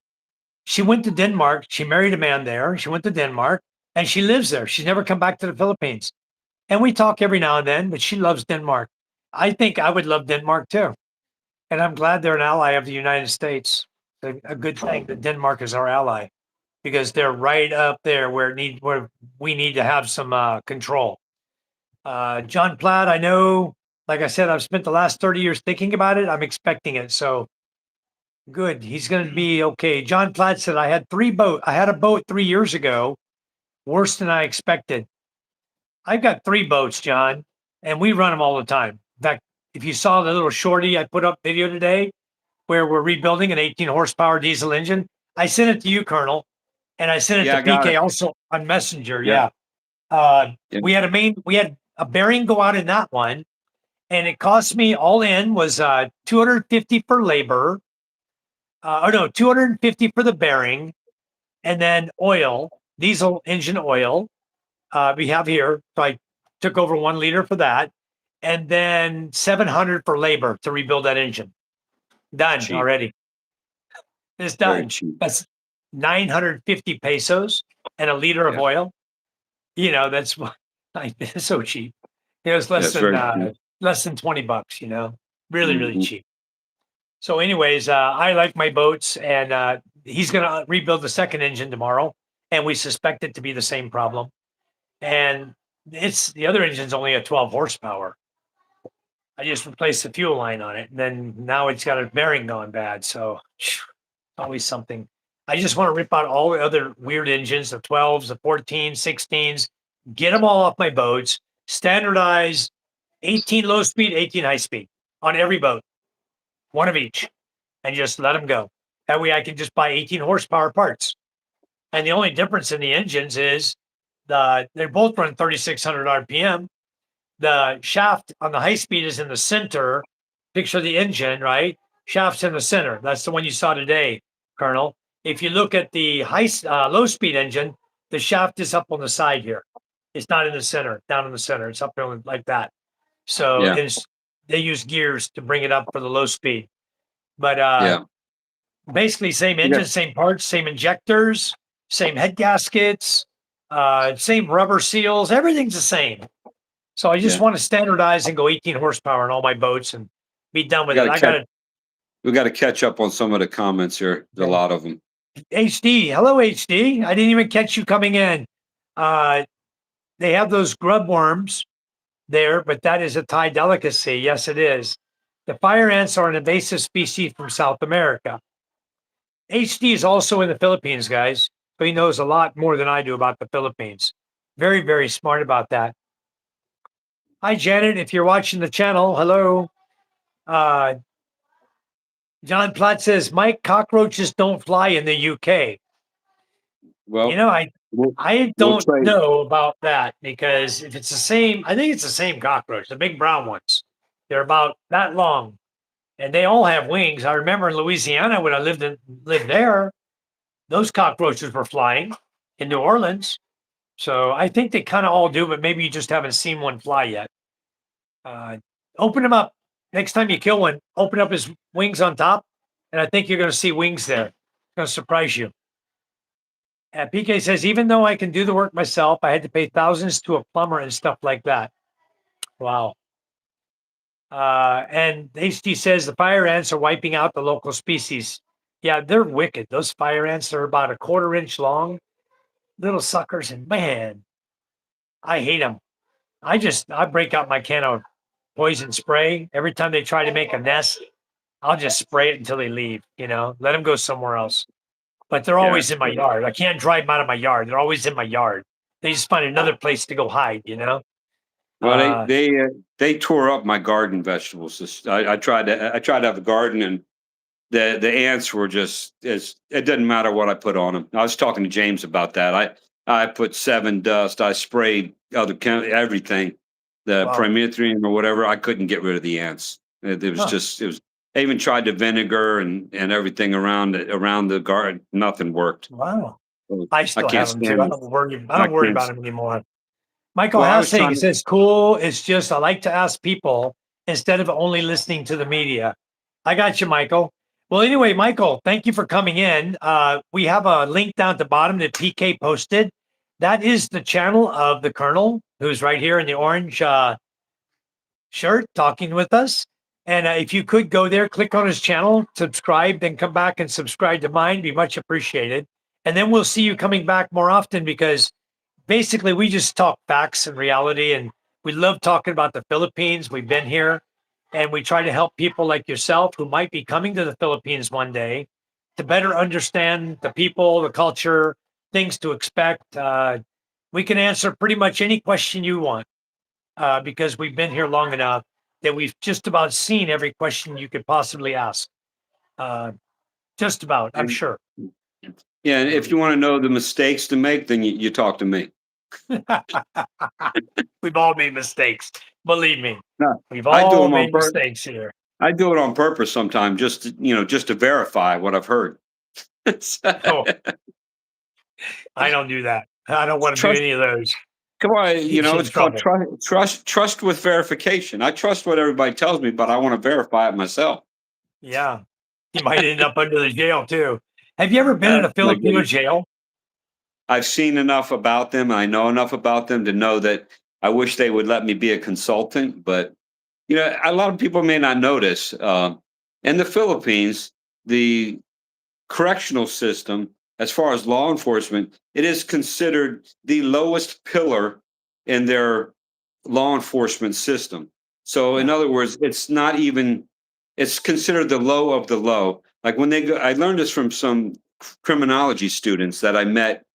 She went to Denmark. She married a man there. She went to Denmark and she lives there. She's never come back to the Philippines. And we talk every now and then, but she loves Denmark. I think I would love Denmark too. And I'm glad they're an ally of the United States. A good thing that Denmark is our ally because they're right up there where we need to have some control. John Platt, I know, like I said, I've spent the last 30 years thinking about it. I'm expecting it. So good. He's going to be okay. John Platt said, I had a boat 3 years ago, worse than I expected. I've got 3 boats, John, and we run them all the time. In fact, if you saw the little shorty I put up video today where we're rebuilding an 18 horsepower diesel engine, I sent it to you, Colonel, and I sent it to PK also on Messenger. Yeah. We had a bearing go out in that one, and it cost me all in was $250 for labor. 250 for the bearing, and then oil, diesel engine oil. We have here, so I took over 1 liter for that, and then 700 for labor to rebuild that engine. Done already. It's done. That's 950 pesos and a liter of oil. That's it's so cheap. It was less than 20 bucks. Really, really cheap. So, anyways, I like my boats, and he's going to rebuild the second engine tomorrow, and we suspect it to be the same problem. And the other engine's only a 12 horsepower. I just replaced the fuel line on it, and then now it's got a bearing gone bad. So, always something. I just want to rip out all the other weird engines, the 12s, the 14s, 16s, get them all off my boats, standardize 18 low speed, 18 high speed on every boat, 1 of each, and just let them go. That way I can just buy 18 horsepower parts. And the only difference in the engines is they both run 3,600 RPM. The shaft on the high speed is in the center. Picture the engine, right? Shaft's in the center. That's the one you saw today, Colonel. If you look at the low speed engine, the shaft is up on the side here. It's not in the center, down in the center. It's up there like that. So they use gears to bring it up for the low speed. But basically same engine, same parts, same injectors, same head gaskets, same rubber seals. Everything's the same. So I just want to standardize and go 18 horsepower on all my boats and be done with it. We got to catch up on some of the comments here. There's a lot of them. HD, hello HD. I didn't even catch you coming in. They have those grub worms there, but that is a Thai delicacy. Yes, it is. The fire ants are an invasive species from South America. HD is also in the Philippines, guys. So he knows a lot more than I do about the Philippines. Very, very smart about that. Hi, Janet. If you're watching the channel, hello. John Platt says, Mike, cockroaches don't fly in the UK. Well, I don't know about that because if it's the same, I think it's the same cockroach, the big brown ones. They're about that long and they all have wings. I remember in Louisiana when I lived there, those cockroaches were flying in New Orleans. So I think they kind of all do, but maybe you just haven't seen one fly yet. Open them up. Next time you kill one, open up his wings on top. And I think you're going to see wings there. It's going to surprise you. PK says, even though I can do the work myself, I had to pay thousands to a plumber and stuff like that. Wow. And HD says the fire ants are wiping out the local species. Yeah, they're wicked. Those fire ants are about a 1/4 inch long, little suckers. And man, I hate them. I break out my can of poison spray. Every time they try to make a nest, I'll just spray it until they leave, let them go somewhere else. But they're always in my yard. I can't drive them out of my yard. They're always in my yard. They just find another place to go hide, Well, they tore up my garden vegetables. I tried to have a garden, and the ants were just it didn't matter what I put on them. I was talking to James about that. I put 7 dust. I sprayed everything, the Prometheum or whatever. I couldn't get rid of the ants. It was. I even tried the vinegar and everything around the garden. Nothing worked. Wow. I still have them too. I don't worry about them anymore. Michael Hassing says, cool. It's just, I like to ask people instead of only listening to the media. I got you, Michael. Well, anyway, Michael, thank you for coming in. We have a link down at the bottom that PK posted. That is the channel of the Colonel, who's right here in the orange shirt talking with us. And if you could go there, click on his channel, subscribe, then come back and subscribe to mine, be much appreciated. And then we'll see you coming back more often because basically we just talk facts and reality. And we love talking about the Philippines. We've been here and we try to help people like yourself who might be coming to the Philippines one day to better understand the people, the culture, things to expect. We can answer pretty much any question you want because we've been here long enough that we've just about seen every question you could possibly ask. Just about, I'm sure. Yeah, and if you want to know the mistakes to make, then you talk to me. We've all made mistakes. Believe me. No, We've all made mistakes here. I do it on purpose sometimes just to verify what I've heard. Oh, I don't do that. I don't want to do any of those. Come on, it's called trust with verification. I trust what everybody tells me, but I want to verify it myself. Yeah. You might end up under the jail too. Have you ever been in a Filipino jail? I've seen enough about them. I know enough about them to know that I wish they would let me be a consultant. But, a lot of people may not notice. In the Philippines, the correctional system, as far as law enforcement, it is considered the lowest pillar in their law enforcement system. So in other words, it's considered the low of the low. Like when they go, I learned this from some criminology students that I met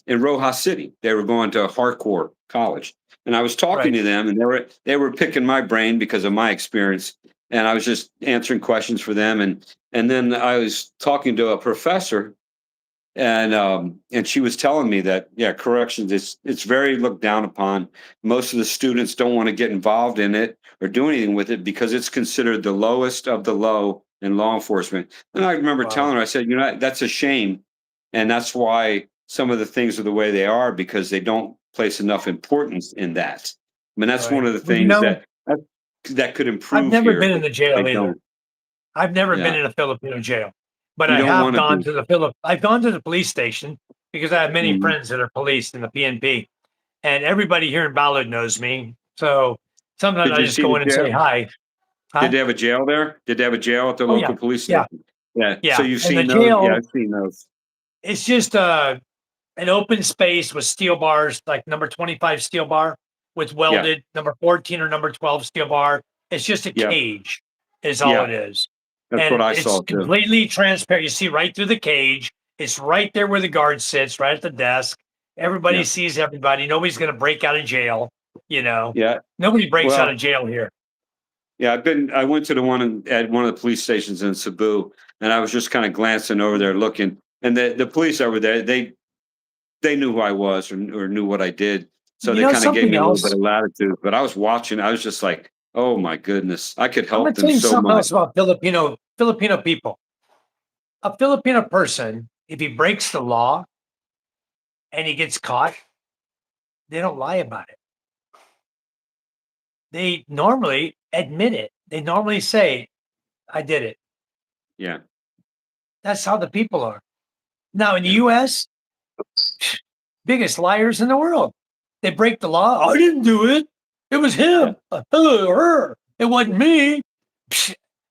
in Rojas City. They were going to Hardcore College. And I was talking to them and they were picking my brain because of my experience. And I was just answering questions for them. And then I was talking to a professor and she was telling me that, corrections, it's very looked down upon. Most of the students don't want to get involved in it or do anything with it because it's considered the lowest of the low in law enforcement. And I remember telling her, I said, that's a shame. And that's why some of the things are the way they are because they don't place enough importance in that. I mean, that's one of the things that could improve. I've never been in the jail either. I've never been in a Filipino jail, but I have gone to I've gone to the police station because I have many friends that are police in the PNP, and everybody here in Ballard knows me. So sometimes I just go in and say hi. Did they have a jail there? Did they have a jail at the local police station? Yeah. So you've seen those? Yeah, I've seen those. It's just an open space with steel bars, like number 25 steel bar with welded, number 14 or number 12 steel bar It's just a Yeah. cage, is all Yeah. it is. That's And what I it's saw too. completely transparent. You see right through the cage. It's right there where the guard sits, right at the desk. Everybody Yeah. sees everybody. Nobody's going to break out of jail. You know, Yeah. nobody breaks out Well, of jail here. yeah, I went to the one at one of the police stations in Cebu, and I was just kind of glancing over there looking, and the police over there, they knew who I was or knew what I did. So You they know kind of gave something me a little bit else? of latitude, but I was watching, I was just like, oh my goodness, I could I'm help going to them tell you so something much. else about Filipino people. A Filipino person, if he breaks the law and he gets caught, they don't lie about it. They normally admit it. They normally say, I did it. Yeah. That's how the people are. Now in the Yeah. US, biggest liars in the world. They break the law. I didn't do it. It was him. Her. It wasn't me.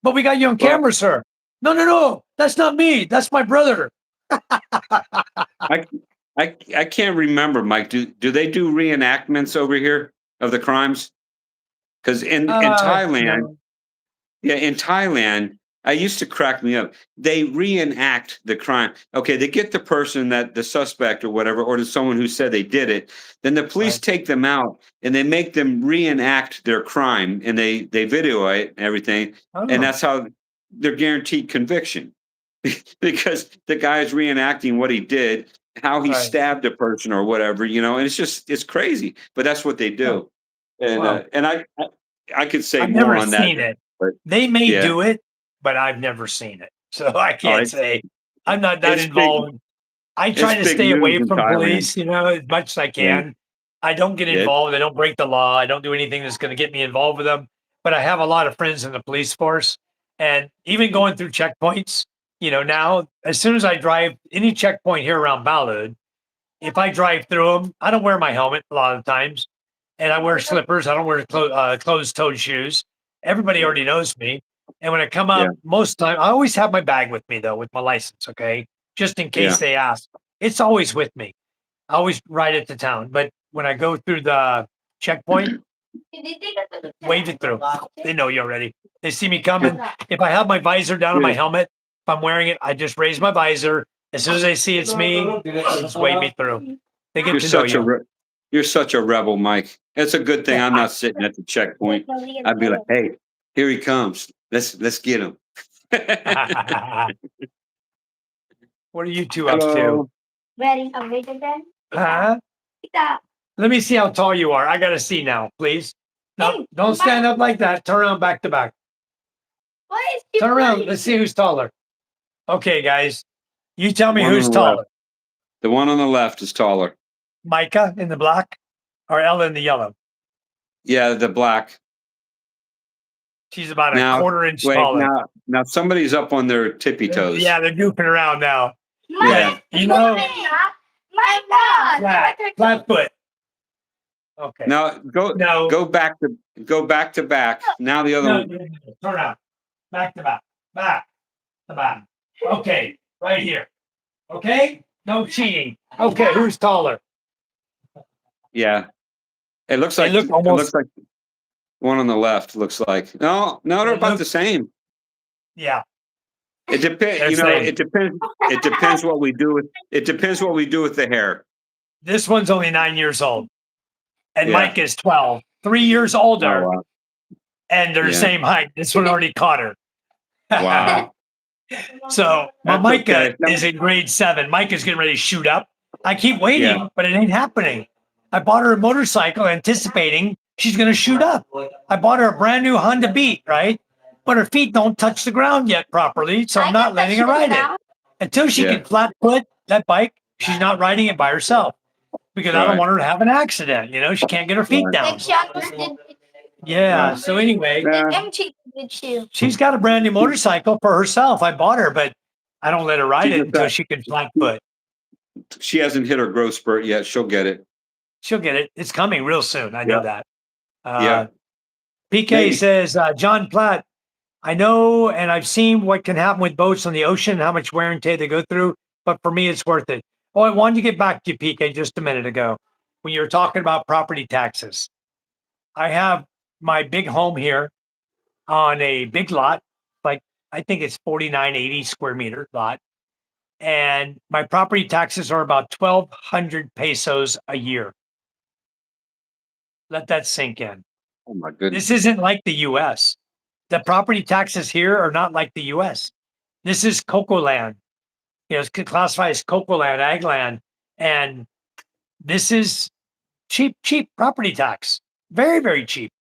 But we got you on Well, camera, sir. No. That's not me. That's my brother. I I can't remember, Mike. Do they do reenactments over here of the crimes? Because in Thailand, No. yeah, in Thailand, I used to crack me up. They reenact the crime. Okay, they get the person that the suspect or whatever, or someone who said they did it. Then the police Right. take them out and they make them reenact their crime, and they video it and everything, and Oh, that's how they're guaranteed conviction because the guy is reenacting what he did, how he right. stabbed a person or whatever, and it's crazy. But that's what they Oh, do, and wow. I could say I've more never on that, seen it. but They may yeah. do it, but I've never seen it. So I Oh, can't say. I'm not that it's big. involved. I It's try to big stay news away in from Thailand. police, as much as I Yeah, can. I don't get yeah, involved. I don't break the law. I don't do anything that's going to get me involved with them. But I have a lot of friends in the police force. And even going through checkpoints, now, as soon as I drive any checkpoint here around Balud, if I drive through them, I don't wear my helmet a lot of times. And I wear slippers. I don't wear closed-toed shoes. Everybody already knows me. And when I come yeah, up, most of the time, I always have my bag with me, though, with my license, okay? Just in case yeah. they ask. It's always with me. I always ride it to town. But when I go through the checkpoint, wave it through. They know you already. They see me coming. If I have my visor down on my You're, helmet, if I'm wearing it, I just raise my visor. As soon as they see it's me, just wave me through. They get you're to know such a you. you're such a rebel, Mike. It's a good thing I'm not sitting at the checkpoint. I'd be like, hey, here he comes. Let's get him. What are you two up to? Hello. Wearing a wig again? Huh? Ita. Let me see how tall you are. I gotta see now, please. No, don't stand up like that. Turn around back to back. Why is she Turn around. funny? Let's see who's taller. Okay, guys. You tell me One on who's the taller. left. The one on the left is taller. Micah in the black or Ella in the yellow? Yeah, the black. She's about a Now, quarter inch wait, taller. now somebody's up on their tippy toes. Yeah, they're goofing around now. Yeah. You know, My God. flat foot. Okay. Now No. go back to back. Now the other No, one. turn around. Back to back. Back to back. Okay, right here. Okay? No cheating. Okay, who's taller? Yeah. It looks They like look almost the one on the left looks like. No, they're They about look- the same. yeah. It depends, They're same. it depends what we do with the hair. This one's only 9 years old. And Yeah. Mike is 12. 3 years Oh, older. wow. And they're the Yeah. same height. This one already caught her. Wow. So my That's Micah okay. is in grade 7. Micah's getting ready to shoot up. I keep waiting, Yeah. but it ain't happening. I bought her a motorcycle anticipating she's going to shoot up. I bought her a brand new Honda Beat, right? But her feet don't touch the ground yet properly, so I'm not letting her ride it. Until she Yeah. can flat foot that bike, she's not riding it by herself because I don't Right. want her to have an accident. She can't get her feet Right. down. Like she almost did. Yeah. Right. So anyway, Yeah. I'm cheating with you. she's got a brand new motorcycle for herself. I bought her, but I don't let her ride She it just until got- she can flat foot. She hasn't hit her growth spurt yet. She'll get it. She'll get it. It's coming real soon. I know Yeah. that. Yeah. PK Maybe. says, John Platt, I know and I've seen what can happen with boats on the ocean, how much wear and tear they go through, but for me, it's worth it. Oh, I wanted to get back to you, PK, just a minute ago when you were talking about property taxes. I have my big home here on a big lot, like I think it's 4980 square meter lot. And my property taxes are about 1,200 pesos a year. Let that sink in. Oh my goodness. This isn't like the US. The property taxes here are not like the US. This is cocoa land. It's classified as cocoa land, ag land. And this is cheap property tax. Very, very cheap.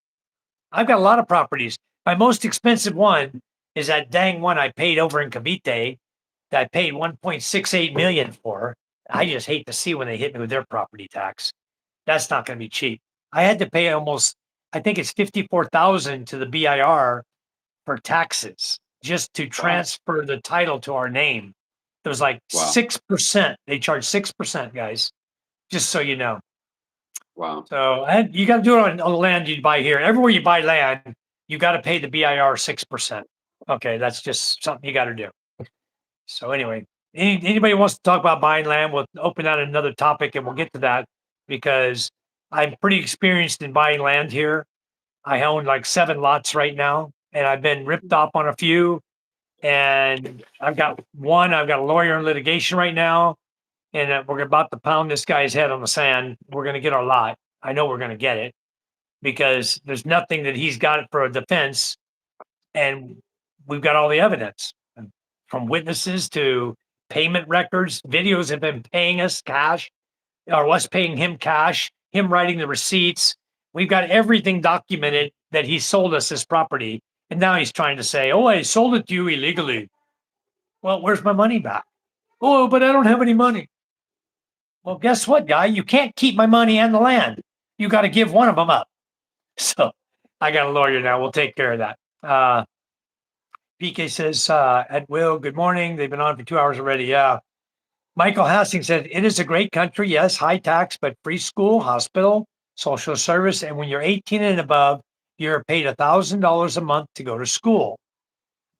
I've got a lot of properties. My most expensive one is that dang one I paid over in Cavite that I paid 1.68 million for. I just hate to see when they hit me with their property tax. That's not going to be cheap. I had to pay almost, I think it's 54,000 to the BIR for taxes just to transfer the title to our name. It was like 6%. They charge 6%, guys, just so you know. Wow. So you got to do it on the land you buy here. Everywhere you buy land, you got to pay the BIR 6%. Okay, that's just something you got to do. So anyway, anybody wants to talk about buying land, we'll open out another topic and we'll get to that because I'm pretty experienced in buying land here. I own like 7 lots right now, and I've been ripped off on a few. And I've got a lawyer in litigation right now, and we're about to pound this guy's head on the sand. We're going to get our lot. I know we're going to get it because there's nothing that he's got for a defense, and we've got all the evidence from witnesses to payment records. Videos have been paying us cash, or us paying him cash, him writing the receipts. We've got everything documented that he sold us this property. And now he's trying to say, oh, I sold it to you illegally. Well, where's my money back? Oh, but I don't have any money. Well, guess what, guy? You can't keep my money and the land. You got to give one of them up. So I got a lawyer now. We'll take care of that. PK says, at will, good morning. They've been on for 2 hours already. Yeah. Michael Hastings said, it is a great country. Yes, high tax, but free school, hospital, social service. And when you're 18 and above, you're paid $1,000 a month to go to school.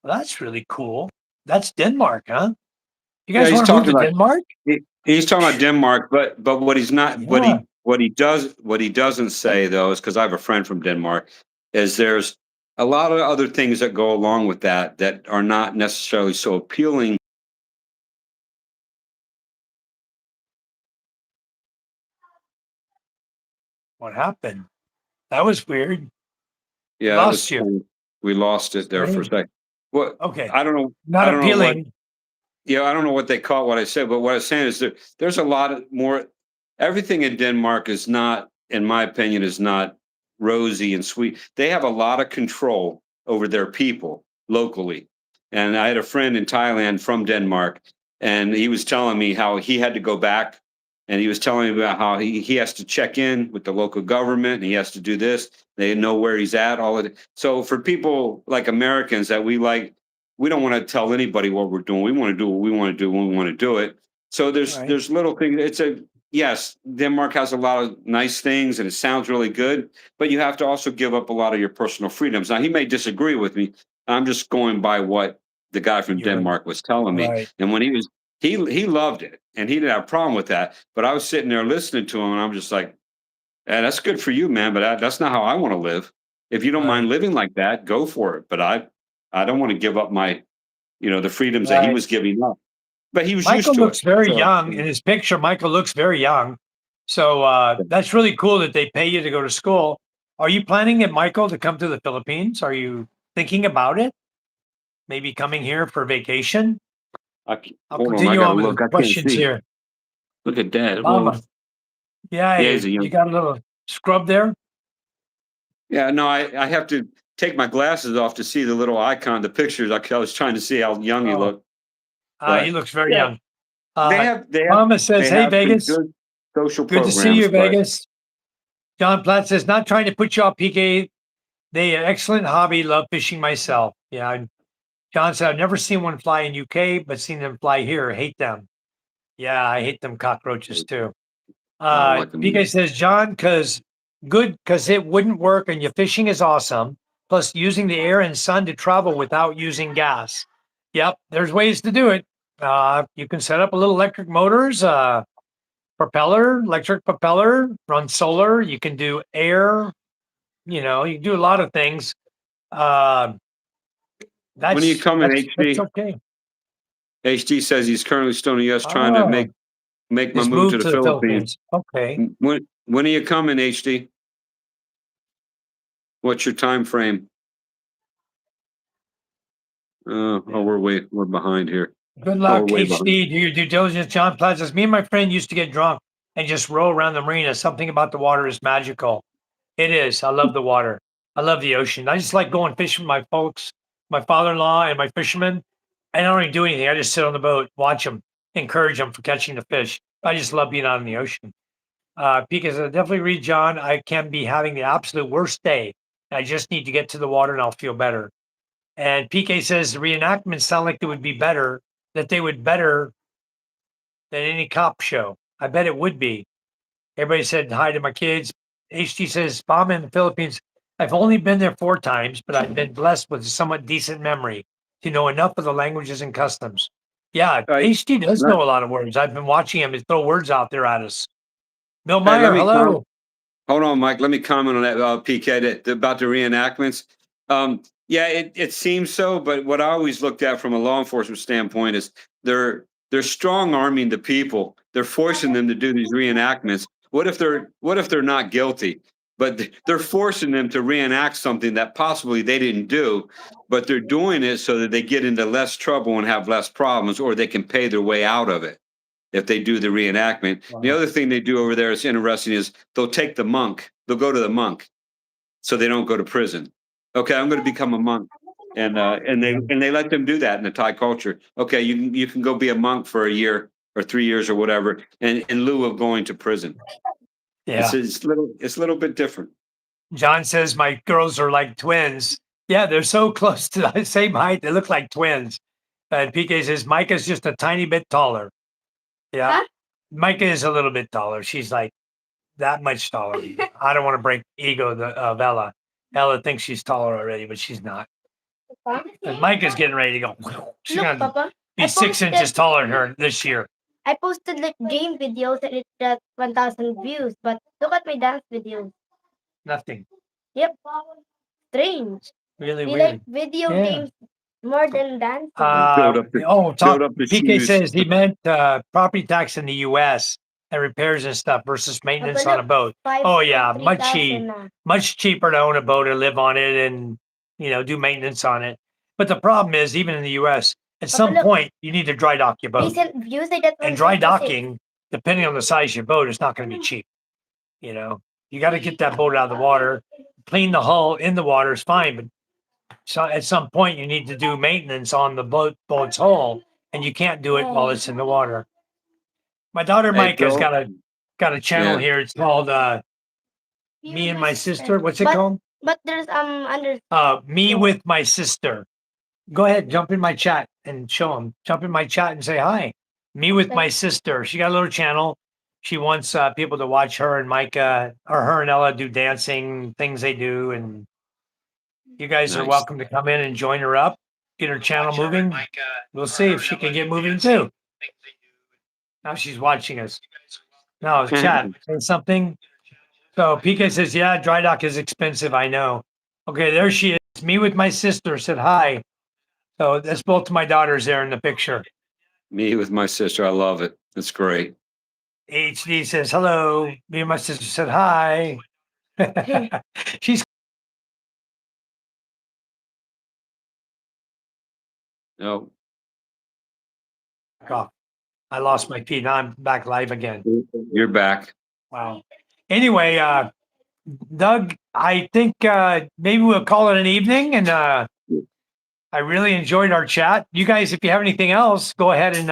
Well, that's really cool. That's Denmark, huh? You guys want to move to Denmark? He's talking about Denmark, but what he's not, what he doesn't say though, is because I have a friend from Denmark, is there's a lot of other things that go along with that are not necessarily so appealing. What happened? That was weird. Yeah, we lost it there for a second. What? Okay. I don't know. Not appealing. I don't know what they call what I said, but what I'm saying is there's a lot of more. Everything in Denmark is not, in my opinion, is not rosy and sweet. They have a lot of control over their people locally. And I had a friend in Thailand from Denmark, and he was telling me how he had to go back, and he was telling me about how he has to check in with the local government, and he has to do this. They know where he's at. All of it. So for people like Americans that we don't want to tell anybody what we're doing. We want to do what we want to do when we want to do it. So there's little things. Yes, Denmark has a lot of nice things and it sounds really good, but you have to also give up a lot of your personal freedoms. Now he may disagree with me. I'm just going by what the guy from Denmark was telling me. And when he loved it and he didn't have a problem with that. But I was sitting there listening to him and I'm just like, that's good for you, man. But that's not how I want to live. If you don't mind living like that, go for it. But I don't want to give up my, the freedoms that he was giving up. But he was Michael used to looks it. very young in his picture. Michael looks very young. So that's really cool that they pay you to go to school. Are you planning it, Michael, to come to the Philippines? Are you thinking about it? Maybe coming here for vacation? I'll continue on with the questions here. Look at that. Mama. Yeah, you got a little scrub there? Yeah, no, I have to take my glasses off to see the little icon, the pictures. I was trying to see how young he looked. He looks very young. They Mama says, hey, Vegas. Good social good to see you, Vegas. John Platt says, not trying to put you off, PK. They excellent hobby. Love fishing myself. Yeah. John said, I've never seen one fly in UK, but seen them fly here. Hate them. Yeah, I hate them cockroaches too. PK says, John, because it wouldn't work and your fishing is awesome. Plus using the air and sun to travel without using gas. Yep, there's ways to do it. You can set up a little electric motors, electric propeller, run solar. You can do air. You can do a lot of things. That's, When are you coming, that's HD? okay. HD says he's currently still in the U.S. trying to make my Just move to moved the Philippines. Okay. When are you coming, HD? What's your time frame? We're behind here. Good Oh, luck, we're way behind. HD. Do your due diligence. John Plaza says, me and my friend used to get drunk and just roll around the marina. Something about the water is magical. It is. I love the water. I love the ocean. I just like going fishing with my folks, my father-in-law and my fishermen. I don't really do anything. I just sit on the boat, watch them, encourage them for catching the fish. I just love being out in the ocean. Pika says, definitely read John. I can be having the absolute worst day. I just need to get to the water and I'll feel better. And PK says the reenactments sound like they would be better, that they would better than any cop show. I bet it would be. Everybody said hi to my kids. HT says, Bomb in the Philippines. I've only been there 4 times, but I've been blessed with a somewhat decent memory to know enough of the languages and customs. Yeah, HT does know a lot of words. I've been watching him throw words out there at us. Bill Meyer, hello. Hold on, Mike. Let me comment on that, PK, about the reenactments. Yeah, it seems so, but what I always looked at from a law enforcement standpoint is they're strong arming the people. They're forcing them to do these reenactments. What if they're not guilty? But they're forcing them to reenact something that possibly they didn't do, but they're doing it so that they get into less trouble and have less problems, or they can pay their way out of it if they do the reenactment. Wow. The other thing they do over there is interesting is they'll take the monk. They'll go to the monk so they don't go to prison. Okay, I'm going to become a monk. And they let them do that in the Thai culture. Okay, you can go be a monk for a year or 3 years or whatever, and in lieu of going to prison. Yeah. It's a little bit different. John says my girls are like twins. Yeah, they're so close to the same height. They look like twins. And PK says Micah's just a tiny bit taller. Yeah. Huh? Micah is a little bit taller. She's like that much taller. I don't want to break ego of Ella. Ella thinks she's taller already, but she's not. Micah's getting ready to go. She's gonna be 6 inches taller than her this year. I posted like game videos and it got 1,000 views, but look at my dance videos. Nothing. Yep. Strange. Really we weird. Like video games more than dancing. PK says he meant property tax in the U.S. and repairs and stuff versus maintenance on a boat. Oh yeah, much cheaper to own a boat and live on it and do maintenance on it. But the problem is, even in the U.S., at some point you need to dry dock your boat. And dry docking, depending on the size of your boat, is not going to be cheap. You got to get that boat out of the water, clean the hull in the water is fine, but so at some point you need to do maintenance on the boat's hull, and you can't do it while it's in the water. My daughter Mike has got a channel here. It's called Me and My Sister. What's it called? But there's Me with My Sister. Go ahead, jump in my chat and show them. Jump in my chat and say hi. Me with My Sister. She got a little channel. She wants people to watch her and Micah, or her and Ella do dancing things they do, and you guys are welcome to come in and join her up, get her channel moving. We'll see if she can get moving too. Now she's watching us. No, chat, say something. So PK says, yeah, dry dock is expensive. I know. Okay, there she is. Me with My Sister said hi. So that's both of my daughters there in the picture. Me with My Sister. I love it. It's great. HD says, hello. Me and My Sister said hi. She's no. off. I lost my feed. Now I'm back live again. You're back. Wow. Anyway, Doug, I think maybe we'll call it an evening, and I really enjoyed our chat. You guys, if you have anything else, go ahead and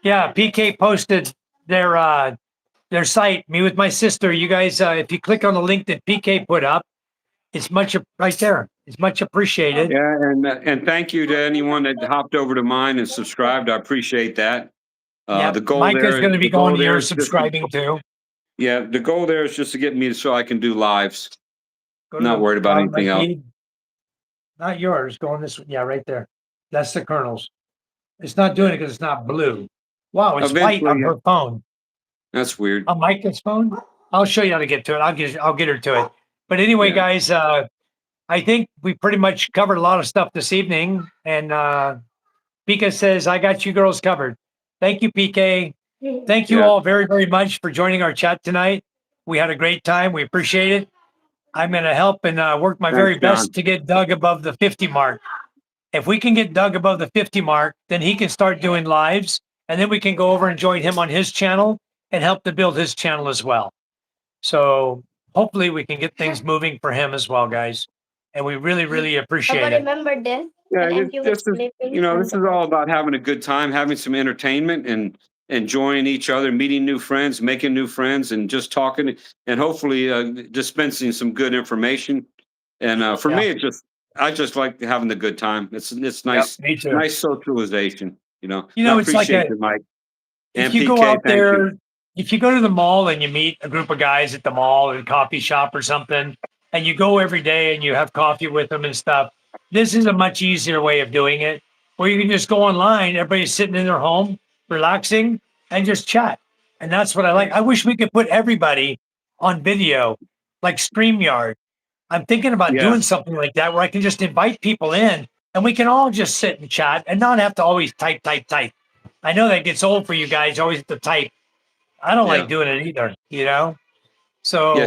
yeah, PK posted their site, Me with My Sister. You guys, if you click on the link that PK put up, it's much right there. It's much appreciated. Yeah, and thank you to anyone that hopped over to mine and subscribed. I appreciate that. The goal Micah's going to be going here subscribing too. Yeah, the goal there is just to get me so I can do lives. Not worried about anything else. Not yours. Going this way. Yeah, right there. That's the Colonel's. It's not doing it because it's not blue. Wow, it's white on her phone. That's weird. On Micah's phone? I'll show you how to get to it. I'll get her to it. But anyway, guys, I I think we pretty much covered a lot of stuff this evening. And Pika says, I got you girls covered. Thank you, PK. Thank you all very, very much for joining our chat tonight. We had a great time. We appreciate it. I'm going to help and work my very best to get Doug above the 50 mark. If we can get Doug above the 50 mark, then he can start doing lives. And then we can go over and join him on his channel and help to build his channel as well. So hopefully we can get things moving for him as well, guys. And we really, really appreciate it. Remember this? Yeah, this is all about having a good time, having some entertainment, and enjoying each other, meeting new friends, making new friends, and just talking, and hopefully dispensing some good information. And for me, I just like having the good time. It's nice, nice socialization. It's like Mike. If And you go PK, out thank there, you. if you go to the mall and you meet a group of guys at the mall or a coffee shop or something, and you go every day and you have coffee with them and stuff, this is a much easier way of doing it, where you can just go online, everybody's sitting in their home, relaxing, and just chat. And that's what I like. I wish we could put everybody on video, like StreamYard. I'm thinking about doing something like that where I can just invite people in and we can all just sit and chat and not have to always type. I know that gets old for you guys, always have to type. I don't like doing it either, So anyway,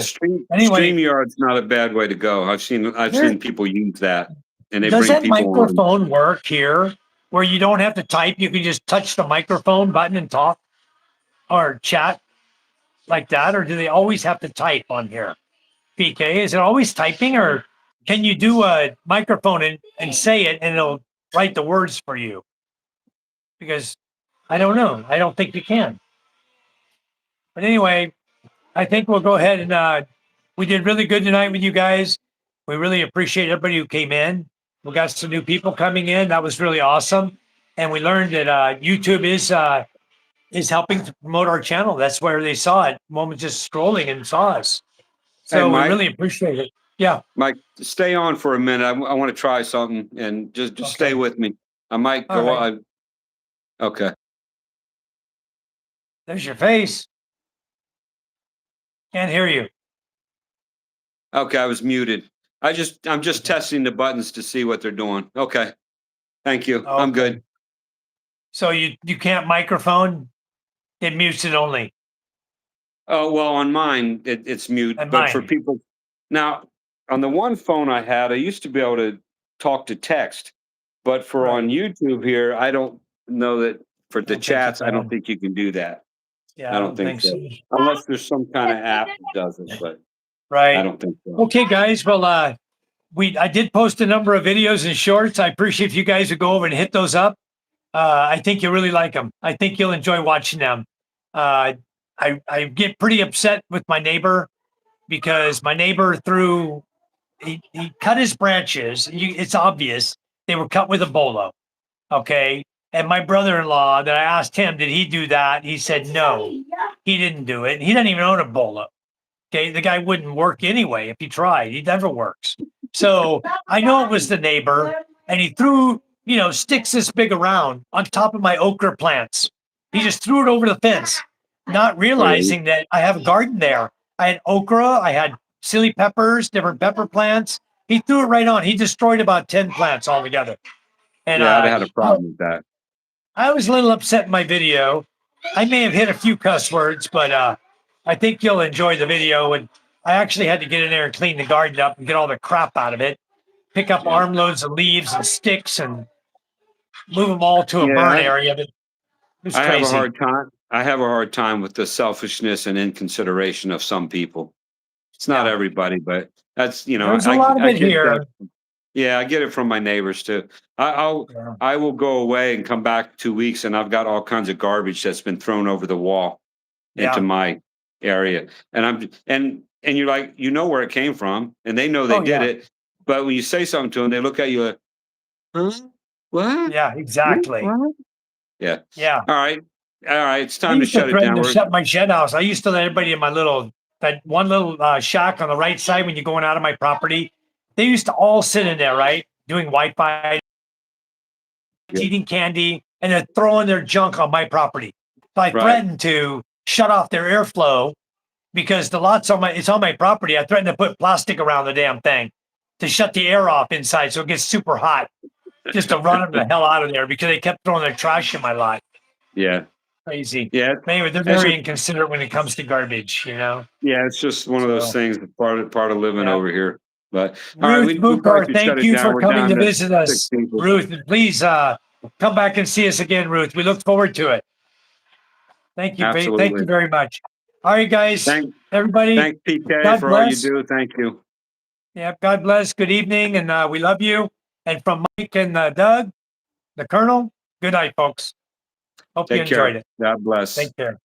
StreamYard's not a bad way to go. I've seen people use that, and they does bring that people microphone on. work here where you don't have to type? You can just touch the microphone button and talk or chat like that, or do they always have to type on here? PK, is it always typing, or can you do a microphone and say it and it'll write the words for you? Because I don't know. I don't think you can. But anyway, I think we'll go ahead and we did really good tonight with you guys. We really appreciate everybody who came in. We got some new people coming in. That was really awesome. And we learned that YouTube is helping to promote our channel. That's where they saw it. Moment just scrolling and saw us. So we really appreciate it. Yeah. Mike, stay on for a minute. I want to try something, and just stay with me. I might go on. Okay. There's your face. Can't hear you. Okay, I was muted. I'm just testing the buttons to see what they're doing. Okay. Thank you. I'm good. So you can't microphone? It mutes it only. Oh, well, on mine, it's mute. But for people now, on the one phone I had, I used to be able to talk to text. But for on YouTube here, I don't know that for the chats, I don't think you can do that. Yeah, I don't think so. Unless there's some kind of app that does it, but I don't think so. Okay, guys. Well, I did post a number of videos and shorts. I appreciate if you guys would go over and hit those up. I think you'll really like them. I think you'll enjoy watching them. I get pretty upset with my neighbor because my neighbor he cut his branches. It's obvious they were cut with a bolo. Okay. And my brother-in-law, that I asked him, did he do that? He said, no, he didn't do it. He doesn't even own a bolo. Okay. The guy wouldn't work anyway if he tried. He never works. So I know it was the neighbor, and he threw, sticks this big around on top of my okra plants. He just threw it over the fence, not realizing that I have a garden there. I had okra, I had chili peppers, different pepper plants. He threw it right on. He destroyed about 10 plants altogether. And I'd have had a problem with that. I was a little upset in my video. I may have hit a few cuss words, but I think you'll enjoy the video. And I actually had to get in there and clean the garden up and get all the crap out of it, pick up armloads of leaves and sticks and move them all to a burn area. But it was crazy. I have a hard time with the selfishness and inconsideration of some people. It's not everybody, but that's, there's a lot of it here. Yeah, I get it from my neighbors too. I will go away and come back 2 weeks, and I've got all kinds of garbage that's been thrown over the wall into my area. And you're like, where it came from, and they know they did it. But when you say something to them, they look at you like, huh? What? Yeah, exactly. What? Yeah. Yeah. All right. It's time to shut it down. To shut my shed house. I used to let everybody in that one little shack on the right side when you're going out of my property. They used to all sit in there, right? Doing Wi-Fi, eating candy, and they're throwing their junk on my property. So I threatened to shut off their airflow because the lot's it's on my property. I threatened to put plastic around the damn thing. to shut the air off inside so it gets super hot, just to run them the hell out of there because they kept throwing their trash in my lot. Yeah. Crazy. Yeah. Anyway, they're very inconsiderate when it comes to garbage, you know? Yeah, it's just one of those things, part of living over here. But all right, Ruth Mukar, thank you for We're coming down to to visit us. 6 people. Ruth, please come back and see us again, Ruth. We look forward to it. Thank you. Thank Absolutely. you very much. All right, guys. Everybody. Thanks, PK, God for all you bless. do. Thank you. Yeah, God bless. Good evening, and we love you. And from Mike and Doug, the Colonel, good night, folks. Hope you Take care. enjoyed it. God bless. Take care.